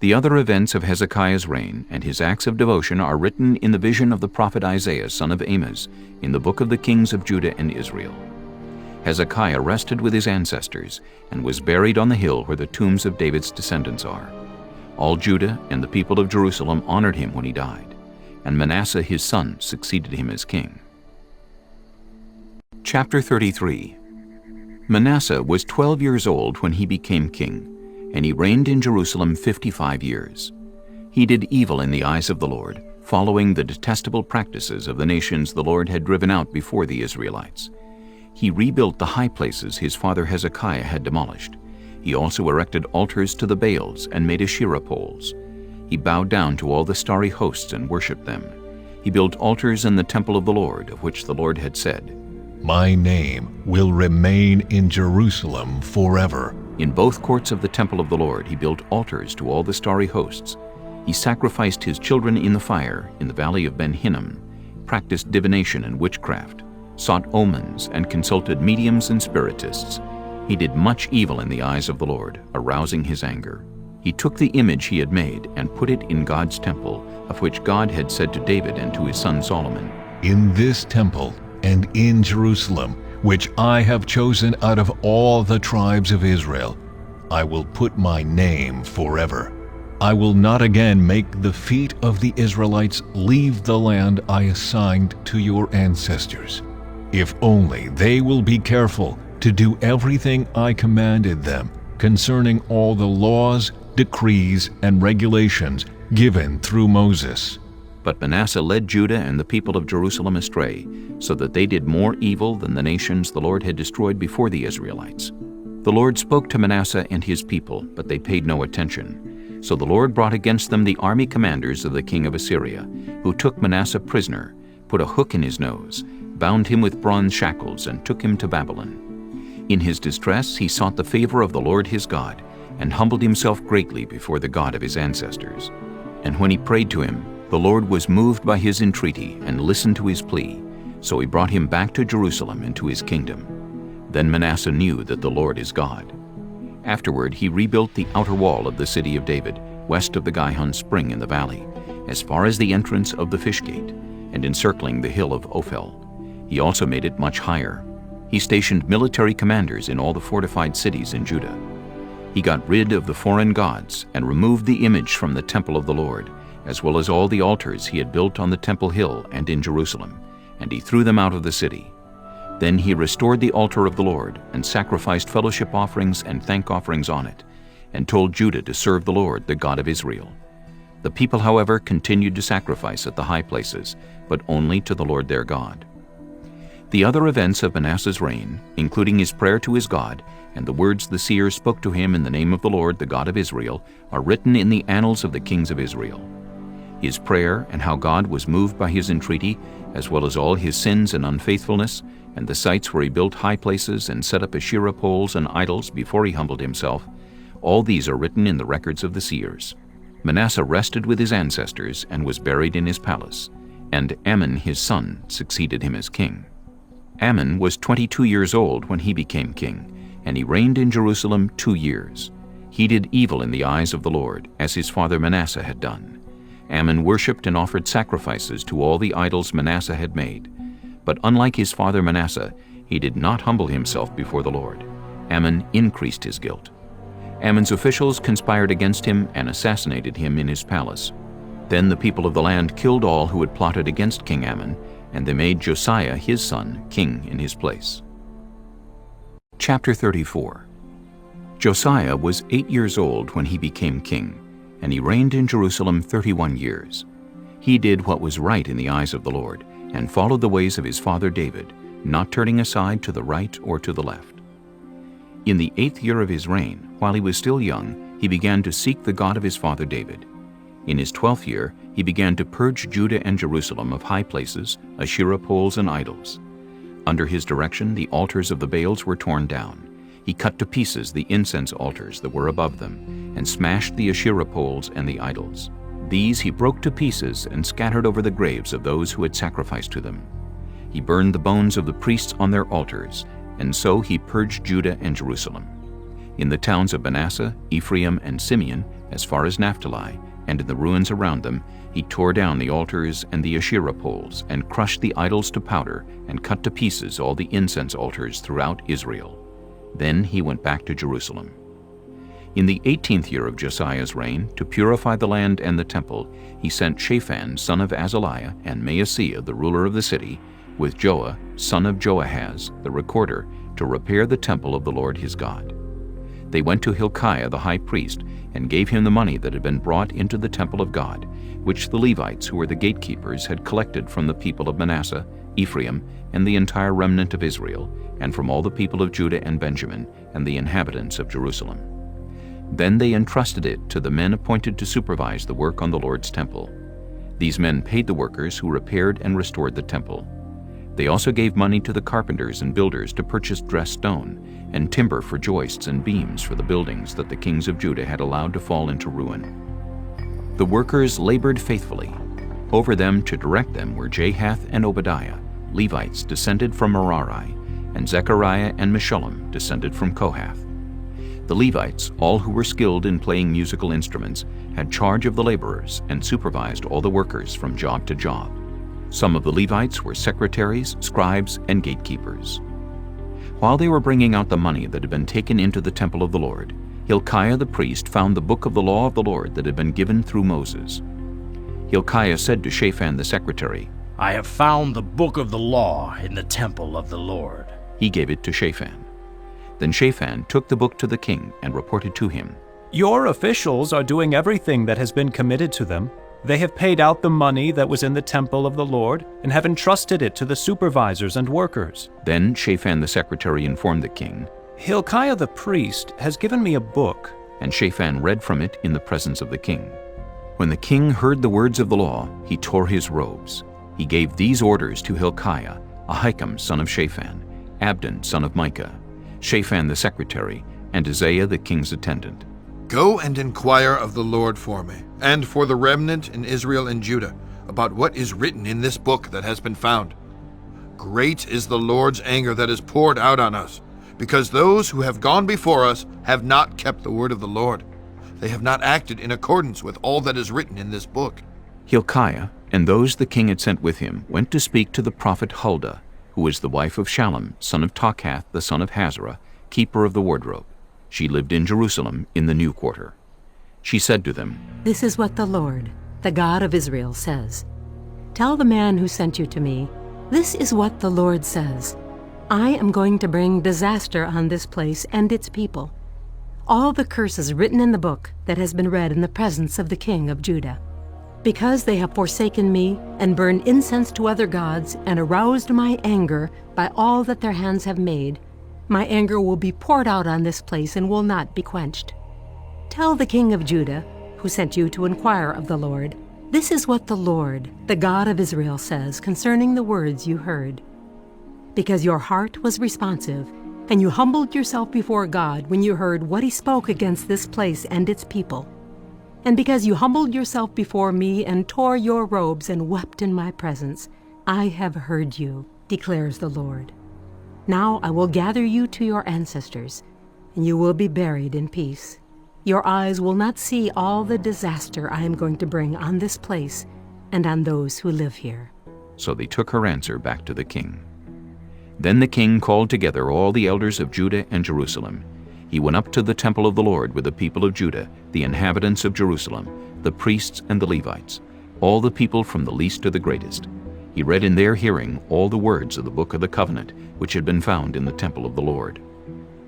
Speaker 1: The other events of Hezekiah's reign and his acts of devotion are written in the vision of the prophet Isaiah, son of Amos, in the book of the kings of Judah and Israel. Hezekiah rested with his ancestors and was buried on the hill where the tombs of David's descendants are. All Judah and the people of Jerusalem honored him when he died, and Manasseh his son succeeded him as king. Chapter 33. Manasseh was 12 years old when he became king, and he reigned in Jerusalem 55 years. He did evil in the eyes of the Lord, following the detestable practices of the nations the Lord had driven out before the Israelites. He rebuilt the high places his father Hezekiah had demolished. He also erected altars to the Baals and made Asherah poles. He bowed down to all the starry hosts and worshipped them. He built altars in the temple of the Lord, of which the Lord had said,
Speaker 2: "My name will remain in Jerusalem forever."
Speaker 1: In both courts of the temple of the Lord he built altars to all the starry hosts. He sacrificed his children in the fire in the valley of Ben Hinnom, practiced divination and witchcraft, sought omens, and consulted mediums and spiritists. He did much evil in the eyes of the Lord, arousing his anger. He took the image he had made and put it in God's temple, of which God had said to David and to his son Solomon,
Speaker 2: "In this temple and in Jerusalem, which I have chosen out of all the tribes of Israel, I will put my name forever. I will not again make the feet of the Israelites leave the land I assigned to your ancestors, if only they will be careful to do everything I commanded them concerning all the laws, decrees, and regulations given through Moses."
Speaker 1: But Manasseh led Judah and the people of Jerusalem astray, so that they did more evil than the nations the Lord had destroyed before the Israelites. The Lord spoke to Manasseh and his people, but they paid no attention. So the Lord brought against them the army commanders of the king of Assyria, who took Manasseh prisoner, put a hook in his nose, bound him with bronze shackles, and took him to Babylon. In his distress he sought the favor of the Lord his God, and humbled himself greatly before the God of his ancestors. And when he prayed to him, the Lord was moved by his entreaty and listened to his plea, so he brought him back to Jerusalem and to his kingdom. Then Manasseh knew that the Lord is God. Afterward he rebuilt the outer wall of the city of David, west of the Gihon spring in the valley, as far as the entrance of the fish gate, and encircling the hill of Ophel. He also made it much higher. He stationed military commanders in all the fortified cities in Judah. He got rid of the foreign gods and removed the image from the temple of the Lord, as well as all the altars he had built on the temple hill and in Jerusalem, and he threw them out of the city. Then he restored the altar of the Lord and sacrificed fellowship offerings and thank offerings on it, and told Judah to serve the Lord, the God of Israel. The people, however, continued to sacrifice at the high places, but only to the Lord their God. The other events of Manasseh's reign, including his prayer to his God and the words the seer spoke to him in the name of the Lord, the God of Israel, are written in the annals of the kings of Israel. His prayer and how God was moved by his entreaty, as well as all his sins and unfaithfulness, and the sites where he built high places and set up Asherah poles and idols before he humbled himself, all these are written in the records of the seers. Manasseh rested with his ancestors and was buried in his palace, and Amon his son succeeded him as king. Amon was 22 years old when he became king, and he reigned in Jerusalem 2 years. He did evil in the eyes of the Lord, as his father Manasseh had done. Amon worshipped and offered sacrifices to all the idols Manasseh had made. But unlike his father Manasseh, he did not humble himself before the Lord. Amon increased his guilt. Amon's officials conspired against him and assassinated him in his palace. Then the people of the land killed all who had plotted against King Amon, and they made Josiah his son king in his place. Chapter 34. Josiah was 8 years old when he became king, and he reigned in Jerusalem 31 years. He did what was right in the eyes of the Lord, and followed the ways of his father David, not turning aside to the right or to the left. In the 8th year of his reign, while he was still young, he began to seek the God of his father David. In his 12th year, he began to purge Judah and Jerusalem of high places, Asherah poles, and idols. Under his direction, the altars of the Baals were torn down. He cut to pieces the incense altars that were above them, and smashed the Asherah poles and the idols. these he broke to pieces and scattered over the graves of those who had sacrificed to them. He burned the bones of the priests on their altars, and so he purged Judah and Jerusalem. In the towns of Manasseh, Ephraim, and Simeon, as far as Naphtali, and in the ruins around them, he tore down the altars and the Asherah poles, and crushed the idols to powder, and cut to pieces all the incense altars throughout Israel. Then he went back to Jerusalem. In the 18th year of Josiah's reign, to purify the land and the temple, he sent Shaphan, son of Azaliah, and Maaseiah, the ruler of the city, with Joah, son of Joahaz, the recorder, to repair the temple of the Lord his God. They went to Hilkiah the high priest, and gave him the money that had been brought into the temple of God, which the Levites, who were the gatekeepers, had collected from the people of Manasseh, Ephraim, and the entire remnant of Israel, and from all the people of Judah and Benjamin, and the inhabitants of Jerusalem. Then they entrusted it to the men appointed to supervise the work on the Lord's temple. These men paid the workers who repaired and restored the temple. They also gave money to the carpenters and builders to purchase dressed stone, and timber for joists and beams for the buildings that the kings of Judah had allowed to fall into ruin. The workers labored faithfully. Over them to direct them were Jahath and Obadiah, Levites descended from Merari, and Zechariah and Meshullam descended from Kohath. The Levites, all who were skilled in playing musical instruments, had charge of the laborers and supervised all the workers from job to job. Some of the Levites were secretaries, scribes, and gatekeepers. While they were bringing out the money that had been taken into the temple of the Lord, Hilkiah the priest found the book of the law of the Lord that had been given through Moses. Hilkiah said to Shaphan the secretary,
Speaker 15: "I have found the book of the law in the temple of the Lord."
Speaker 1: He gave it to Shaphan. Then Shaphan took the book to the king and reported to him,
Speaker 19: "Your officials are doing everything that has been committed to them. They have paid out the money that was in the temple of the Lord and have entrusted it to the supervisors and workers."
Speaker 1: Then Shaphan the secretary informed the king,
Speaker 19: "Hilkiah the priest has given me a book."
Speaker 1: And Shaphan read from it in the presence of the king. When the king heard the words of the law, he tore his robes. He gave these orders to Hilkiah, Ahikam son of Shaphan, Abdon son of Micah, Shaphan the secretary, and Isaiah the king's attendant.
Speaker 18: Go and inquire of the Lord for me, and for the remnant in Israel and Judah, about what is written in this book that has been found. Great is the Lord's anger that is poured out on us, because those who have gone before us have not kept the word of the Lord. They have not acted in accordance with all that is written in this book.
Speaker 1: Hilkiah and those the king had sent with him went to speak to the prophet Huldah, who was the wife of Shallum, son of Tokhath, the son of Hazarah, keeper of the wardrobe. She lived in Jerusalem in the new quarter. She said to them,
Speaker 20: "This is what the Lord, the God of Israel, says. Tell the man who sent you to me, this is what the Lord says. I am going to bring disaster on this place and its people. All the curses written in the book that has been read in the presence of the king of Judah. Because they have forsaken me and burned incense to other gods and aroused my anger by all that their hands have made, my anger will be poured out on this place and will not be quenched. Tell the king of Judah, who sent you to inquire of the Lord, this is what the Lord, the God of Israel, says concerning the words you heard. Because your heart was responsive, and you humbled yourself before God when you heard what he spoke against this place and its people, and because you humbled yourself before me and tore your robes and wept in my presence, I have heard you, declares the Lord. Now I will gather you to your ancestors, and you will be buried in peace. Your eyes will not see all the disaster I am going to bring on this place and on those who live here."
Speaker 1: So they took her answer back to the king. Then the king called together all the elders of Judah and Jerusalem. He went up to the temple of the Lord with the people of Judah, the inhabitants of Jerusalem, the priests and the Levites, all the people from the least to the greatest. He read in their hearing all the words of the book of the covenant, which had been found in the temple of the Lord.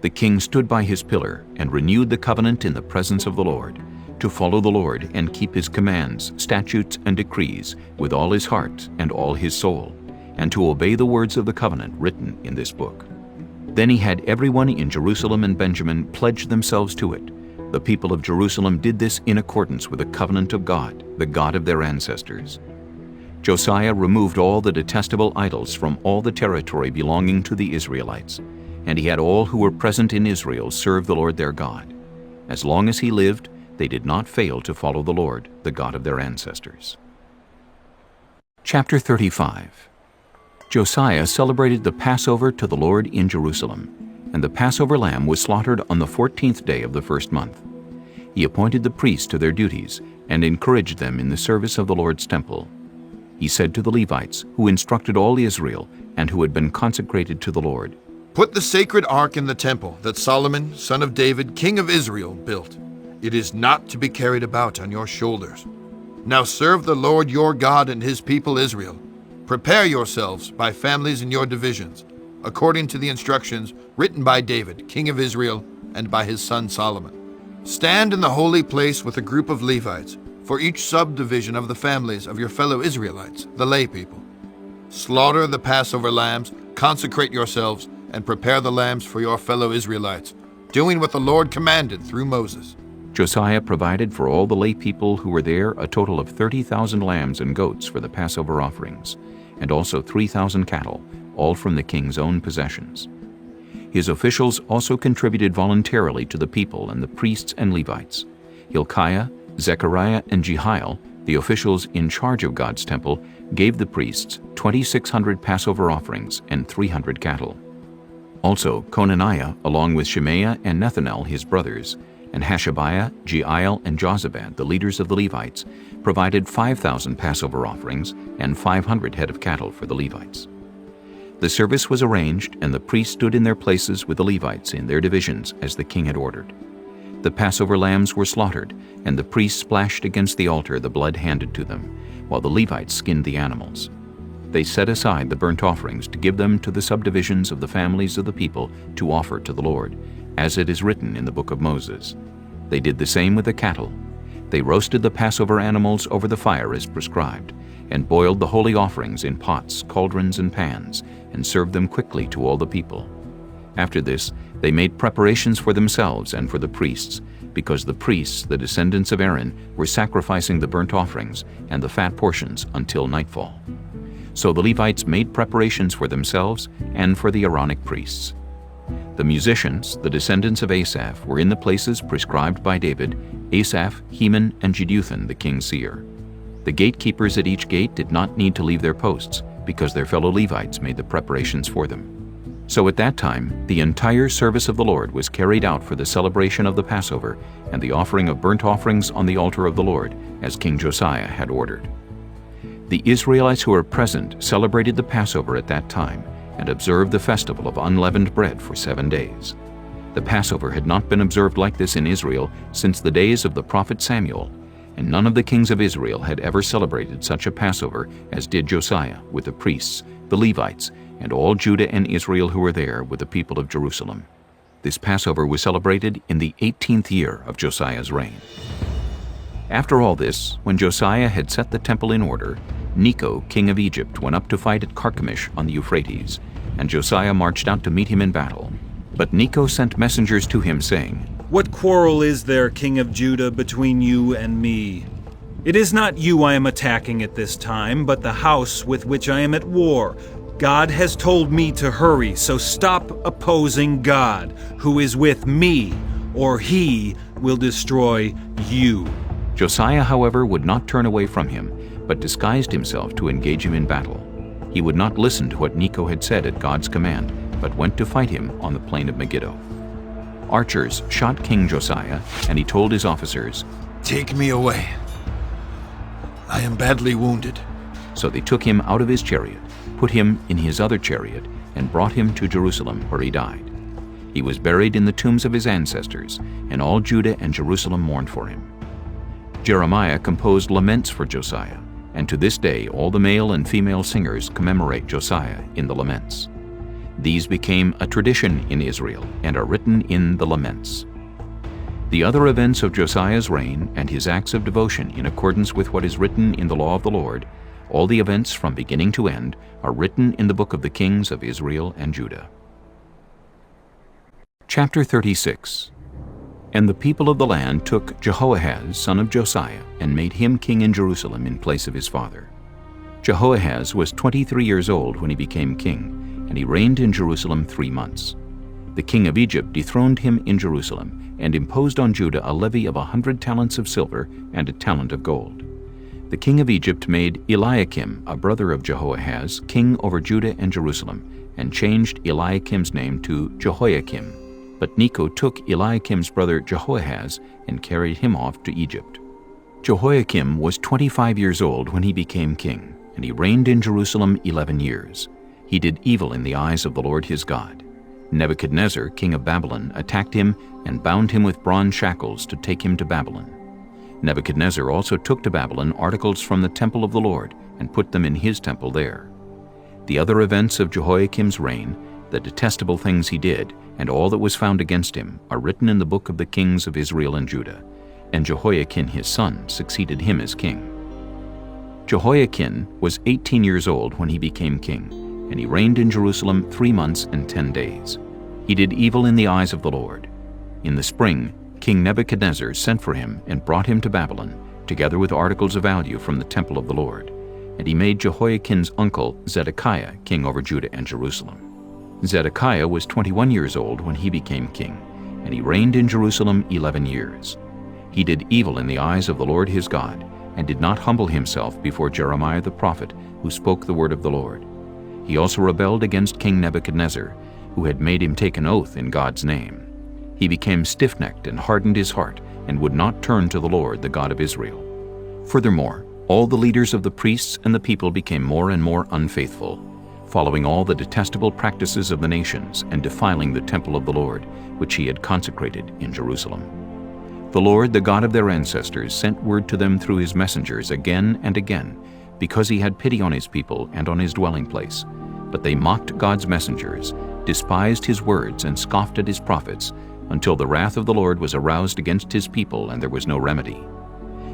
Speaker 1: The king stood by his pillar and renewed the covenant in the presence of the Lord, to follow the Lord and keep his commands, statutes, and decrees with all his heart and all his soul, and to obey the words of the covenant written in this book. Then he had everyone in Jerusalem and Benjamin pledge themselves to it. The people of Jerusalem did this in accordance with the covenant of God, the God of their ancestors. Josiah removed all the detestable idols from all the territory belonging to the Israelites, and he had all who were present in Israel serve the Lord their God. As long as he lived, they did not fail to follow the Lord, the God of their ancestors. Chapter 35. Josiah celebrated the Passover to the Lord in Jerusalem, and the Passover lamb was slaughtered on the 14th day of the first month. He appointed the priests to their duties and encouraged them in the service of the Lord's temple. He said to the Levites, who instructed all Israel and who had been consecrated to the Lord,
Speaker 18: "Put the sacred ark in the temple that Solomon, son of David, king of Israel, built. It is not to be carried about on your shoulders. Now serve the Lord your God and his people Israel. Prepare yourselves by families in your divisions, according to the instructions written by David, king of Israel, and by his son Solomon. Stand in the holy place with a group of Levites, for each subdivision of the families of your fellow Israelites, the lay people. Slaughter the Passover lambs, consecrate yourselves, and prepare the lambs for your fellow Israelites, doing what the Lord commanded through Moses."
Speaker 1: Josiah provided for all the lay people who were there a total of 30,000 lambs and goats for the Passover offerings, and also 3,000 cattle, all from the king's own possessions. His officials also contributed voluntarily to the people and the priests and Levites. Hilkiah, Zechariah, and Jehiel, the officials in charge of God's temple, gave the priests 2,600 Passover offerings and 300 cattle. Also, Conaniah, along with Shemaiah and Nethanel, his brothers, and Hashabiah, Jeiel, and Jozabad, the leaders of the Levites, provided 5,000 Passover offerings and 500 head of cattle for the Levites. The service was arranged, and the priests stood in their places with the Levites in their divisions as the king had ordered. The Passover lambs were slaughtered, and the priests splashed against the altar the blood handed to them, while the Levites skinned the animals. They set aside the burnt offerings to give them to the subdivisions of the families of the people to offer to the Lord, as it is written in the book of Moses. They did the same with the cattle. They roasted the Passover animals over the fire as prescribed, and boiled the holy offerings in pots, cauldrons, and pans, and served them quickly to all the people. After this, they made preparations for themselves and for the priests, because the priests, the descendants of Aaron, were sacrificing the burnt offerings and the fat portions until nightfall. So the Levites made preparations for themselves and for the Aaronic priests. The musicians, the descendants of Asaph, were in the places prescribed by David, Asaph, Heman, and Jeduthun, the king's seer. The gatekeepers at each gate did not need to leave their posts, because their fellow Levites made the preparations for them. So at that time, the entire service of the Lord was carried out for the celebration of the Passover and the offering of burnt offerings on the altar of the Lord, as King Josiah had ordered. The Israelites who were present celebrated the Passover at that time and observed the festival of unleavened bread for 7 days. The Passover had not been observed like this in Israel since the days of the prophet Samuel, and none of the kings of Israel had ever celebrated such a Passover as did Josiah with the priests, the Levites, and all Judah and Israel who were there with the people of Jerusalem. This Passover was celebrated in the 18th year of Josiah's reign. After all this, when Josiah had set the temple in order, Necho, king of Egypt, went up to fight at Carchemish on the Euphrates, and Josiah marched out to meet him in battle. But Necho sent messengers to him, saying,
Speaker 6: "What quarrel is there, king of Judah, between you and me? It is not you I am attacking at this time, but the house with which I am at war. God has told me to hurry, so stop opposing God, who is with me, or he will destroy you."
Speaker 1: Josiah, however, would not turn away from him, but disguised himself to engage him in battle. He would not listen to what Necho had said at God's command, but went to fight him on the plain of Megiddo. Archers shot King Josiah, and he told his officers,
Speaker 18: "Take me away. I am badly wounded."
Speaker 1: So they took him out of his chariot, put him in his other chariot, and brought him to Jerusalem, where he died. He was buried in the tombs of his ancestors, and all Judah and Jerusalem mourned for him. Jeremiah composed laments for Josiah, and to this day all the male and female singers commemorate Josiah in the laments. These became a tradition in Israel and are written in the laments. The other events of Josiah's reign and his acts of devotion in accordance with what is written in the law of the Lord, all the events from beginning to end, are written in the book of the kings of Israel and Judah. Chapter 36. And the people of the land took Jehoahaz, son of Josiah, and made him king in Jerusalem in place of his father. Jehoahaz was 23 years old when he became king, and he reigned in Jerusalem 3 months. The king of Egypt dethroned him in Jerusalem and imposed on Judah a levy of 100 talents of silver and a talent of gold. The king of Egypt made Eliakim, a brother of Jehoahaz, king over Judah and Jerusalem, and changed Eliakim's name to Jehoiakim. But Necho took Eliakim's brother Jehoahaz and carried him off to Egypt. Jehoiakim was 25 years old when he became king, and he reigned in Jerusalem 11 years. He did evil in the eyes of the Lord his God. Nebuchadnezzar, king of Babylon, attacked him and bound him with bronze shackles to take him to Babylon. Nebuchadnezzar also took to Babylon articles from the temple of the Lord and put them in his temple there. The other events of Jehoiakim's reign, the detestable things he did, and all that was found against him, are written in the book of the kings of Israel and Judah. And Jehoiakim his son succeeded him as king. Jehoiakim was 18 years old when he became king, and he reigned in Jerusalem 3 months and 10 days. He did evil in the eyes of the Lord. In the spring, King Nebuchadnezzar sent for him and brought him to Babylon, together with articles of value from the temple of the Lord. And he made Jehoiakim's uncle Zedekiah king over Judah and Jerusalem. Zedekiah was 21 years old when he became king, and he reigned in Jerusalem 11 years. He did evil in the eyes of the Lord his God, and did not humble himself before Jeremiah the prophet, who spoke the word of the Lord. He also rebelled against King Nebuchadnezzar, who had made him take an oath in God's name. He became stiff-necked and hardened his heart, and would not turn to the Lord, the God of Israel. Furthermore, all the leaders of the priests and the people became more and more unfaithful, following all the detestable practices of the nations and defiling the temple of the Lord, which he had consecrated in Jerusalem. The Lord, the God of their ancestors, sent word to them through his messengers again and again, because he had pity on his people and on his dwelling place. But they mocked God's messengers, despised his words, and scoffed at his prophets, until the wrath of the Lord was aroused against his people, and there was no remedy.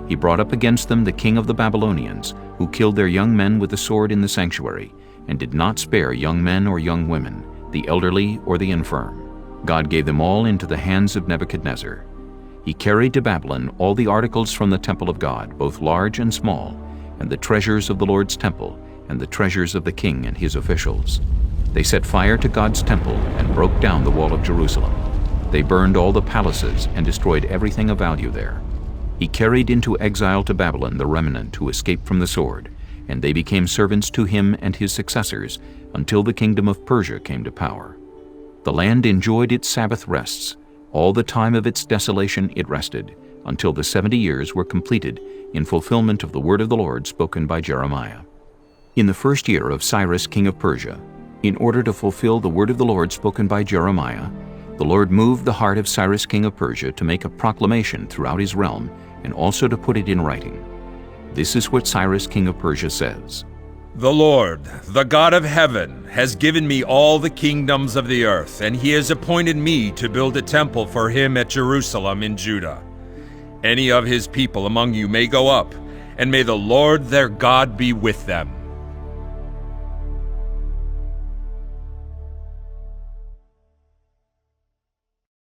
Speaker 1: He brought up against them the king of the Babylonians, who killed their young men with the sword in the sanctuary, and did not spare young men or young women, the elderly or the infirm. God gave them all into the hands of Nebuchadnezzar. He carried to Babylon all the articles from the temple of God, both large and small, and the treasures of the Lord's temple, and the treasures of the king and his officials. They set fire to God's temple and broke down the wall of Jerusalem. They burned all the palaces and destroyed everything of value there. He carried into exile to Babylon the remnant who escaped from the sword, and they became servants to him and his successors until the kingdom of Persia came to power. The land enjoyed its Sabbath rests. All the time of its desolation it rested, until the 70 years were completed in fulfillment of the word of the Lord spoken by Jeremiah. In the first year of Cyrus king of Persia, in order to fulfill the word of the Lord spoken by Jeremiah, the Lord moved the heart of Cyrus king of Persia to make a proclamation throughout his realm, and also to put it in writing. This is what Cyrus king of Persia says.
Speaker 4: The Lord, the God of heaven, has given me all the kingdoms of the earth, and he has appointed me to build a temple for him at Jerusalem in Judah. Any of his people among you may go up, and may the Lord their God be with them.